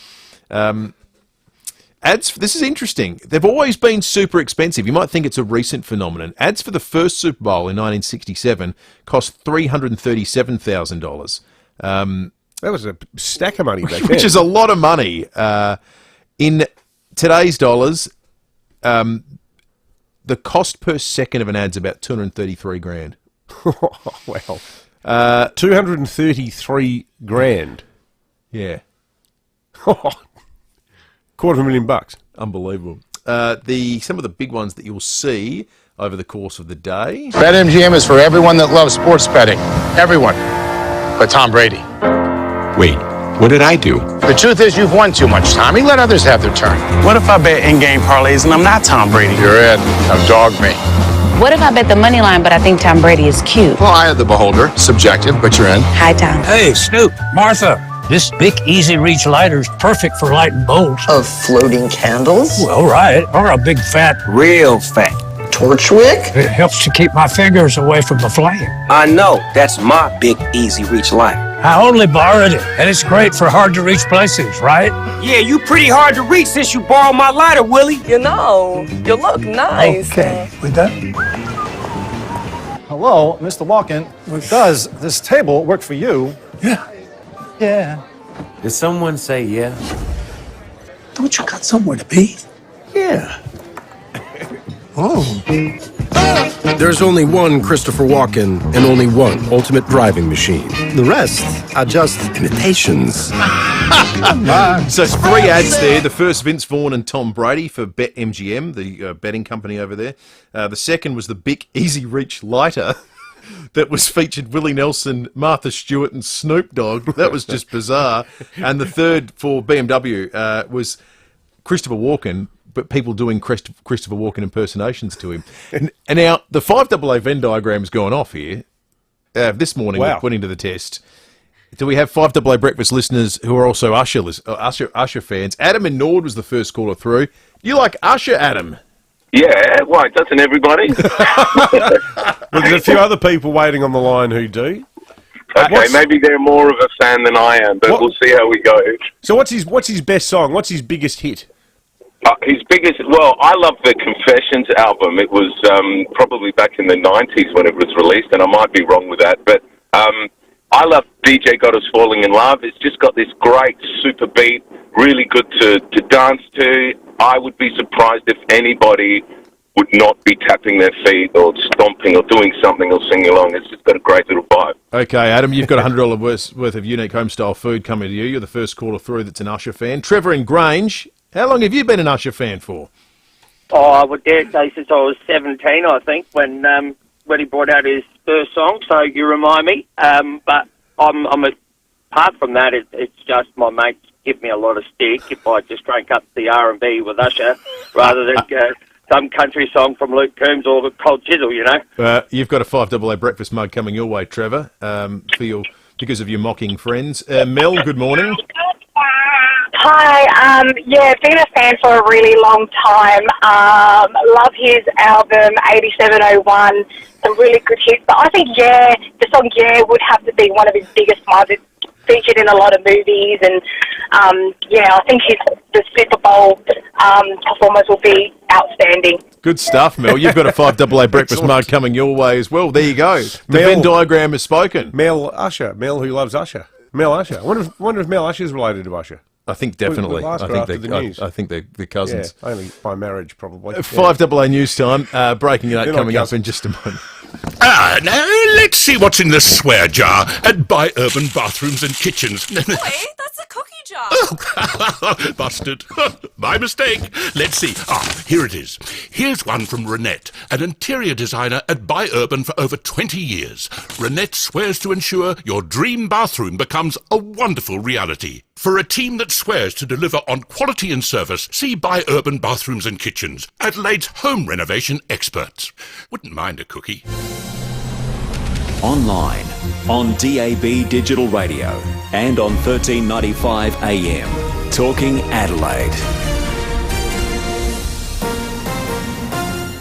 Ads, this is interesting. They've always been super expensive. You might think it's a recent phenomenon. Ads for the first Super Bowl in 1967 cost $337,000. That was a stack of money back then. Which is a lot of money. In today's dollars, the cost per second of an ad's about $233,000. Wow. 233 grand. Yeah. $250,000. Unbelievable. Some of the big ones that you'll see over the course of the day. BetMGM is for everyone that loves sports betting. Everyone. But Tom Brady. Wait, what did I do? The truth is you've won too much, Tommy. Let others have their turn. What if I bet in-game parlays and I'm not Tom Brady? You're in. Now dog me. What if I bet the money line, but I think Tom Brady is cute? Well, eye of the beholder. Subjective, but you're in. Hi, Tom. Hey, Snoop, Martha. This big Easy Reach lighter is perfect for lighting bowls. Of floating candles? Well, right. Or a big fat... Real fat. Torch wick? It helps to keep my fingers away from the flame. I know. That's my big Easy Reach light. I only borrowed it, and it's great for hard-to-reach places, right? Yeah, you pretty hard to reach since you borrowed my lighter, Willie. You know, you look nice. Okay, we done? Hello, Mr. Walken. Does this table work for you? Yeah. Yeah. Did someone say yeah? Don't you got somewhere to be? Yeah. Oh. There's only one Christopher Walken and only one ultimate driving machine. The rest are just imitations. So it's 3 ads there. The first, Vince Vaughn and Tom Brady for BetMGM, the betting company over there. The second was the Bic Easy Reach lighter that was featured Willie Nelson, Martha Stewart and Snoop Dogg. That was just bizarre. And the third for BMW was Christopher Walken, but people doing Christopher Walken impersonations to him. And now the 5AA Venn diagram's gone off here. This morning we're putting to the test. Do we have 5AA Breakfast listeners who are also Usher fans? Adam in Nord was the first caller through. You like Usher, Adam? Yeah, why, doesn't everybody? Well, there's a few other people waiting on the line who do. Okay, maybe they're more of a fan than I am, but we'll see how we go. So what's his best song? What's his biggest hit? His biggest, well, I love the Confessions album. It was probably back in the 90s when it was released, and I might be wrong with that, but I love DJ Got Us Falling in Love. It's just got this great super beat, really good to dance to. I would be surprised if anybody would not be tapping their feet or stomping or doing something or singing along. It's just got a great little vibe. Okay, Adam, you've got $100 worth of unique homestyle food coming to you. You're the first caller through that's an Usher fan. Trevor in Grange, how long have you been an Usher fan for? Oh, I would dare say since I was 17, I think, when he brought out his first song, so you remind me. But apart from that, it's just my mates give me a lot of stick if I just crank up the R&B with Usher rather than some country song from Luke Combs or the Cold Chisel, you know. You've got a 5AA breakfast mug coming your way, Trevor, because of your mocking friends. Mel, good morning. Hi, been a fan for a really long time. Love his album 8701, some really good hits. But I think the song would have to be one of his biggest ones. It's featured in a lot of movies, and I think the Super Bowl performance will be outstanding. Good stuff, Mel. You've got a 5AA breakfast mug coming your way as well. There you go. The Venn diagram has spoken. Mel Usher. Mel who loves Usher. Mel Usher. I wonder if Mel Usher's related to Usher. I think definitely. I think they're cousins. Yeah, only by marriage, probably. 5AA news time. Breaking that coming up in just a moment. Now let's see what's in the swear jar at Buy Urban Bathrooms and Kitchens. Wait, that's a cookie jar. Oh, busted. My mistake. Let's see. Here it is. Here's one from Renette, an interior designer at Buy Urban for over 20 years. Renette swears to ensure your dream bathroom becomes a wonderful reality. For a team that swears to deliver on quality and service, see Buy Urban Bathrooms and Kitchens, Adelaide's home renovation experts. Wouldn't mind a cookie. Online, on DAB Digital Radio, and on 1395 AM. Talking Adelaide.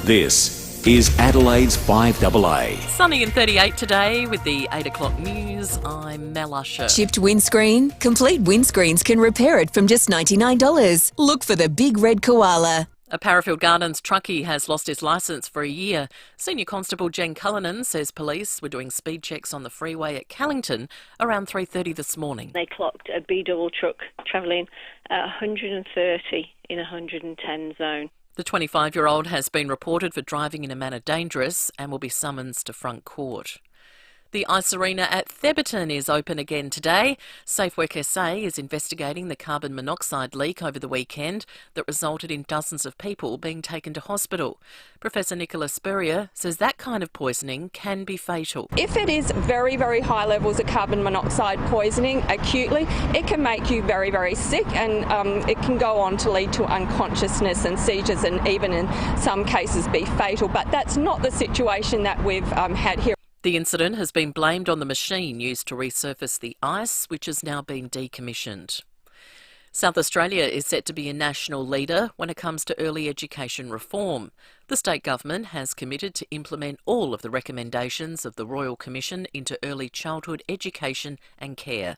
This is Adelaide's 5AA. Sunny and 38 today with the 8 o'clock news. I'm Mel Usher. Chipped windscreen? Complete Windscreens can repair it from just $99. Look for the big red koala. A Parafield Gardens truckie has lost his licence for a year. Senior Constable Jen Cullinan says police were doing speed checks on the freeway at Callington around 3:30 this morning. They clocked a B-double truck travelling at 130 in a 110 zone. The 25-year-old has been reported for driving in a manner dangerous and will be summoned to front court. The Ice Arena at Theberton is open again today. SafeWork SA is investigating the carbon monoxide leak over the weekend that resulted in dozens of people being taken to hospital. Professor Nicola Spurrier says that kind of poisoning can be fatal. If it is very, very high levels of carbon monoxide poisoning acutely, it can make you very, very sick, and it can go on to lead to unconsciousness and seizures, and even in some cases be fatal. But that's not the situation that we've had here. The incident has been blamed on the machine used to resurface the ice, which has now been decommissioned. South Australia is set to be a national leader when it comes to early education reform. The state government has committed to implement all of the recommendations of the Royal Commission into Early Childhood Education and Care.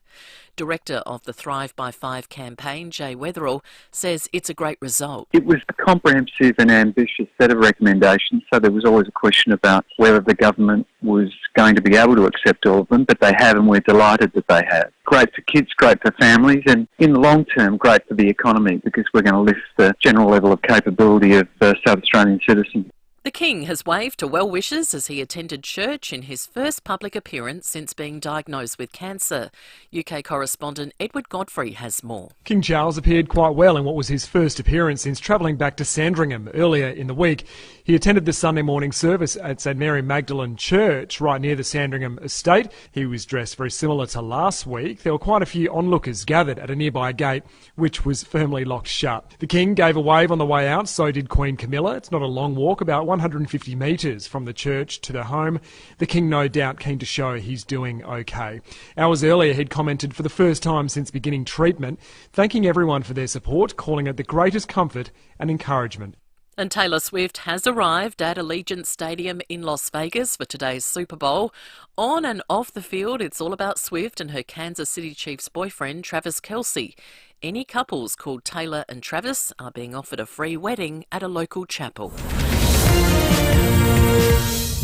Director of the Thrive by 5 campaign, Jay Wetherall, says it's a great result. It was a comprehensive and ambitious set of recommendations, so there was always a question about whether the government was going to be able to accept all of them, but they have, and we're delighted that they have. Great for kids, great for families, and in the long term, great for the economy, because we're going to lift the general level of capability of South Australian citizens. The King has waved to well wishes as he attended church in his first public appearance since being diagnosed with cancer. UK correspondent Edward Godfrey has more. King Charles appeared quite well in what was his first appearance since travelling back to Sandringham earlier in the week. He attended the Sunday morning service at St Mary Magdalene Church right near the Sandringham estate. He was dressed very similar to last week. There were quite a few onlookers gathered at a nearby gate, which was firmly locked shut. The King gave a wave on the way out, so did Queen Camilla. It's not a long walk, about 150 metres from the church to the home. The King no doubt keen to show he's doing okay. Hours earlier he'd commented for the first time since beginning treatment, thanking everyone for their support, calling it the greatest comfort and encouragement. And Taylor Swift has arrived at Allegiant Stadium in Las Vegas for today's Super Bowl. On and off the field, it's all about Swift and her Kansas City Chiefs boyfriend, Travis Kelce. Any couples called Taylor and Travis are being offered a free wedding at a local chapel.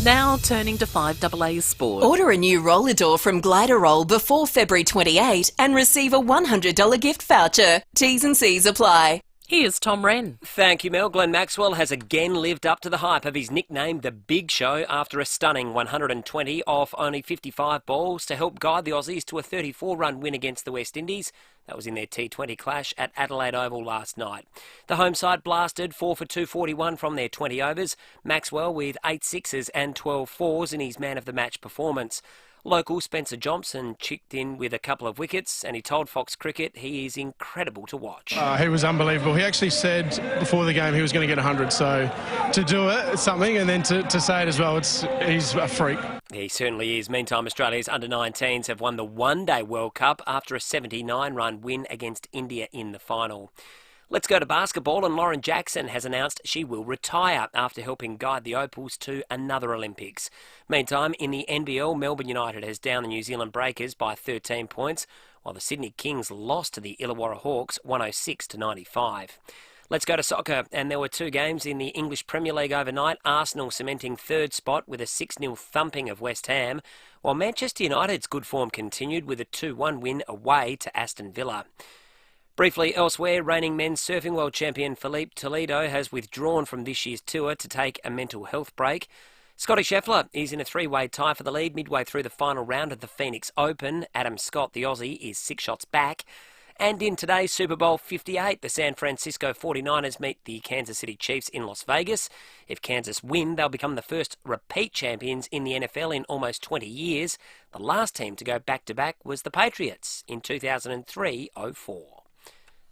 Now turning to 5AA Sport. Order a new roller door from Glider Roll before February 28 and receive a $100 gift voucher. T's and C's apply. Here's Tom Wren. Thank you, Mel. Glenn Maxwell has again lived up to the hype of his nickname, The Big Show, after a stunning 120 off only 55 balls to help guide the Aussies to a 34-run win against the West Indies. That was in their T20 clash at Adelaide Oval last night. The home side blasted 4 for 241 from their 20 overs. Maxwell with 8 sixes and 12 fours in his man-of-the-match performance. Local Spencer Johnson chipped in with a couple of wickets, and he told Fox Cricket he is incredible to watch. He was unbelievable. He actually said before the game he was going to get 100, so to do it, it's something, and then to say it as well, he's a freak. He certainly is. Meantime, Australia's under-19s have won the One-Day World Cup after a 79-run win against India in the final. Let's go to basketball, and Lauren Jackson has announced she will retire after helping guide the Opals to another Olympics. Meantime, in the NBL, Melbourne United has downed the New Zealand Breakers by 13 points, while the Sydney Kings lost to the Illawarra Hawks 106-95. Let's go to soccer, and there were 2 games in the English Premier League overnight. Arsenal cementing 3rd spot with a 6-0 thumping of West Ham, while Manchester United's good form continued with a 2-1 win away to Aston Villa. Briefly elsewhere, reigning men's surfing world champion Felipe Toledo has withdrawn from this year's tour to take a mental health break. Scotty Scheffler is in a 3-way tie for the lead midway through the final round of the Phoenix Open. Adam Scott, the Aussie, is 6 shots back. And in today's Super Bowl 58, the San Francisco 49ers meet the Kansas City Chiefs in Las Vegas. If Kansas win, they'll become the first repeat champions in the NFL in almost 20 years. The last team to go back-to-back was the Patriots in 2003-04.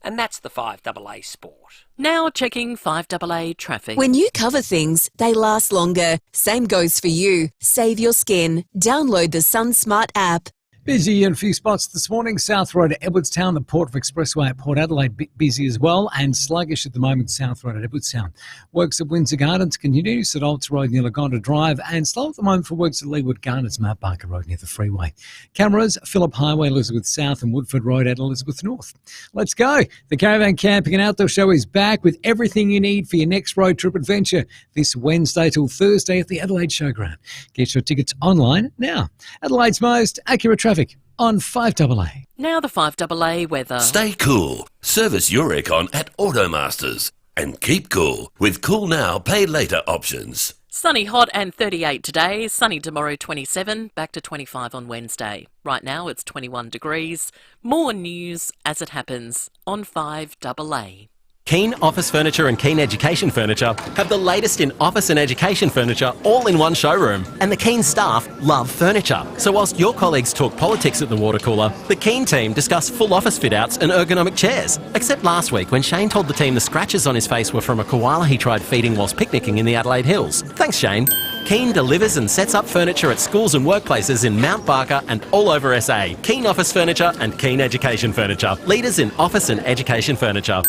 And that's the 5AA Sport. Now checking 5AA traffic. When you cover things, they last longer. Same goes for you. Save your skin. Download the SunSmart app. Busy in a few spots this morning. South Road at Edwardstown, the Port Expressway at Port Adelaide, busy as well, and sluggish at the moment, South Road at Edwardstown. Works at Windsor Gardens continues at Olds Road near Lagonda Drive, and slow at the moment for works at Leeward Gardens, Mount Barker Road near the freeway. Cameras, Phillip Highway, Elizabeth South, and Woodford Road at Elizabeth North. Let's go. The Caravan Camping and Outdoor Show is back with everything you need for your next road trip adventure this Wednesday till Thursday at the Adelaide Showground. Get your tickets online now. Adelaide's most accurate traffic on 5AA. Now the 5AA weather. Stay cool. Service your aircon at Automasters. And keep cool with Cool Now, Pay Later options. Sunny, hot and 38 today. Sunny tomorrow 27, back to 25 on Wednesday. Right now it's 21 degrees. More news as it happens on 5AA. Keen Office Furniture and Keen Education Furniture have the latest in office and education furniture all in one showroom. And the Keen staff love furniture. So whilst your colleagues talk politics at the water cooler, the Keen team discuss full office fit-outs and ergonomic chairs. Except last week when Shane told the team the scratches on his face were from a koala he tried feeding whilst picnicking in the Adelaide Hills. Thanks, Shane. Keen delivers and sets up furniture at schools and workplaces in Mount Barker and all over SA. Keen Office Furniture and Keen Education Furniture. Leaders in office and education furniture.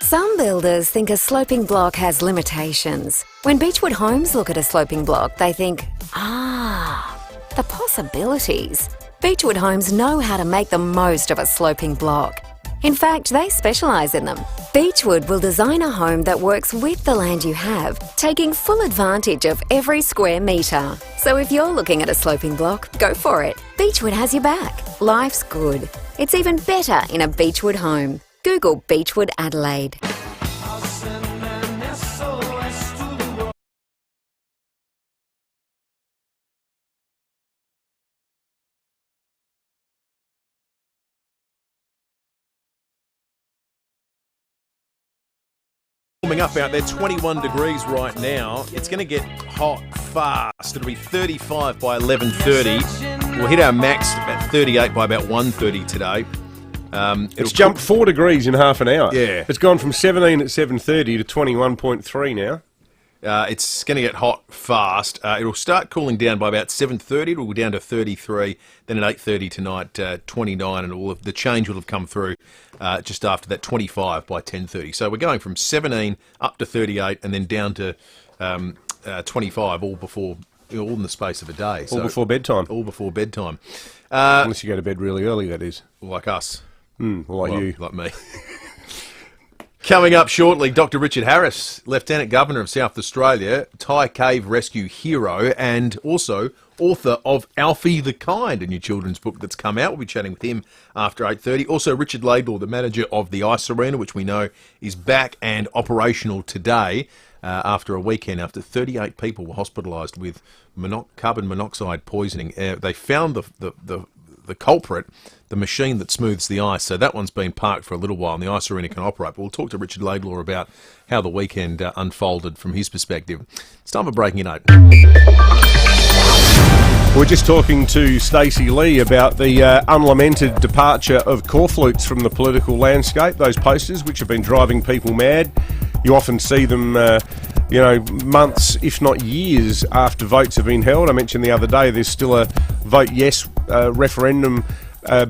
Some builders think a sloping block has limitations. When Beechwood Homes look at a sloping block, they think, the possibilities. Beechwood Homes know how to make the most of a sloping block. In fact, they specialise in them. Beechwood will design a home that works with the land you have, taking full advantage of every square metre. So if you're looking at a sloping block, go for it. Beechwood has your back. Life's good. It's even better in a Beechwood home. Google Beechwood Adelaide. Warming up out there, 21 degrees right now. It's going to get hot fast. It'll be 35 by 11:30. We'll hit our max at 38 by about 1:30 today. It's jumped 4 degrees in half an hour. Yeah. It's gone from 17 at 7:30 to 21.3 now. It's going to get hot fast. It'll start cooling down by about 7:30. It'll go down to 33. Then at 8:30 tonight, 29, and all of the change will have come through just after that, 25 by 10:30. So we're going from 17 up to 38, and then down to 25, all before, all in the space of a day. All before bedtime. All before bedtime. Unless you go to bed really early, that is. Like us. Like you. Like me. Coming up shortly, Dr. Richard Harris, Lieutenant Governor of South Australia, Thai cave rescue hero, and also author of Alfie the Kind, a new children's book that's come out. We'll be chatting with him after 8:30. Also, Richard Laidlaw, the manager of the Ice Arena, which we know is back and operational today after a weekend after 38 people were hospitalised with carbon monoxide poisoning. They found the culprit, the machine that smooths the ice. So that one's been parked for a little while and the Ice Arena can operate. But we'll talk to Richard Laidlaw about how the weekend unfolded from his perspective. It's time for Breaking at 8. We're just talking to Stacey Lee about the unlamented departure of corflutes from the political landscape, those posters which have been driving people mad. You often see them months, if not years, after votes have been held. I mentioned the other day there's still a vote yes referendum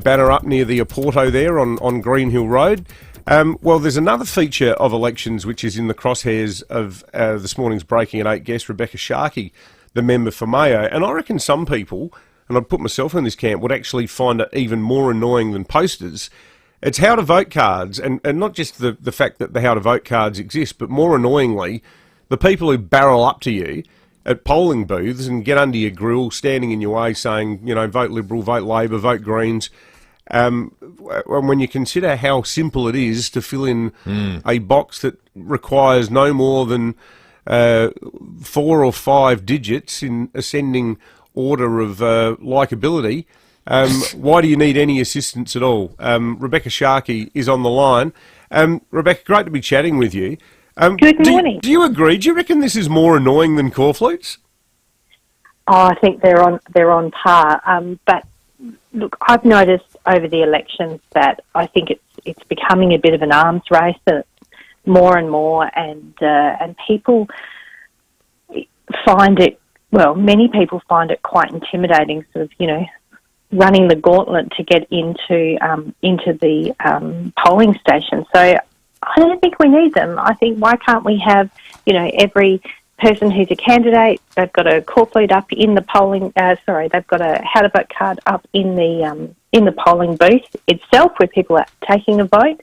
banner up near the Oporto there on Green Hill Road. Well, there's another feature of elections which is in the crosshairs of this morning's Breaking at 8 guest, Rebecca Sharkey, the member for Mayo. And I reckon some people, and I'd put myself in this camp, would actually find it even more annoying than posters. It's how to vote cards, and not just the fact that the how to vote cards exist, but more annoyingly, the people who barrel up to you at polling booths and get under your grill, standing in your way, saying, vote Liberal, vote Labor, vote Greens. When you consider how simple it is to fill in a box that requires no more than 4 or 5 digits in ascending order of likability, why do you need any assistance at all? Rebecca Sharkey is on the line. Rebecca, great to be chatting with you. Good morning. Do you agree? Do you reckon this is more annoying than corflutes? Oh, I think they're on par. But look, I've noticed over the elections that I think it's becoming a bit of an arms race, more and more, and people find it. Well, many people find it quite intimidating, sort of, running the gauntlet to get into the polling station. So I don't think we need them. I think, why can't we have, every person who's a candidate, they've got a corflute up in the polling, they've got a how to vote card up in the polling booth itself where people are taking a vote.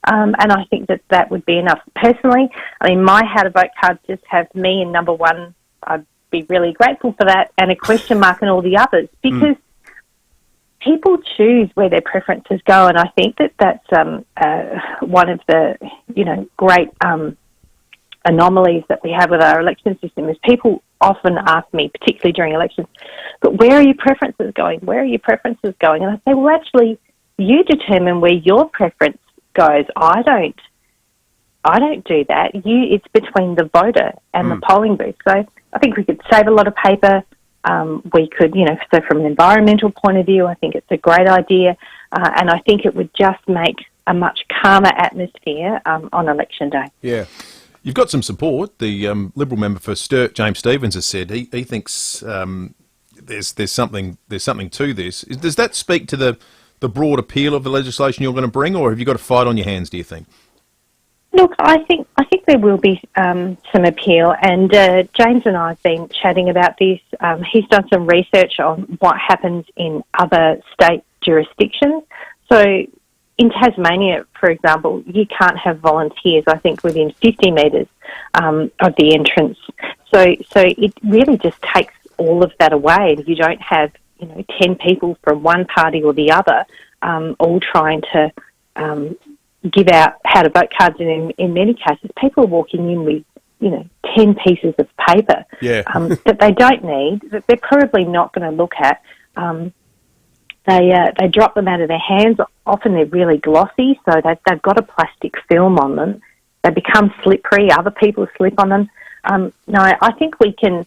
And I think that would be enough. Personally, my how to vote card just has me in number 1. I'd be really grateful for that, and a question mark in all the others, because people choose where their preferences go, and I think that's one of the great anomalies that we have with our election system is people often ask me, particularly during elections, but where are your preferences going? Where are your preferences going? And I say, well, actually, you determine where your preference goes. I don't do that. It's between the voter and the polling booth. So I think we could save a lot of paper. We could, so from an environmental point of view, I think it's a great idea, and I think it would just make a much calmer atmosphere on election day. Yeah. You've got some support. The Liberal member for Sturt, James Stephens, has said he thinks there's something to this. Does that speak to the broad appeal of the legislation you're going to bring, or have you got a fight on your hands, do you think? Look, I think there will be some appeal, and James and I have been chatting about this. He's done some research on what happens in other state jurisdictions. So in Tasmania, for example, you can't have volunteers, I think, within 50 metres of the entrance. So it really just takes all of that away. You don't have 10 people from one party or the other all trying to give out how to vote cards, and in many cases people are walking in with 10 pieces of paper that they don't need, that they're probably not going to look at. They drop them out of their hands. Often they're really glossy, so they've got a plastic film on them. They become slippery. Other people slip on them. No, I think we can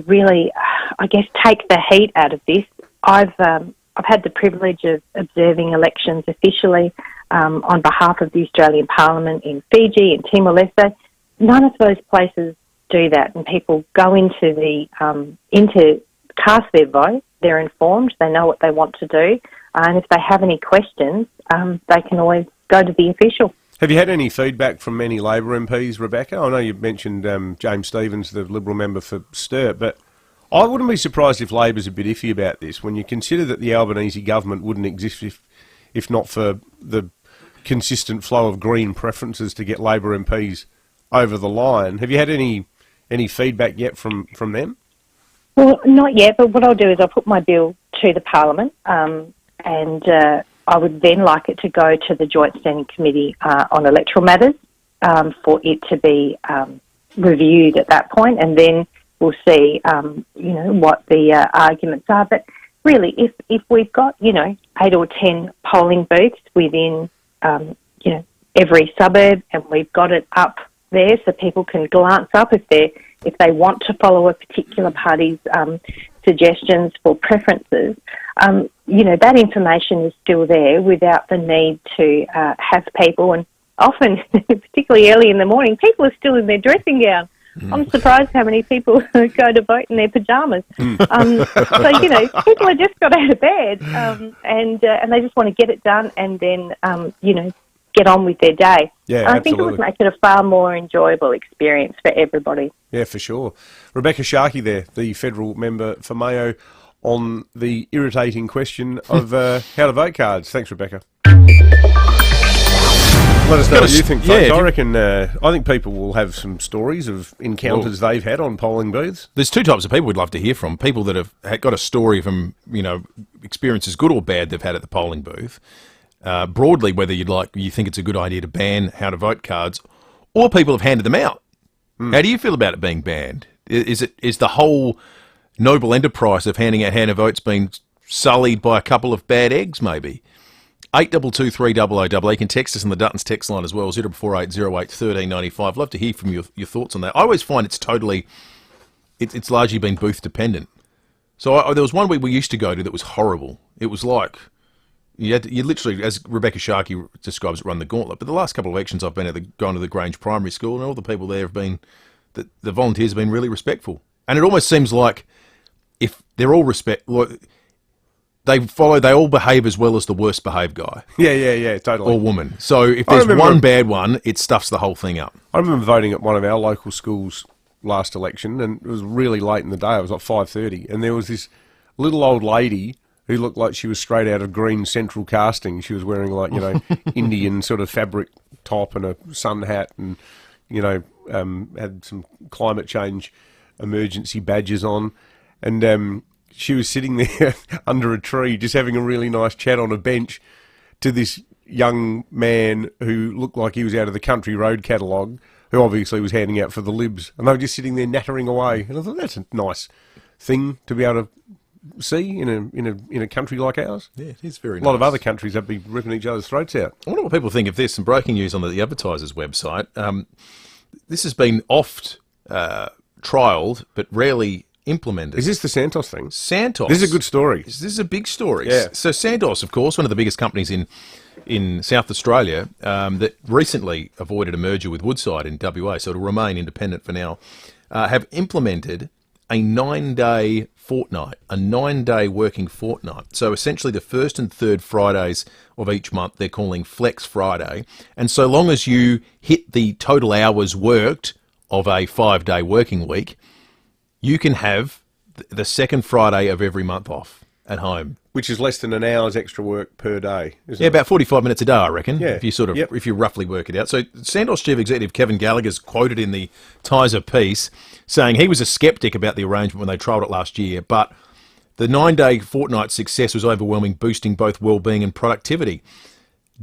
really, I guess, take the heat out of this. I've had the privilege of observing elections officially on behalf of the Australian Parliament in Fiji and Timor-Leste. None of those places do that, and people go into cast their vote. They're informed. They know what they want to do, and if they have any questions, they can always go to the official. Have you had any feedback from many Labor MPs, Rebecca? I know you mentioned James Stephens, the Liberal member for Sturt, but I wouldn't be surprised if Labor's a bit iffy about this when you consider that the Albanese government wouldn't exist if not for the consistent flow of Green preferences to get Labor MPs over the line. Have you had any feedback yet from them? Well, not yet, but what I'll do is I'll put my bill to the Parliament, and I would then like it to go to the Joint Standing Committee on Electoral Matters for it to be reviewed at that point, and then we'll see, what the arguments are. But really, if we've got, 8 or 10 polling booths within, every suburb, and we've got it up there so people can glance up if they want to follow a particular party's suggestions for preferences, that information is still there without the need to have people, and often, particularly early in the morning, people are still in their dressing gown. I'm surprised how many people go to vote in their pyjamas. So, people have just got out of bed and they just want to get it done and then, get on with their day. Yeah, I think it would make it a far more enjoyable experience for everybody. Yeah, for sure. Rebecca Sharkey there, the federal member for Mayo, on the irritating question of how to vote cards. Thanks, Rebecca. Let us know what you think, folks. I think people will have some stories of encounters they've had on polling booths. There's two types of people we'd love to hear from. People that have got a story from, experiences, good or bad, they've had at the polling booth. Broadly, whether you think it's a good idea to ban how to vote cards, or people have handed them out. How do you feel about it being banned? Is the whole noble enterprise of handing out hand of votes being sullied by a couple of bad eggs, maybe? 822 You can text us on the Duttons text line as well, 0480 08 1395. Love to hear from your thoughts on that. I always find it's largely been booth dependent. So there was one week we used to go to that was horrible. It was like you literally, as Rebecca Sharkey describes it, run the gauntlet. But the last couple of elections I've been gone to the Grange Primary School, and all the people there have been, the volunteers have been really respectful. And it almost seems like if they're all they all behave as well as the worst behaved guy. Yeah, totally. Or woman. So if there's one bad one, it stuffs the whole thing up. I remember voting at one of our local schools last election, and it was really late in the day. It was like 5:30, and there was this little old lady who looked like she was straight out of Green Central Casting. She was wearing Indian sort of fabric top and a sun hat, and had some climate change emergency badges on, and she was sitting there under a tree just having a really nice chat on a bench to this young man who looked like he was out of the Country Road catalogue, who obviously was handing out for the Libs, and they were just sitting there nattering away. And I thought, that's a nice thing to be able to see in a country like ours. Yeah, it is very nice. A lot of other countries that'd be ripping each other's throats out. I wonder what people think of this. Some breaking news on the Advertiser's website. This has been oft trialled, but rarely implemented. Is this the Santos thing? Santos. This is a good story. This is a big story. Yeah. So Santos, of course, one of the biggest companies in South Australia, that recently avoided a merger with Woodside in WA, so it'll remain independent for now, have implemented a 9-day fortnight, a 9-day working fortnight. So essentially the first and third Fridays of each month they're calling Flex Friday. And so long as you hit the total hours worked of a 5-day working week, you can have the second Friday of every month off at home. Which is less than an hour's extra work per day, isn't it? Yeah, about 45 minutes a day, I reckon, yeah. if you roughly work it out. So Santos Chief Executive Kevin Gallagher's quoted in the Tiser piece saying he was a sceptic about the arrangement when they trialled it last year, but the 9-day fortnight success was overwhelming, boosting both well-being and productivity.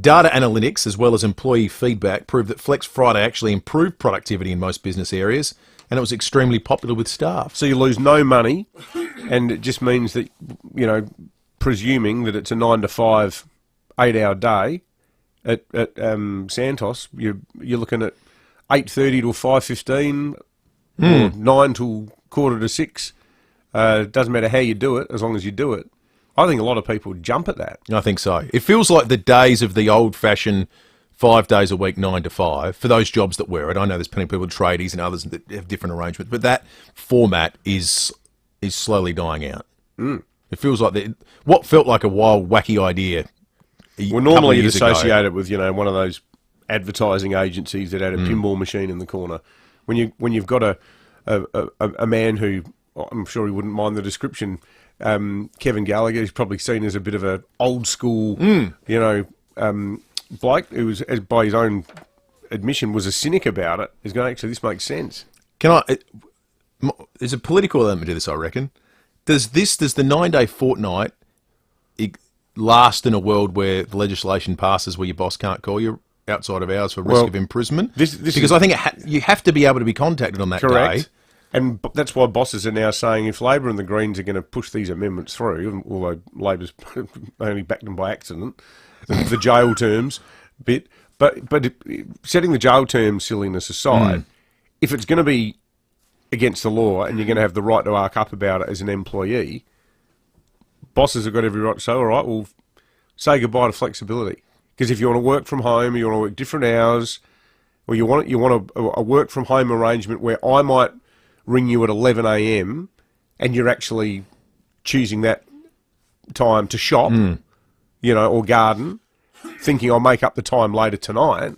Data analytics, as well as employee feedback, proved that Flex Friday actually improved productivity in most business areas, and it was extremely popular with staff. So you lose no money, and it just means that, presuming that it's a 9 to 5, 8-hour day at Santos, you're looking at 8:30 till 5:15, or 9 till 5:45. Doesn't matter how you do it, as long as you do it. I think a lot of people jump at that. I think so. It feels like the days of the old-fashioned 5 days a week, 9 to 5, for those jobs that wear it. I know there's plenty of people, tradies and others, that have different arrangements, but that format is slowly dying out. It feels like what felt like a wild, wacky idea. Well, normally you'd associate it with one of those advertising agencies that had a pinball machine in the corner. When you've got a man who, I'm sure he wouldn't mind the description, Kevin Gallagher is probably seen as a bit of an old school, bloke who was, by his own admission, was a cynic about it, is going, actually, this makes sense. There's a political element to this, I reckon. Does the 9-day fortnight last in a world where the legislation passes where your boss can't call you outside of hours for risk of imprisonment? Because I think you have to be able to be contacted on that day. And that's why bosses are now saying if Labor and the Greens are going to push these amendments through, although Labor's only backed them by accident, the jail terms bit, but setting the jail term silliness aside, if it's going to be against the law and you're going to have the right to arc up about it as an employee, bosses have got every right to say, all right, well, say goodbye to flexibility. Because if you want to work from home, or you want to work different hours, or you want a work from home arrangement where I might ring you at 11 a.m. and you're actually choosing that time to shop, or garden, thinking I'll make up the time later tonight.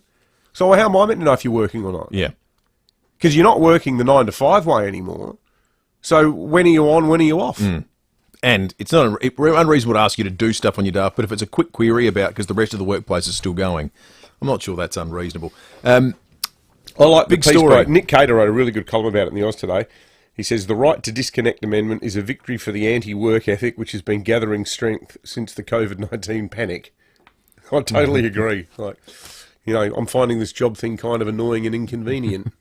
So how am I meant to know if you're working or not? Yeah. Because you're not working the 9 to 5 way anymore. So when are you on, when are you off? And it's not unreasonable to ask you to do stuff on your day off, but if it's a quick query about because the rest of the workplace is still going, I'm not sure that's unreasonable. I like big the piece story. by Nick Cater wrote a really good column about it in the Oz today. He says the right to disconnect amendment is a victory for the anti-work ethic, which has been gathering strength since the COVID-19 panic. I totally agree. I'm finding this job thing kind of annoying and inconvenient.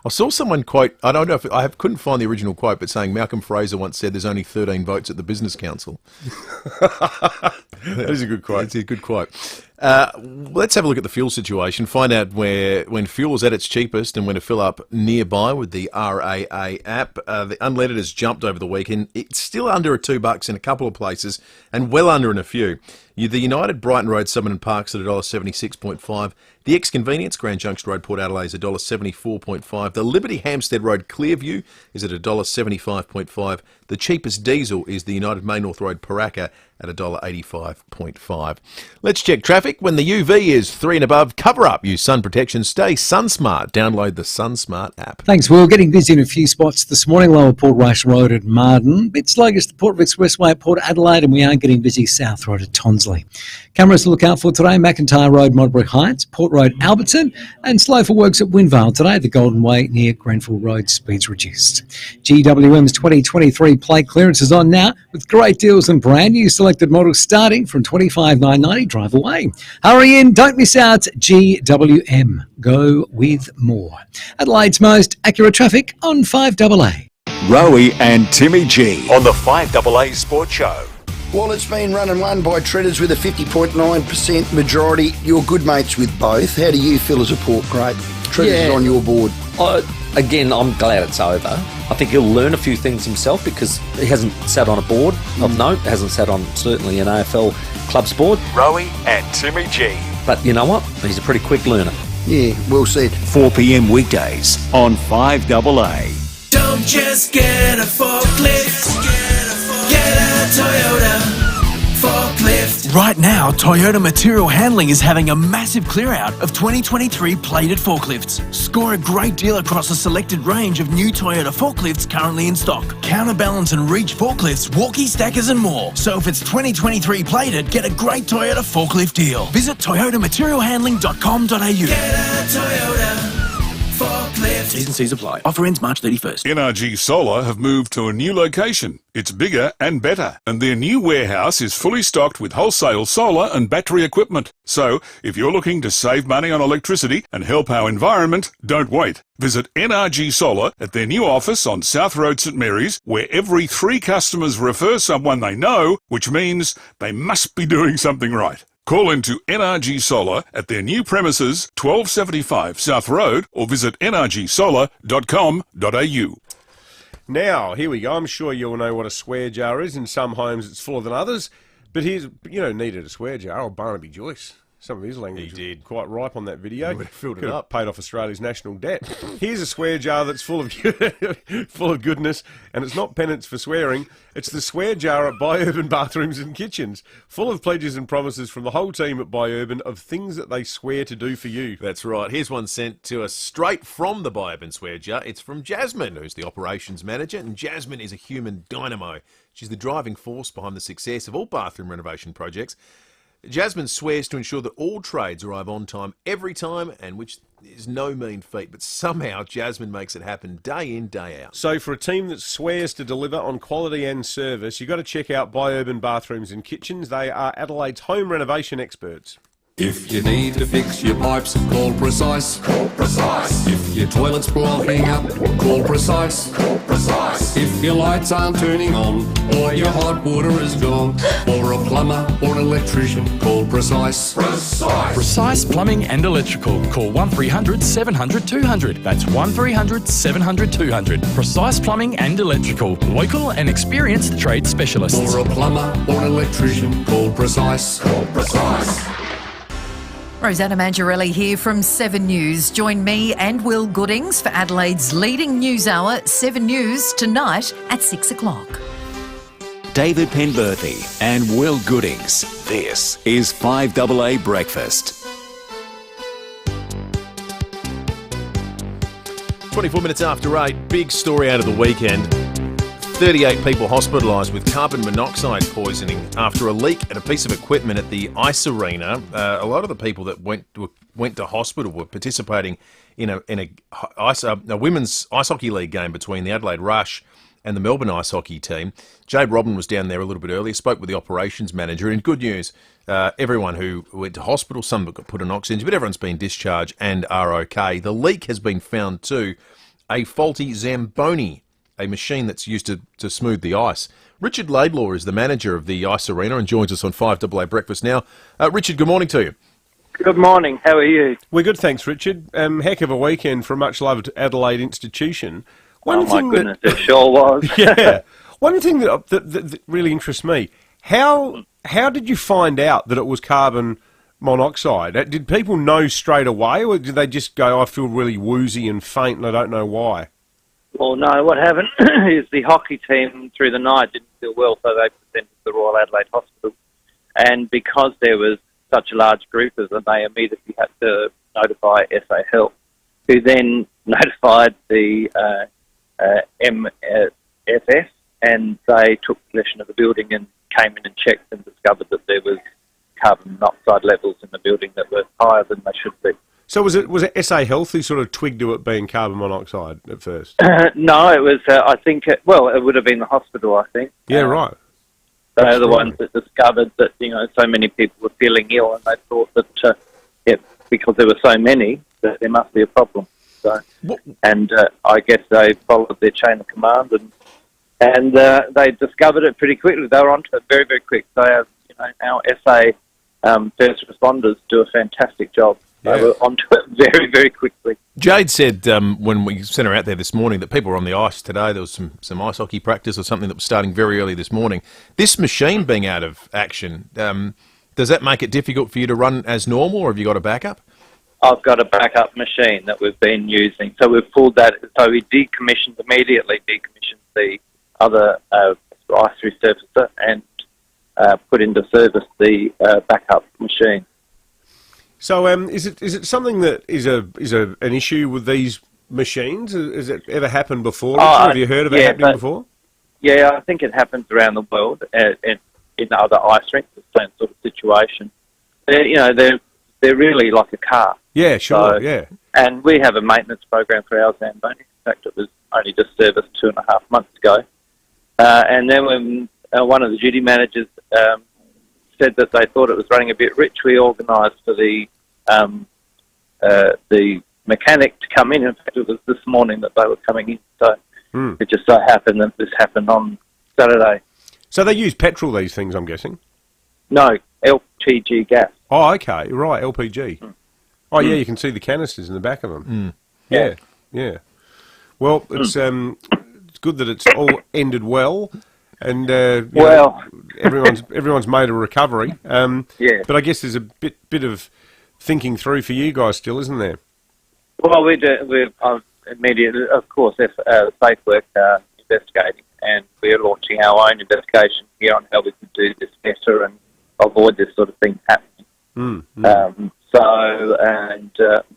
I saw someone quote, I don't know if I couldn't find the original quote, but saying Malcolm Fraser once said there's only 13 votes at the Business Council. That is a good quote. It's a good quote. Let's have a look at the fuel situation, find out when fuel is at its cheapest and when to fill up nearby with the FIVEAA app. The unleaded has jumped over the weekend. It's still under $2 in a couple of places and well under in a few. The United Brighton Road Summerton Park's at $1.76.5. The ex-convenience Grand Junction Road Port Adelaide is $1.74.5. The Liberty Hampstead Road Clearview is at $1.75.5. The cheapest diesel is the United Main North Road Paraka at $1.85.5. Let's check traffic. When the UV is 3 and above, cover up. Use sun protection. Stay SunSmart. Download the SunSmart app. Thanks. We're getting busy in a few spots this morning. Lower Port Rush Road at Marden. Bit sluggish the Port of Expressway at Port Adelaide, and we are getting busy South Road at Tonsley. Cameras to look out for today: McIntyre Road, Modbury Heights, Port Road, Alberton, and slow for works at Windvale today. The Golden Way near Grenfell Road, speeds reduced. GWM's 2023 plate clearance is on now with great deals and brand new selected models starting from $25,990. Drive away. Hurry in, don't miss out. GWM. Go with more. Adelaide's most accurate traffic on 5AA. Rowie and Timmy G on the 5AA Sports Show. Well, it's been run and won by Treaders with a 50.9% majority. You're good mates with both. How do you feel as a Port great? Treaders is on your board. Again, I'm glad it's over. I think he'll learn a few things himself because he hasn't sat on a board of note, hasn't sat on certainly an AFL club's board. Rowie and Timmy G. But you know what? He's a pretty quick learner. Yeah, well said. 4 p.m. weekdays on 5AA. Don't just get a forklift, get a Toyota forklift. Right now, Toyota Material Handling is having a massive clear out of 2023 plated forklifts. Score a great deal across a selected range of new Toyota forklifts currently in stock. Counterbalance and reach forklifts, walkie stackers and more. So if it's 2023 plated, get a great Toyota forklift deal. Visit toyotamaterialhandling.com.au. Get a Toyota forklift. T's and C's apply. Offer ends March 31st. NRG Solar have moved to a new location. It's bigger and better, and their new warehouse is fully stocked with wholesale solar and battery equipment. So, if you're looking to save money on electricity and help our environment, don't wait. Visit NRG Solar at their new office on South Road St Mary's, where every 3 customers refer someone they know, which means they must be doing something right. Call into NRG Solar at their new premises, 1275 South Road, or visit nrgsolar.com.au. Now, here we go. I'm sure you'll know what a swear jar is. In some homes it's fuller than others. But here's, needed a swear jar. Oh, Barnaby Joyce. Some of his language was quite ripe on that video. He filled it Could have up. paid off Australia's national debt. Here's a swear jar that's full of full of goodness, and it's not penance for swearing. It's the swear jar at Bi-Urban Bathrooms and Kitchens, full of pledges and promises from the whole team at Bi-Urban of things that they swear to do for you. That's right. Here's one sent to us straight from the Bi-Urban swear jar. It's from Jasmine, who's the operations manager, and Jasmine is a human dynamo. She's the driving force behind the success of all bathroom renovation projects. Jasmine swears to ensure that all trades arrive on time every time, and which is no mean feat, but somehow Jasmine makes it happen day in, day out. So for a team that swears to deliver on quality and service, you've got to check out Urban Bathrooms and Kitchens. They are Adelaide's home renovation experts. If you need to fix your pipes, call Precise. Call Precise. If your toilet's blocking up, call Precise. Call Precise. If your lights aren't turning on, or your hot water is gone, or a plumber or an electrician, call Precise. Precise. Precise Plumbing and Electrical. Call 1300 700 200. That's 1300 700 200. Precise Plumbing and Electrical. Local and experienced trade specialists. Or a plumber or an electrician, call Precise. Call Precise. Rosanna Mangiarelli here from 7 News. Join me and Will Goodings for Adelaide's leading news hour, 7 News, tonight at 6 o'clock. David Penberthy and Will Goodings. This is 5AA Breakfast. 24 minutes after 8, big story out of the weekend. 38 people hospitalised with carbon monoxide poisoning after a leak at a piece of equipment at the ice arena. A lot of the people that went to hospital were participating in a women's ice hockey league game between the Adelaide Rush and the Melbourne ice hockey team. Jade Robin was down there a little bit earlier, spoke with the operations manager, and good news, everyone who went to hospital, some got put on oxygen, but everyone's been discharged and are okay. The leak has been found too, a faulty Zamboni, a machine that's used to smooth the ice. Richard Laidlaw is the manager of the ice arena and joins us on 5AA Breakfast now. Richard, good morning to you. Good morning. How are you? We're good, thanks, Richard. Heck of a weekend for a much-loved Adelaide institution. My goodness, it sure was. Yeah. One thing that really interests me, how did you find out that it was carbon monoxide? Did people know straight away, or did they just go, I feel really woozy and faint and I don't know why? Well, no, what happened is the hockey team through the night didn't feel well, so they presented to the Royal Adelaide Hospital. And because there was such a large group of them, they immediately had to notify SA Health, who then notified the MSF, and they took possession of the building and came in and checked and discovered that there was carbon monoxide levels in the building that were higher than they should be. So was it SA Health who sort of twigged to it being carbon monoxide at first? No, it was, I think, it would have been the hospital, I think. Yeah, right. They're the ones that discovered that, so many people were feeling ill, and they thought that, because there were so many, that there must be a problem. So, and I guess they followed their chain of command, and they discovered it pretty quickly. They were onto it very, very quick. They have, our SA first responders do a fantastic job. They were onto it very, very quickly. Jade said when we sent her out there this morning that people were on the ice today. There was some ice hockey practice or something that was starting very early this morning. This machine being out of action, does that make it difficult for you to run as normal, or have you got a backup? I've got a backup machine that we've been using. So we've pulled that. So we immediately decommissioned the other ice resurfacer and put into service the backup machine. So, is it something that is an issue with these machines? Has it ever happened before? Have you heard of it happening before? Yeah, I think it happens around the world in other ice rinks, the same sort of situation. They're really like a car. Yeah, sure. Yeah. And we have a maintenance program for our Zamboni. In fact, it was only just serviced 2.5 months ago. And then when one of the duty managers said that they thought it was running a bit rich, we organised for the mechanic to come in. In fact, it was this morning that they were coming in. So it just so happened that this happened on Saturday. So they use petrol, these things, I'm guessing? No, LPG gas. Oh, okay, right, LPG. Oh, yeah, you can see the canisters in the back of them. Yeah. Well, it's good that it's all ended well. And everyone's made a recovery. But I guess there's a bit of thinking through for you guys still, isn't there? Well, we do. We're immediately, of course, Safe Work investigating, and we're launching our own investigation here on how we can do this better and avoid this sort of thing happening.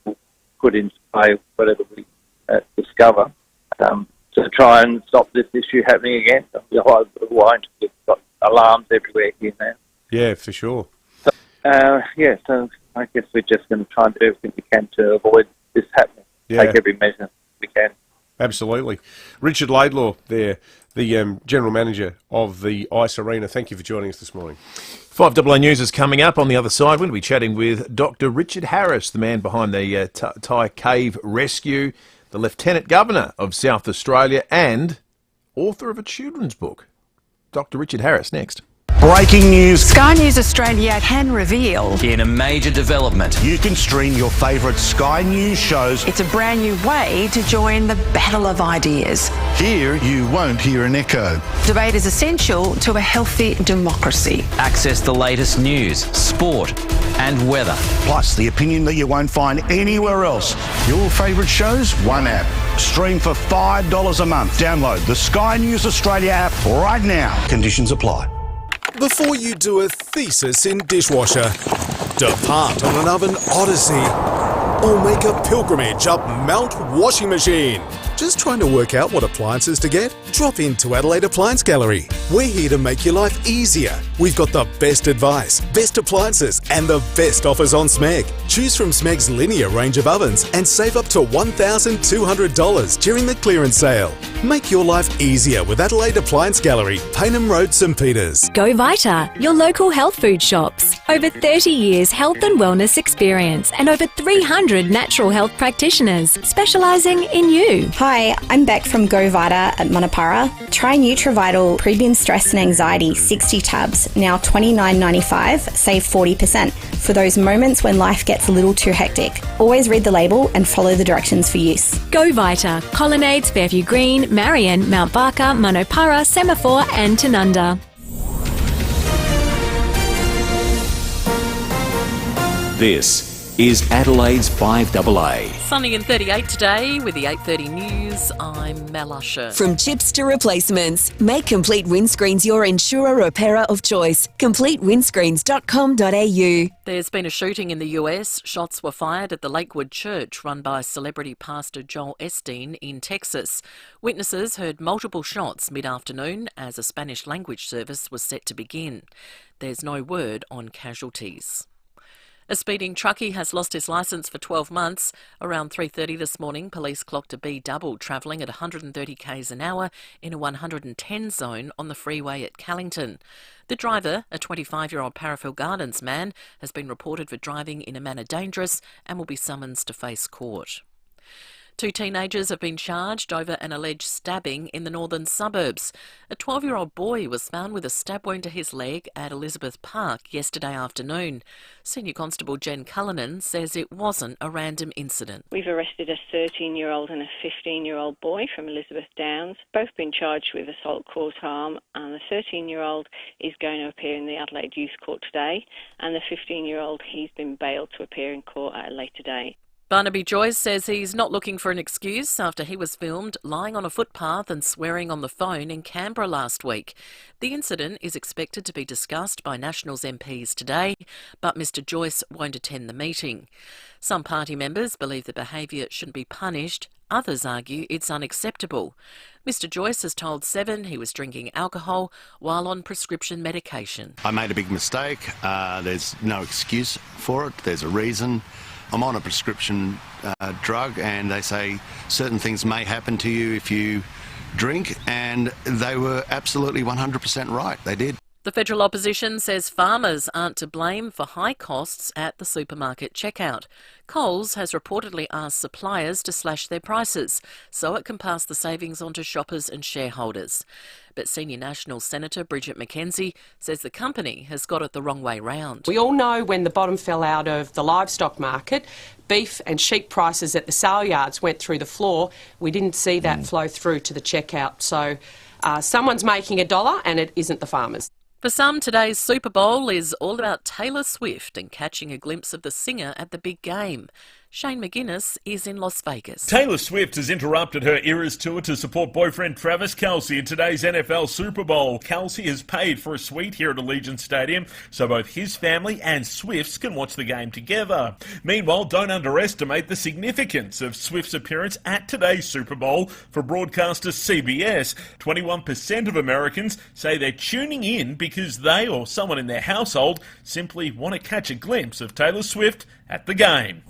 We'll put into play whatever we discover. To try and stop this issue happening again. We won't. We've got alarms everywhere here now. Yeah, for sure. So I guess we're just going to try and do everything we can to avoid this happening. Yeah. Take every measure we can. Absolutely. Richard Laidlaw there, the General Manager of the Ice Arena. Thank you for joining us this morning. 5AA News is coming up. On the other side, we're going to be chatting with Dr. Richard Harris, the man behind the Thai Cave Rescue, the Lieutenant Governor of South Australia and author of a children's book. Dr. Richard Harris, next. Breaking news. Sky News Australia can reveal In a major development, you can stream your favourite Sky News shows. it's a brand new way to join the battle of ideas. Here, you won't hear an echo. Debate is essential to a healthy democracy. Access the latest news, sport, and weather. Plus, the opinion that you won't find anywhere else. Your favourite shows, one app. Stream for $5 a month. Download the Sky News Australia app right now. Conditions apply. Before you do a thesis in dishwasher, depart on an oven odyssey, or make a pilgrimage up Mount Washing Machine. Just trying to work out what appliances to get? Drop into Adelaide Appliance Gallery. We're here to make your life easier. We've got the best advice, best appliances, and the best offers on Smeg. Choose from Smeg's linear range of ovens and save up to $1,200 during the clearance sale. Make your life easier with Adelaide Appliance Gallery, Paynham Road, St Peters. Go Vita, your local health food shops. Over 30 years health and wellness experience and over 300 natural health practitioners specialising in you. Hi, I'm Beck from Go Vita at Manapara. Try NutriVital Prebin Stress and Anxiety 60 tabs, now $29.95, save 40% for those moments when life gets a little too hectic. Always read the label and follow the directions for use. Go Vita, Colonnades, Fairview Green, Marion, Mount Barker, Manopara, Semaphore and Tanunda. This is Adelaide's 5AA. Sunny and 38 today with the 8:30 news. I'm Mel Usher. From chips to replacements, make Complete Windscreens your insurer repairer of choice. CompleteWindscreens.com.au. There's been a shooting in the US. Shots were fired at the Lakewood Church run by celebrity pastor Joel Osteen in Texas. Witnesses heard multiple shots mid-afternoon as a Spanish language service was set to begin. There's no word on casualties. A speeding truckie has lost his licence for 12 months. Around 3:30 this morning, police clocked a B-double travelling at 130 k's an hour in a 110 zone on the freeway at Callington. The driver, a 25-year-old Parafield Gardens man, has been reported for driving in a manner dangerous and will be summoned to face court. 2 teenagers have been charged over an alleged stabbing in the northern suburbs. A 12-year-old boy was found with a stab wound to his leg at Elizabeth Park yesterday afternoon. Senior Constable Jen Cullinan says it wasn't a random incident. We've arrested a 13-year-old and a 15-year-old boy from Elizabeth Downs. Both been charged with assault cause harm, and the 13-year-old is going to appear in the Adelaide Youth Court today, and the 15-year-old, he's been bailed to appear in court at a later date. Barnaby Joyce says he's not looking for an excuse after he was filmed lying on a footpath and swearing on the phone in Canberra last week. The incident is expected to be discussed by Nationals MPs today, but Mr Joyce won't attend the meeting. Some party members believe the behaviour shouldn't be punished. Others argue it's unacceptable. Mr Joyce has told Seven he was drinking alcohol while on prescription medication. I made a big mistake. There's no excuse for it. There's a reason. I'm on a prescription drug, and they say certain things may happen to you if you drink, and they were absolutely 100% right. They did. The federal opposition says farmers aren't to blame for high costs at the supermarket checkout. Coles has reportedly asked suppliers to slash their prices so it can pass the savings on to shoppers and shareholders. But Senior National Senator Bridget McKenzie says the company has got it the wrong way round. We all know when the bottom fell out of the livestock market, beef and sheep prices at the sale yards went through the floor. We didn't see that flow through to the checkout. So someone's making a dollar and it isn't the farmers. For some, today's Super Bowl is all about Taylor Swift and catching a glimpse of the singer at the big game. Shane McGuinness is in Las Vegas. Taylor Swift has interrupted her Eras tour to support boyfriend Travis Kelce in today's NFL Super Bowl. Kelce has paid for a suite here at Allegiant Stadium so both his family and Swift's can watch the game together. Meanwhile, don't underestimate the significance of Swift's appearance at today's Super Bowl for broadcaster CBS. 21% of Americans say they're tuning in because they or someone in their household simply want to catch a glimpse of Taylor Swift at the game.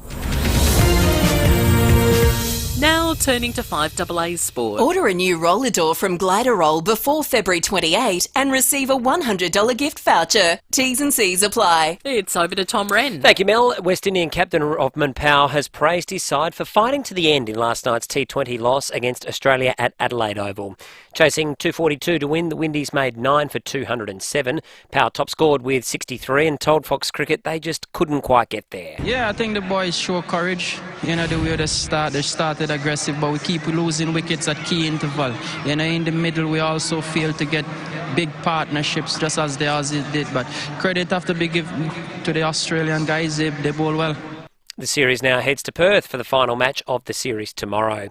Now turning to 5AA Sport. Order a new roller door from Gliderroll before February 28 and receive a $100 gift voucher. T's and C's apply. It's over to Tom Wren. Thank you, Mel. West Indian captain Robman Powell has praised his side for fighting to the end in last night's T20 loss against Australia at Adelaide Oval. Chasing 242 to win, the Windies made 9 for 207. Powell top scored with 63 and told Fox Cricket they just couldn't quite get there. Yeah, I think the boys show courage. You know, the way they started aggressive, but we keep losing wickets at key interval. You know, in the middle, we also failed to get big partnerships, just as the Aussies did. But credit have to be given to the Australian guys. They bowl well. The series now heads to Perth for the final match of the series tomorrow.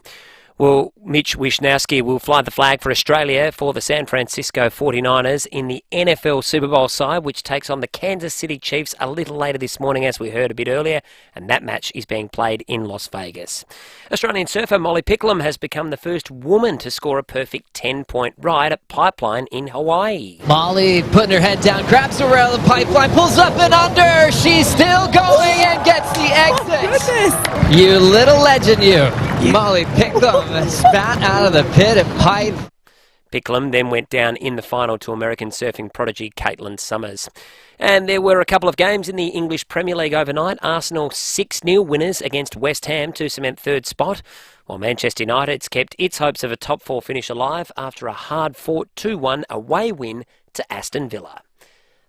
Well, Mitch Wishnowsky will fly the flag for Australia for the San Francisco 49ers in the NFL Super Bowl side, which takes on the Kansas City Chiefs a little later this morning, as we heard a bit earlier, and that match is being played in Las Vegas. Australian surfer Molly Picklum has become the first woman to score a perfect 10-point ride at Pipeline in Hawaii. Molly putting her head down, grabs the rail of the Pipeline, pulls up and under. She's still going and gets the exit. You little legend, you. Molly Picklum spat out of the pit at Pipe. Picklum then went down in the final to American surfing prodigy Caitlin Summers. And there were a couple of games in the English Premier League overnight. Arsenal 6-0 winners against West Ham to cement third spot, while Manchester United's kept its hopes of a top four finish alive after a hard-fought 2-1 away win to Aston Villa.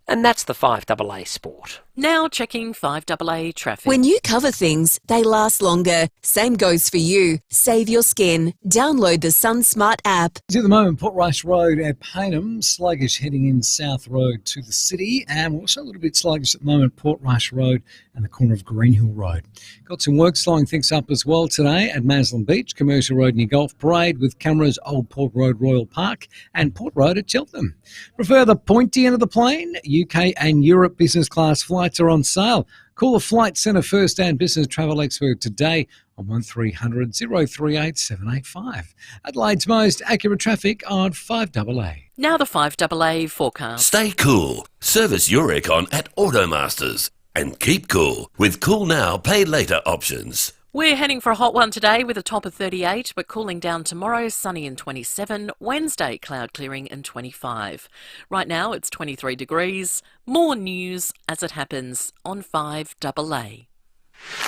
And that's the 5AA Sport. Now checking 5AA traffic. When you cover things, they last longer. Same goes for you. Save your skin. Download the SunSmart app. At the moment, Portrush Road at Paynham, sluggish heading in South Road to the city, and also a little bit sluggish at the moment, Portrush Road and the corner of Greenhill Road. Got some work slowing things up as well today at Maslin Beach, Commercial Road near Golf Parade with cameras Old Port Road Royal Park and Port Road at Cheltenham. Prefer the pointy end of the plane? UK and Europe business class flights are on sale. Call the Flight Centre First and Business Travel Expert today on 1300 038 785. Adelaide's most accurate traffic on 5AA. Now the 5AA forecast. Stay cool. Service your aircon at Automasters. And keep cool with Cool Now, Pay Later options. We're heading for a hot one today with a top of 38, but cooling down tomorrow, sunny and 27. Wednesday, cloud clearing and 25. Right now, it's 23 degrees. More news as it happens on 5AA.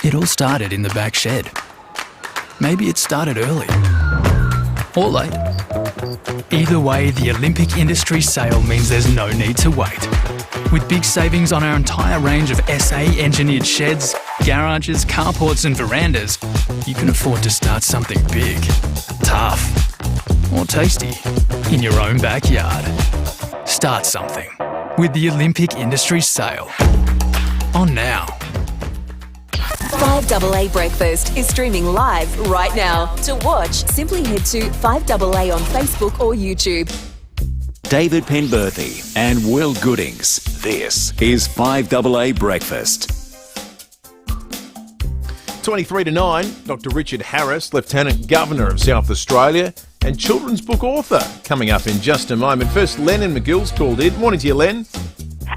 It all started in the back shed. Maybe it started early. Or late. Either way, the Olympic Industry sale means there's no need to wait. With big savings on our entire range of SA-engineered sheds, garages, carports and verandas, you can afford to start something big, tough, or tasty in your own backyard. Start something with the Olympic Industry sale. On now. 5AA Breakfast is streaming live right now. To watch, simply head to 5AA on Facebook or YouTube. David Penberthy and Will Goodings. This is 5AA Breakfast. 23 to 9, Dr. Richard Harris, Lieutenant Governor of South Australia and children's book author, coming up in just a moment. First, Len in McGill's called in. Morning to you, Len.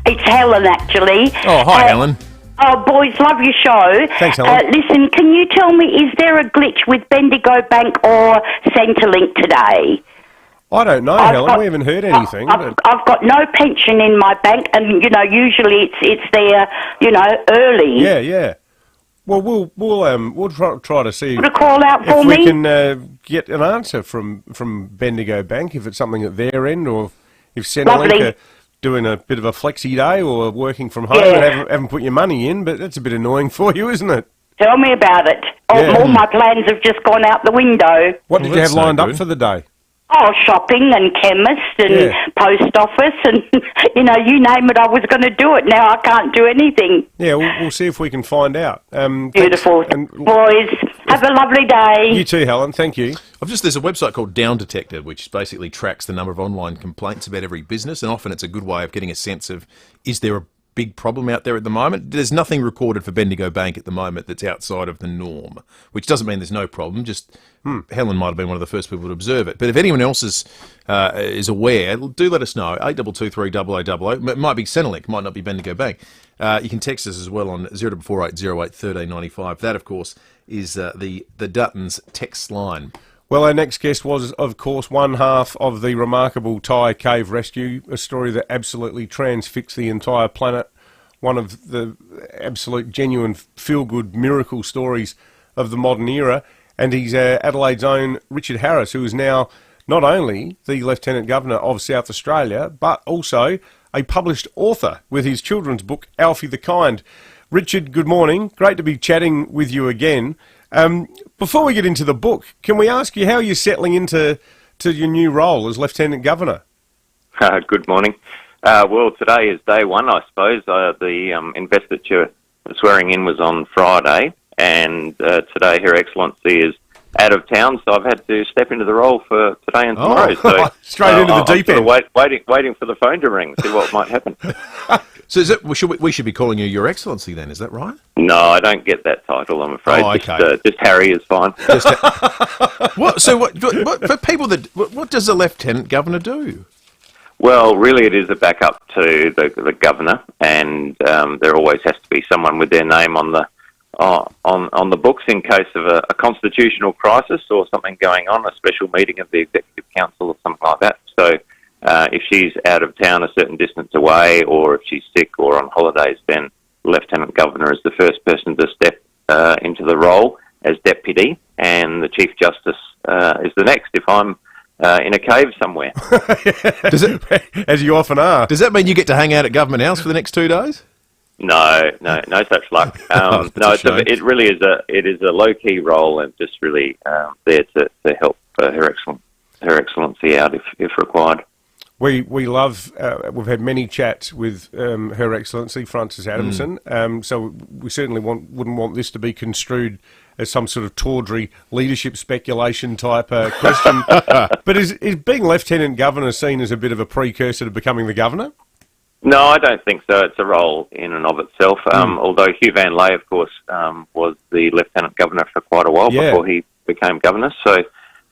It's Helen, actually. Oh, hi, Helen. Oh, boys, love your show. Thanks, Helen. Listen, can you tell me, is there a glitch with Bendigo Bank or Centrelink today? I don't know, Helen. We haven't heard anything. I've got no pension in my bank, and you know, usually it's there, you know, early. Yeah. Well, we'll try to see Put a call out for if me. we can get an answer from Bendigo Bank, if it's something at their end, or if Centrelink are doing a bit of a flexi day or working from home and haven't put your money in. But that's a bit annoying for you, isn't it? Tell me about it. All my plans have just gone out the window. What did you have lined up for the day? Oh, shopping and chemist and post office and, you know, you name it, I was going to do it. Now I can't do anything. Yeah, we'll see if we can find out. Beautiful. Boys, have a lovely day. You too, Helen. Thank you. There's a website called Down Detector, which basically tracks the number of online complaints about every business, and often it's a good way of getting a sense of, is there a big problem out there at the moment? There's nothing recorded for Bendigo Bank at the moment that's outside of the norm, which doesn't mean there's no problem, just Helen might have been one of the first people to observe it. But if anyone else is aware, do let us know. 8223 It might be Centrelink, might not be Bendigo Bank. You can text us as well on 0480 08 1395. That, of course, is the Duttons text line. Well, our next guest was, of course, one half of the remarkable Thai cave rescue, a story that absolutely transfixed the entire planet, one of the absolute genuine feel-good miracle stories of the modern era. And he's Adelaide's own Richard Harris, who is now not only the Lieutenant Governor of South Australia, but also a published author with his children's book, Alfie the Kind. Richard, good morning. Great to be chatting with you again. Before we get into the book, can we ask you how you're settling into your new role as Lieutenant Governor? Good morning. Well, today is day one, I suppose. The investiture swearing in was on Friday, and today Her Excellency is out of town, so I've had to step into the role for today and tomorrow. So straight into the deep end. Waiting for the phone to ring, see what might happen. So we should be calling you Your Excellency then, is that right? No, I don't get that title, I'm afraid. Oh, okay. Just Harry is fine. What for people what does a Lieutenant Governor do? Well, really, it is a backup to the governor, and there always has to be someone with their name on the books in case of a constitutional crisis or something going on, a special meeting of the Executive Council or something like that. So if she's out of town a certain distance away, or if she's sick or on holidays, then the Lieutenant Governor is the first person to step into the role as deputy, and the Chief Justice is the next if I'm in a cave somewhere. As you often are. Does that mean you get to hang out at Government House for the next 2 days? No such luck. It really is a low key role, and just really there to help Her Excellency out if required. We love. We've had many chats with Her Excellency Frances Adamson. So we certainly wouldn't want this to be construed as some sort of tawdry leadership speculation type question. But is being Lieutenant Governor seen as a bit of a precursor to becoming the Governor? No, I don't think so. It's a role in and of itself. Although Hugh Van Lay, of course, was the Lieutenant Governor for quite a while before he became Governor. So,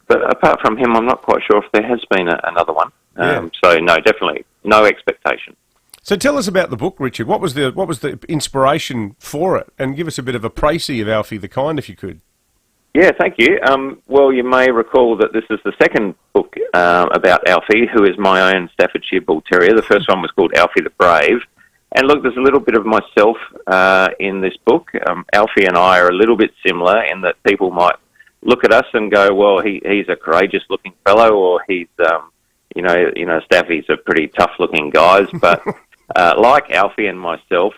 but apart from him, I'm not quite sure if there has been another one. So, no, definitely no expectation. So, tell us about the book, Richard. What was the inspiration for it, and give us a bit of a précis of Alfie the Kind, if you could. Yeah, thank you. Well, you may recall that this is the second book about Alfie, who is my own Staffordshire Bull Terrier. The first one was called Alfie the Brave. And look, there's a little bit of myself in this book. Alfie and I are a little bit similar in that people might look at us and go, well, he's a courageous-looking fellow, or he's, Staffy's a pretty tough-looking guys. But like Alfie and myself,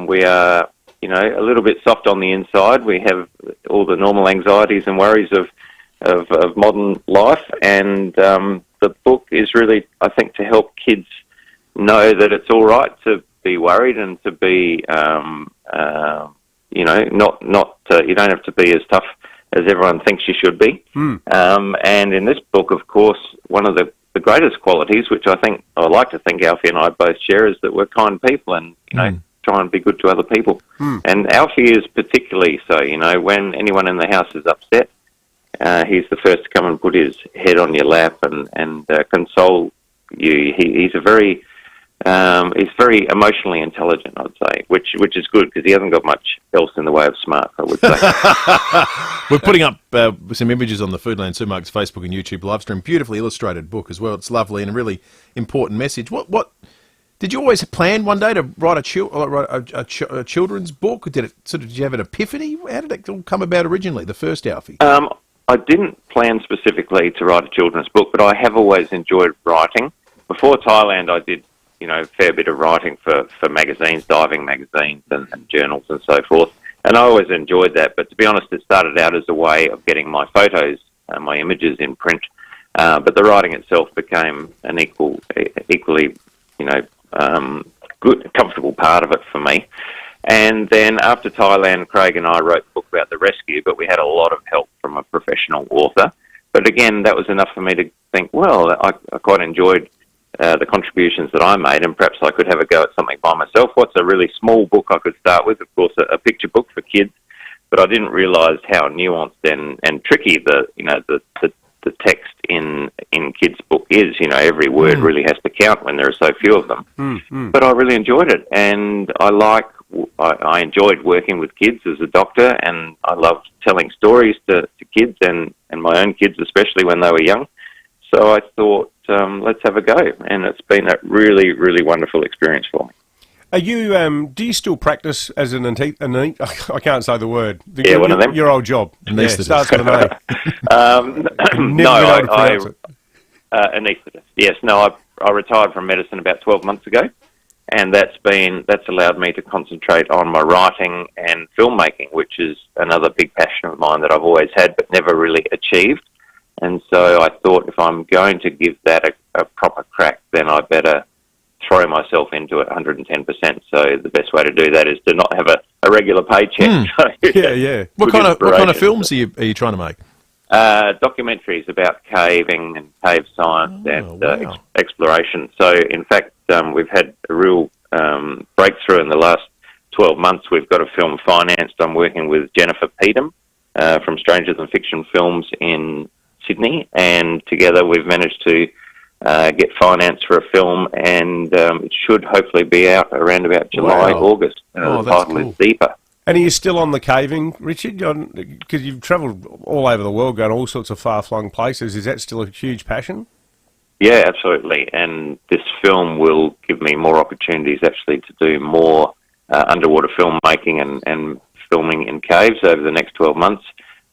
we are a little bit soft on the inside. We have all the normal anxieties and worries of modern life, and the book is really, I think, to help kids know that it's all right to be worried and to be, you don't have to be as tough as everyone thinks you should be. And in this book, of course, one of the greatest qualities, which I like to think Alfie and I both share, is that we're kind people and, try and be good to other people. And Alfie is particularly so, when anyone in the house is upset, he's the first to come and put his head on your lap and console you. He's very emotionally intelligent, I'd say, which is good because he hasn't got much else in the way of smarts, I would say. We're putting up some images on the Foodland Supermarkets Facebook and YouTube live stream. Beautifully illustrated book as well. It's lovely and a really important message. What did you always plan one day to write a children's book? Did you have an epiphany? How did it all come about originally, the first Alfie? I didn't plan specifically to write a children's book, but I have always enjoyed writing. Before Thailand, I did a fair bit of writing for magazines, diving magazines and journals and so forth. And I always enjoyed that. But to be honest, it started out as a way of getting my photos and my images in print. But the riding itself became an equally, good, comfortable part of it for me. And then after Thailand, Craig and I wrote the book about the rescue, but we had a lot of help from a professional author. But again, that was enough for me to think, well, I quite enjoyed the contributions that I made, and perhaps I could have a go at something by myself. What's a really small book I could start with? Of course, a picture book for kids, but I didn't realise how nuanced and tricky the text in kids' book is. Every word really has to count when there are so few of them. But I really enjoyed it, and I enjoyed working with kids as a doctor, and I loved telling stories to kids and my own kids, especially when they were young. So I thought, let's have a go, and it's been a really, really wonderful experience for me. Are you? Do you still practice as an I can't say the word. One of them. Your old job. Starts with an A. No, anaesthetist. Yes, no, I retired from medicine about 12 months ago, and that's allowed me to concentrate on my writing and filmmaking, which is another big passion of mine that I've always had but never really achieved. And so I thought, if I'm going to give that a proper crack, then I better throw myself into it 110%. So the best way to do that is to not have a regular paycheck. So, yeah. What kind of films are you trying to make? Documentaries about caving and cave science exploration. So, in fact, we've had a real breakthrough in the last 12 months. We've got a film financed. I'm working with Jennifer Peetham from Stranger Than Fiction Films in Sydney, and together we've managed to get finance for a film, and it should hopefully be out around about July, August. The title is Deeper. And are you still on the caving, Richard? Because you've travelled all over the world, going all sorts of far-flung places. Is that still a huge passion? Yeah, absolutely. And this film will give me more opportunities actually to do more underwater filmmaking and filming in caves over the next 12 months.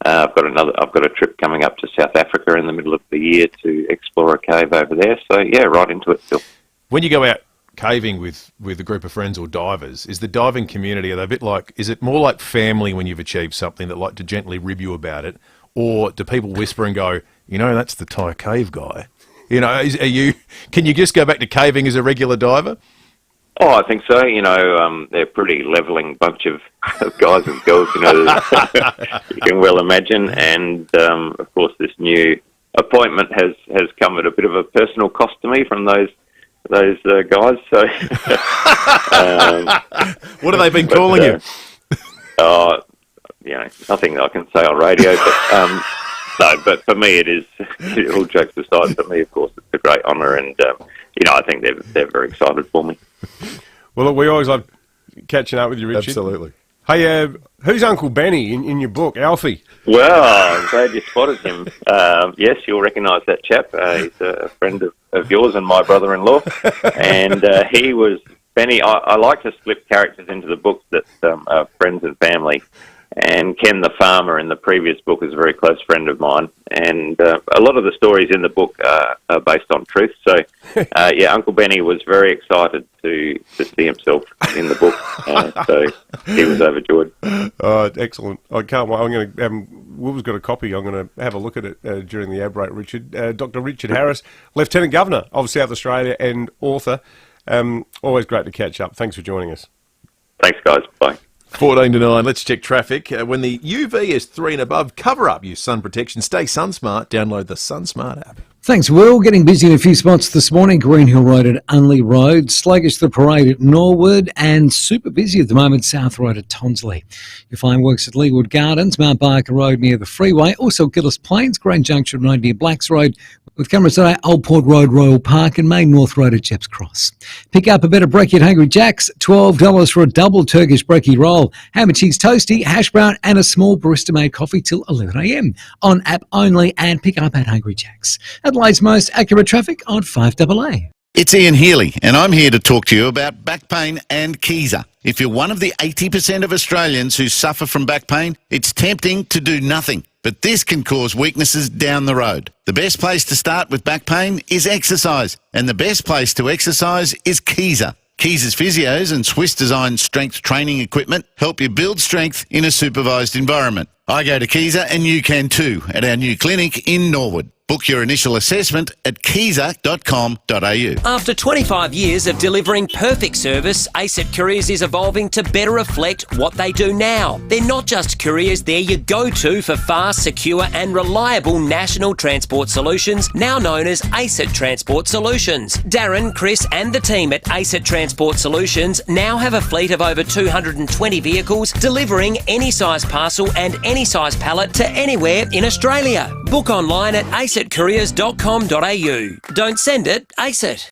I've got a trip coming up to South Africa in the middle of the year to explore a cave over there. So yeah, right into it still. When you go out caving with a group of friends or divers, is the diving community, are they a bit like, is it more like family when you've achieved something that like to gently rib you about it, or do people whisper and go, that's the Thai cave guy? Can you just go back to caving as a regular diver? Oh, I think so. They're a pretty levelling bunch of guys and girls, you can well imagine. And, of course, this new appointment has come at a bit of a personal cost to me from those guys. So, what have they been calling you? Nothing I can say on radio, but no. But for me, it is. All jokes aside, for me, of course, it's a great honour, and I think they're very excited for me. Well, look, we always love catching up with you, Richard. Absolutely. Hey, who's Uncle Benny in your book, Alfie? Well, I'm glad you spotted him. Yes, you'll recognise that chap. He's a friend of yours and my brother-in-law. And he was Benny. I like to split characters into the books that are friends and family. And Ken the farmer in the previous book is a very close friend of mine. And a lot of the stories in the book are based on truth. So, Uncle Benny was very excited to see himself in the book. So he was overjoyed. Oh, excellent. I can't wait. I'm going to Will's got a copy. I'm going to have a look at it during the ad break, Richard. Dr. Richard Harris, Lieutenant Governor of South Australia and author. Always great to catch up. Thanks for joining us. Thanks, guys. Bye. 14 to 9, let's check traffic. When the UV is 3 and above, cover up, use sun protection, stay sun smart, download the SunSmart app. Thanks, Will. Getting busy in a few spots this morning. Greenhill Road at Unley Road, sluggish the parade at Norwood, and super busy at the moment, South Road at Tonsley. You'll find works at Leawood Gardens, Mount Barker Road near the freeway, also Gillis Plains, Grand Junction Road near Blacks Road, with cameras today, Old Port Road, Royal Park, and Main North Road at Jeps Cross. Pick up a better brekkie at Hungry Jack's, $12 for a double Turkish brekkie roll, ham and cheese toasty, hash brown, and a small barista-made coffee till 11 a.m. On app only, and pick up at Hungry Jack's. Adelaide's most accurate traffic on 5AA. It's Ian Healy, and I'm here to talk to you about back pain and Kiza. If you're one of the 80% of Australians who suffer from back pain, it's tempting to do nothing. But this can cause weaknesses down the road. The best place to start with back pain is exercise, and the best place to exercise is Kiza. Kiza's physios and Swiss-designed strength training equipment help you build strength in a supervised environment. I go to Kiza, and you can too, at our new clinic in Norwood. Book your initial assessment at keezer.com.au. After 25 years of delivering perfect service, ASIT Couriers is evolving to better reflect what they do now. They're not just couriers, they're your go-to for fast, secure and reliable national transport solutions, now known as ASIT Transport Solutions. Darren, Chris and the team at ASIT Transport Solutions now have a fleet of over 220 vehicles delivering any size parcel and any size pallet to anywhere in Australia. Book online at asitcouriers.com.au. Don't send it, ace it.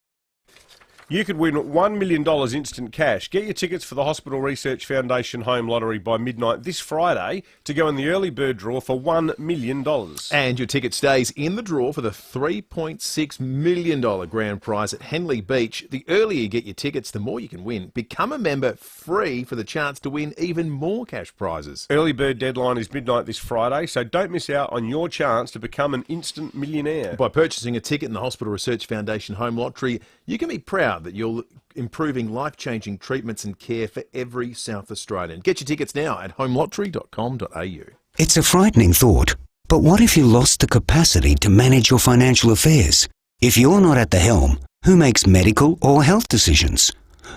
You could win $1 million instant cash. Get your tickets for the Hospital Research Foundation Home Lottery by midnight this Friday to go in the early bird draw for $1 million. And your ticket stays in the draw for the $3.6 million grand prize at Henley Beach. The earlier you get your tickets, the more you can win. Become a member free for the chance to win even more cash prizes. Early bird deadline is midnight this Friday, so don't miss out on your chance to become an instant millionaire. By purchasing a ticket in the Hospital Research Foundation Home Lottery, you can be proud that you're improving life-changing treatments and care for every South Australian. Get your tickets now at homelottery.com.au. It's a frightening thought, but what if you lost the capacity to manage your financial affairs? If you're not at the helm, who makes medical or health decisions?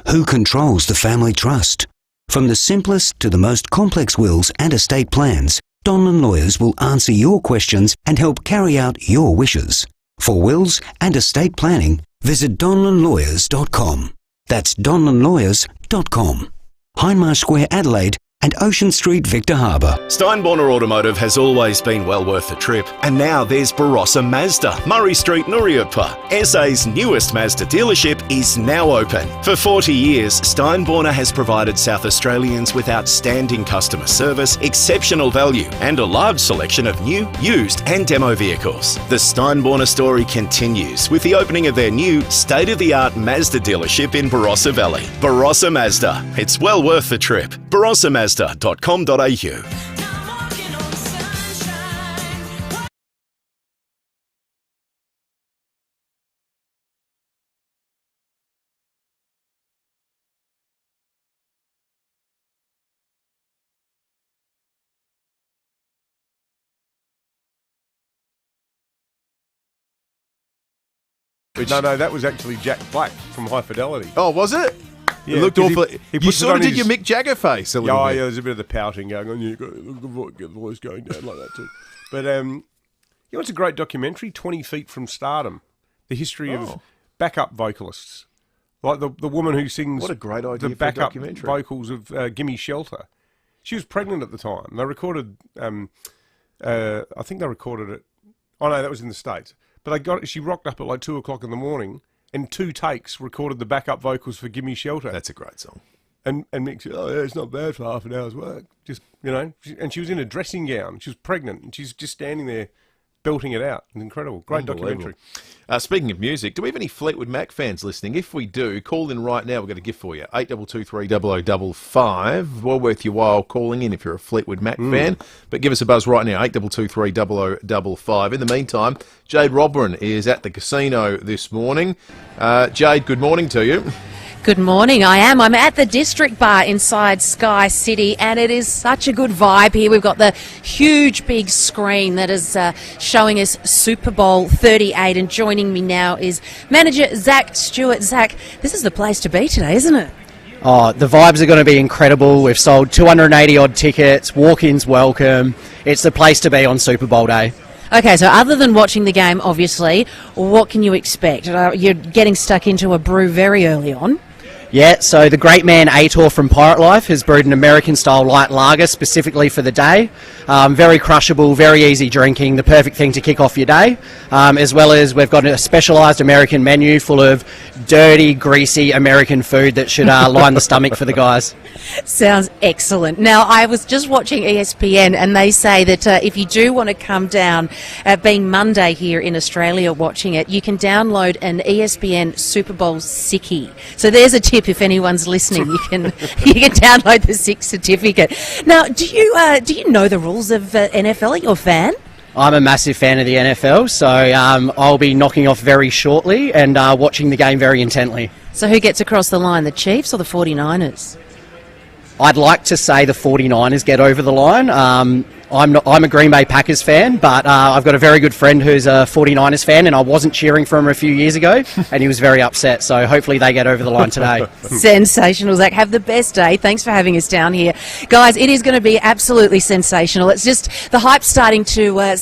Who controls the family trust? From the simplest to the most complex wills and estate plans, Donlan Lawyers will answer your questions and help carry out your wishes. For wills and estate planning, visit donlanlawyers.com. That's donlanlawyers.com. Hindmarsh Square, Adelaide, and Ocean Street, Victor Harbour. Steinborner Automotive has always been well worth the trip. And now there's Barossa Mazda, Murray Street, Nuriutpa. SA's newest Mazda dealership is now open. For 40 years, Steinborner has provided South Australians with outstanding customer service, exceptional value, and a large selection of new, used, and demo vehicles. The Steinborner story continues with the opening of their new, state-of-the-art Mazda dealership in Barossa Valley. Barossa Mazda. It's well worth the trip. BarossaMazda.com.au. No, that was actually Jack Black from High Fidelity. Oh, was it? Yeah, it looked awful. You sort of did his... your Mick Jagger face a little bit. Yeah, there's a bit of the pouting going on. You've got the voice going down like that too. But you know, it's a great documentary, 20 Feet from Stardom, the history of backup vocalists, like the woman who sings. What a great idea the for a backup documentary. vocals of "Gimme Shelter." She was pregnant at the time. They recorded. I think they recorded it. Oh no, that was in the States. But she rocked up at like 2:00 in the morning. And 2 takes recorded the backup vocals for "Gimme Shelter." That's a great song. And Mick said, "Oh, yeah, it's not bad for half an hour's work." Just, you know, and she was in a dressing gown. She was pregnant, and she's just standing there belting it out. It's incredible. Great documentary. Speaking of music, do we have any Fleetwood Mac fans listening? If we do, call in right now. We've got a gift for you. 8223 well worth your while calling in if you're a Fleetwood Mac fan. But give us a buzz right now, 8223 0055. In the meantime, Jade Robran is at the casino this morning. Jade, good morning to you. Good morning, I am. I'm at the District Bar inside Sky City, and it is such a good vibe here. We've got the huge big screen that is showing us Super Bowl 38, and joining me now is manager Zach Stewart. Zach, this is the place to be today, isn't it? Oh, the vibes are going to be incredible. We've sold 280 odd tickets, walk-ins welcome. It's the place to be on Super Bowl day. Okay, so other than watching the game, obviously, what can you expect? You're getting stuck into a brew very early on. Yeah, so the great man Aitor from Pirate Life has brewed an American-style light lager specifically for the day. Very crushable, very easy drinking, the perfect thing to kick off your day. As well as we've got a specialised American menu full of dirty, greasy American food that should line the stomach for the guys. Sounds excellent. Now, I was just watching ESPN, and they say that if you do want to come down, being Monday here in Australia watching it, you can download an ESPN Super Bowl Sickie. So there's a tip if anyone's listening. You can download the Sick certificate. Now, do you know the rules of NFL? Are you a fan? I'm a massive fan of the NFL, so I'll be knocking off very shortly and watching the game very intently. So who gets across the line, the Chiefs or the 49ers? I'd like to say the 49ers get over the line. I'm a Green Bay Packers fan, but I've got a very good friend who's a 49ers fan, and I wasn't cheering for him a few years ago, and he was very upset. So hopefully they get over the line today. Sensational, Zach. Have the best day. Thanks for having us down here. Guys, it is going to be absolutely sensational. It's just the hype's starting to,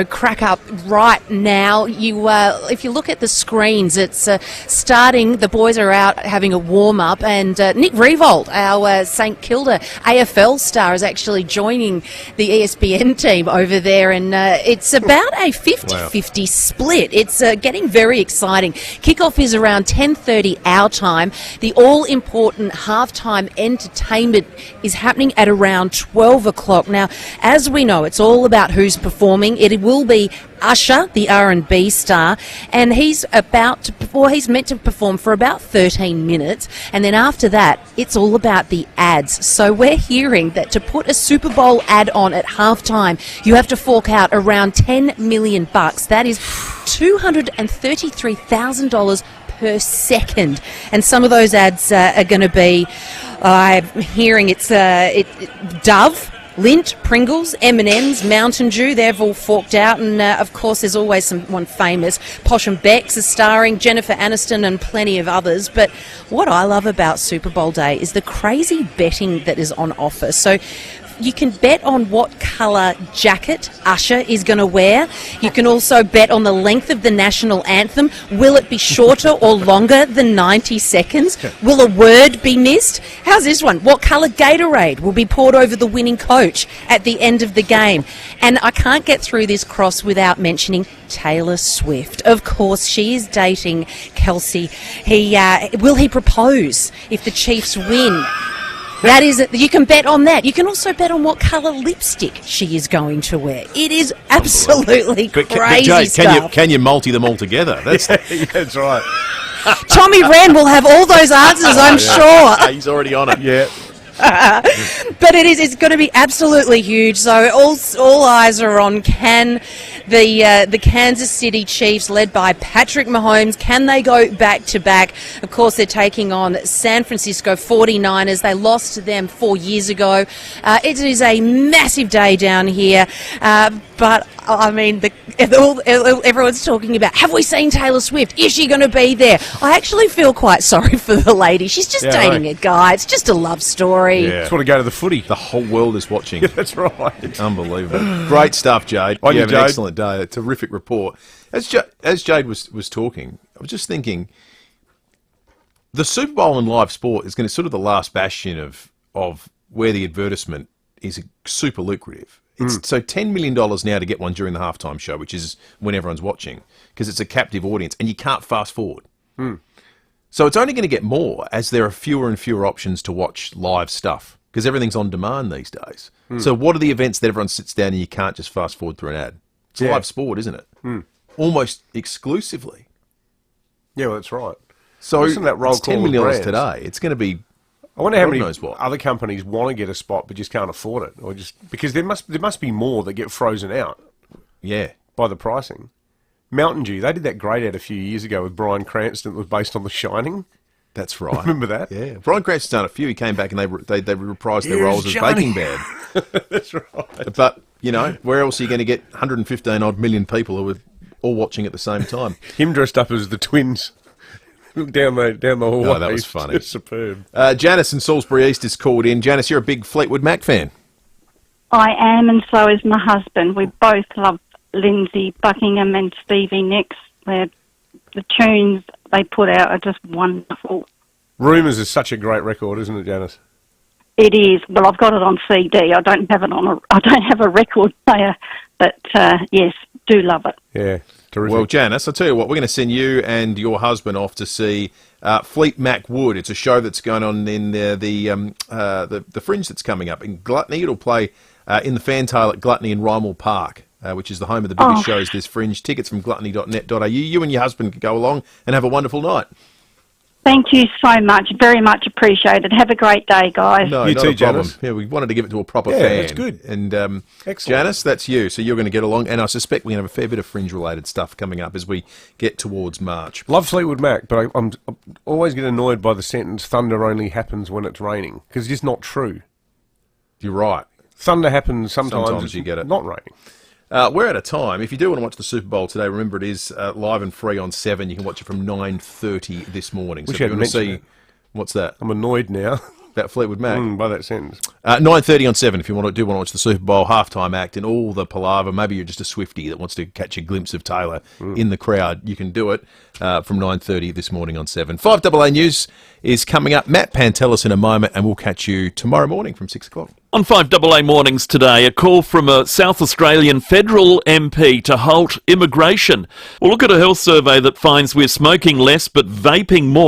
crack up right now. If you look at the screens, it's starting. The boys are out having a warm-up, and Nick Revolt, our St Kilda AFL star, is actually joining the ESPN team over there, and it's about a 50-50 split. It's getting very exciting. Kickoff is around 10:30 our time. The all-important halftime entertainment is happening at around 12 o'clock. Now, as we know, it's all about who's performing. It will be Usher, the R&B star, and he's meant to perform for about 13 minutes, and then after that, it's all about the ads. So we're hearing that to put a Super Bowl ad on at halftime, you have to fork out around $10 million. That is $233,000 per second, and some of those ads are going to be, I'm hearing it's Dove, Lindt, Pringles, M&M's, Mountain Dew, they've all forked out, and of course there's always someone famous. Posh and Becks is starring, Jennifer Aniston and plenty of others. But what I love about Super Bowl day is the crazy betting that is on offer. So you can bet on what colour jacket Usher is going to wear. You can also bet on the length of the national anthem. Will it be shorter or longer than 90 seconds? Will a word be missed? How's this one? What colour Gatorade will be poured over the winning coach at the end of the game? And I can't get through this cross without mentioning Taylor Swift. Of course, she is dating Kelsey. Will he propose if the Chiefs win? That is, you can bet on that. You can also bet on what colour lipstick she is going to wear. It is absolutely crazy stuff. Can you multi them all together? That's right. Tommy Wren will have all those answers, I'm sure. He's already on it. Yeah. But it's going to be absolutely huge. So all eyes are on the Kansas City Chiefs, led by Patrick Mahomes. Can they go back to back? Of course, they're taking on San Francisco 49ers. They lost to them 4 years ago. It is a massive day down here. But I mean, everyone's talking about, have we seen Taylor Swift? Is she going to be there? I actually feel quite sorry for the lady. She's just dating a guy. It's just a love story. Yeah. Just want to go to the footy. The whole world is watching. That's right. Unbelievable. Great stuff, Jade. You have an excellent day. A terrific report. As Jade was talking, I was just thinking, the Super Bowl in live sport is going to sort of the last bastion of where the advertisement is super lucrative. So $10 million now to get one during the halftime show, which is when everyone's watching, because it's a captive audience, and you can't fast forward. So it's only going to get more as there are fewer and fewer options to watch live stuff, because everything's on demand these days. So what are the events that everyone sits down and you can't just fast forward through an ad? It's live sport, isn't it? Almost exclusively. Yeah, well, that's right. So Listen to that roll it's $10 million today. It's going to be... I wonder how many other companies want to get a spot but just can't afford it, or just because there must be more that get frozen out. Yeah, by the pricing. Mountain Dew, they did that great ad a few years ago with Bryan Cranston that was based on The Shining. That's right. Remember that? Yeah, Bryan Cranston's done a few. He came back and they reprised their roles as Baking Bad. That's right. But where else are you going to get 115 odd million people who are all watching at the same time? Him dressed up as the twins. Down the hallway. Oh, that was funny. Just superb. Janice in Salisbury East is called in. Janice, you're a big Fleetwood Mac fan. I am, and so is my husband. We both love Lindsay Buckingham and Stevie Nicks. The tunes they put out are just wonderful. Rumours is such a great record, isn't it, Janice? It is. Well, I've got it on CD. I don't have a record player, but yes, do love it. Yeah. Terrific. Well, Janice, I'll tell you what, we're going to send you and your husband off to see Fleet Mac Wood. It's a show that's going on in the Fringe that's coming up in Gluttony. It'll play in the Fantail at Gluttony in Rymel Park, which is the home of the biggest shows this Fringe. Tickets from gluttony.net.au. You and your husband can go along and have a wonderful night. Thank you so much. Very much appreciated. Have a great day, guys. No, you not too, a problem. Janice. Yeah, we wanted to give it to a proper fan. That's good. And excellent. Janice, that's you. So you're going to get along. And I suspect we're going to have a fair bit of Fringe-related stuff coming up as we get towards March. Love Fleetwood Mac, but I'm always get annoyed by the sentence, thunder only happens when it's raining, because it's just not true. You're right. Thunder happens sometimes. Sometimes you get it. Not raining. We're out of time. If you do want to watch the Super Bowl today, remember it is live and free on 7. You can watch it from 9:30 this morning. Wish so if you you want hadn't to see, mentioned what's that? I'm annoyed now. That Fleetwood Mac. By that sentence. 9:30 on 7 if you want to watch the Super Bowl halftime act and all the palaver. Maybe you're just a Swiftie that wants to catch a glimpse of Taylor in the crowd. You can do it from 9:30 this morning on 7. 5AA News is coming up. Matt Pantelis in a moment, and we'll catch you tomorrow morning from 6 o'clock. On 5AA Mornings today, a call from a South Australian federal MP to halt immigration. We'll look at a health survey that finds we're smoking less but vaping more.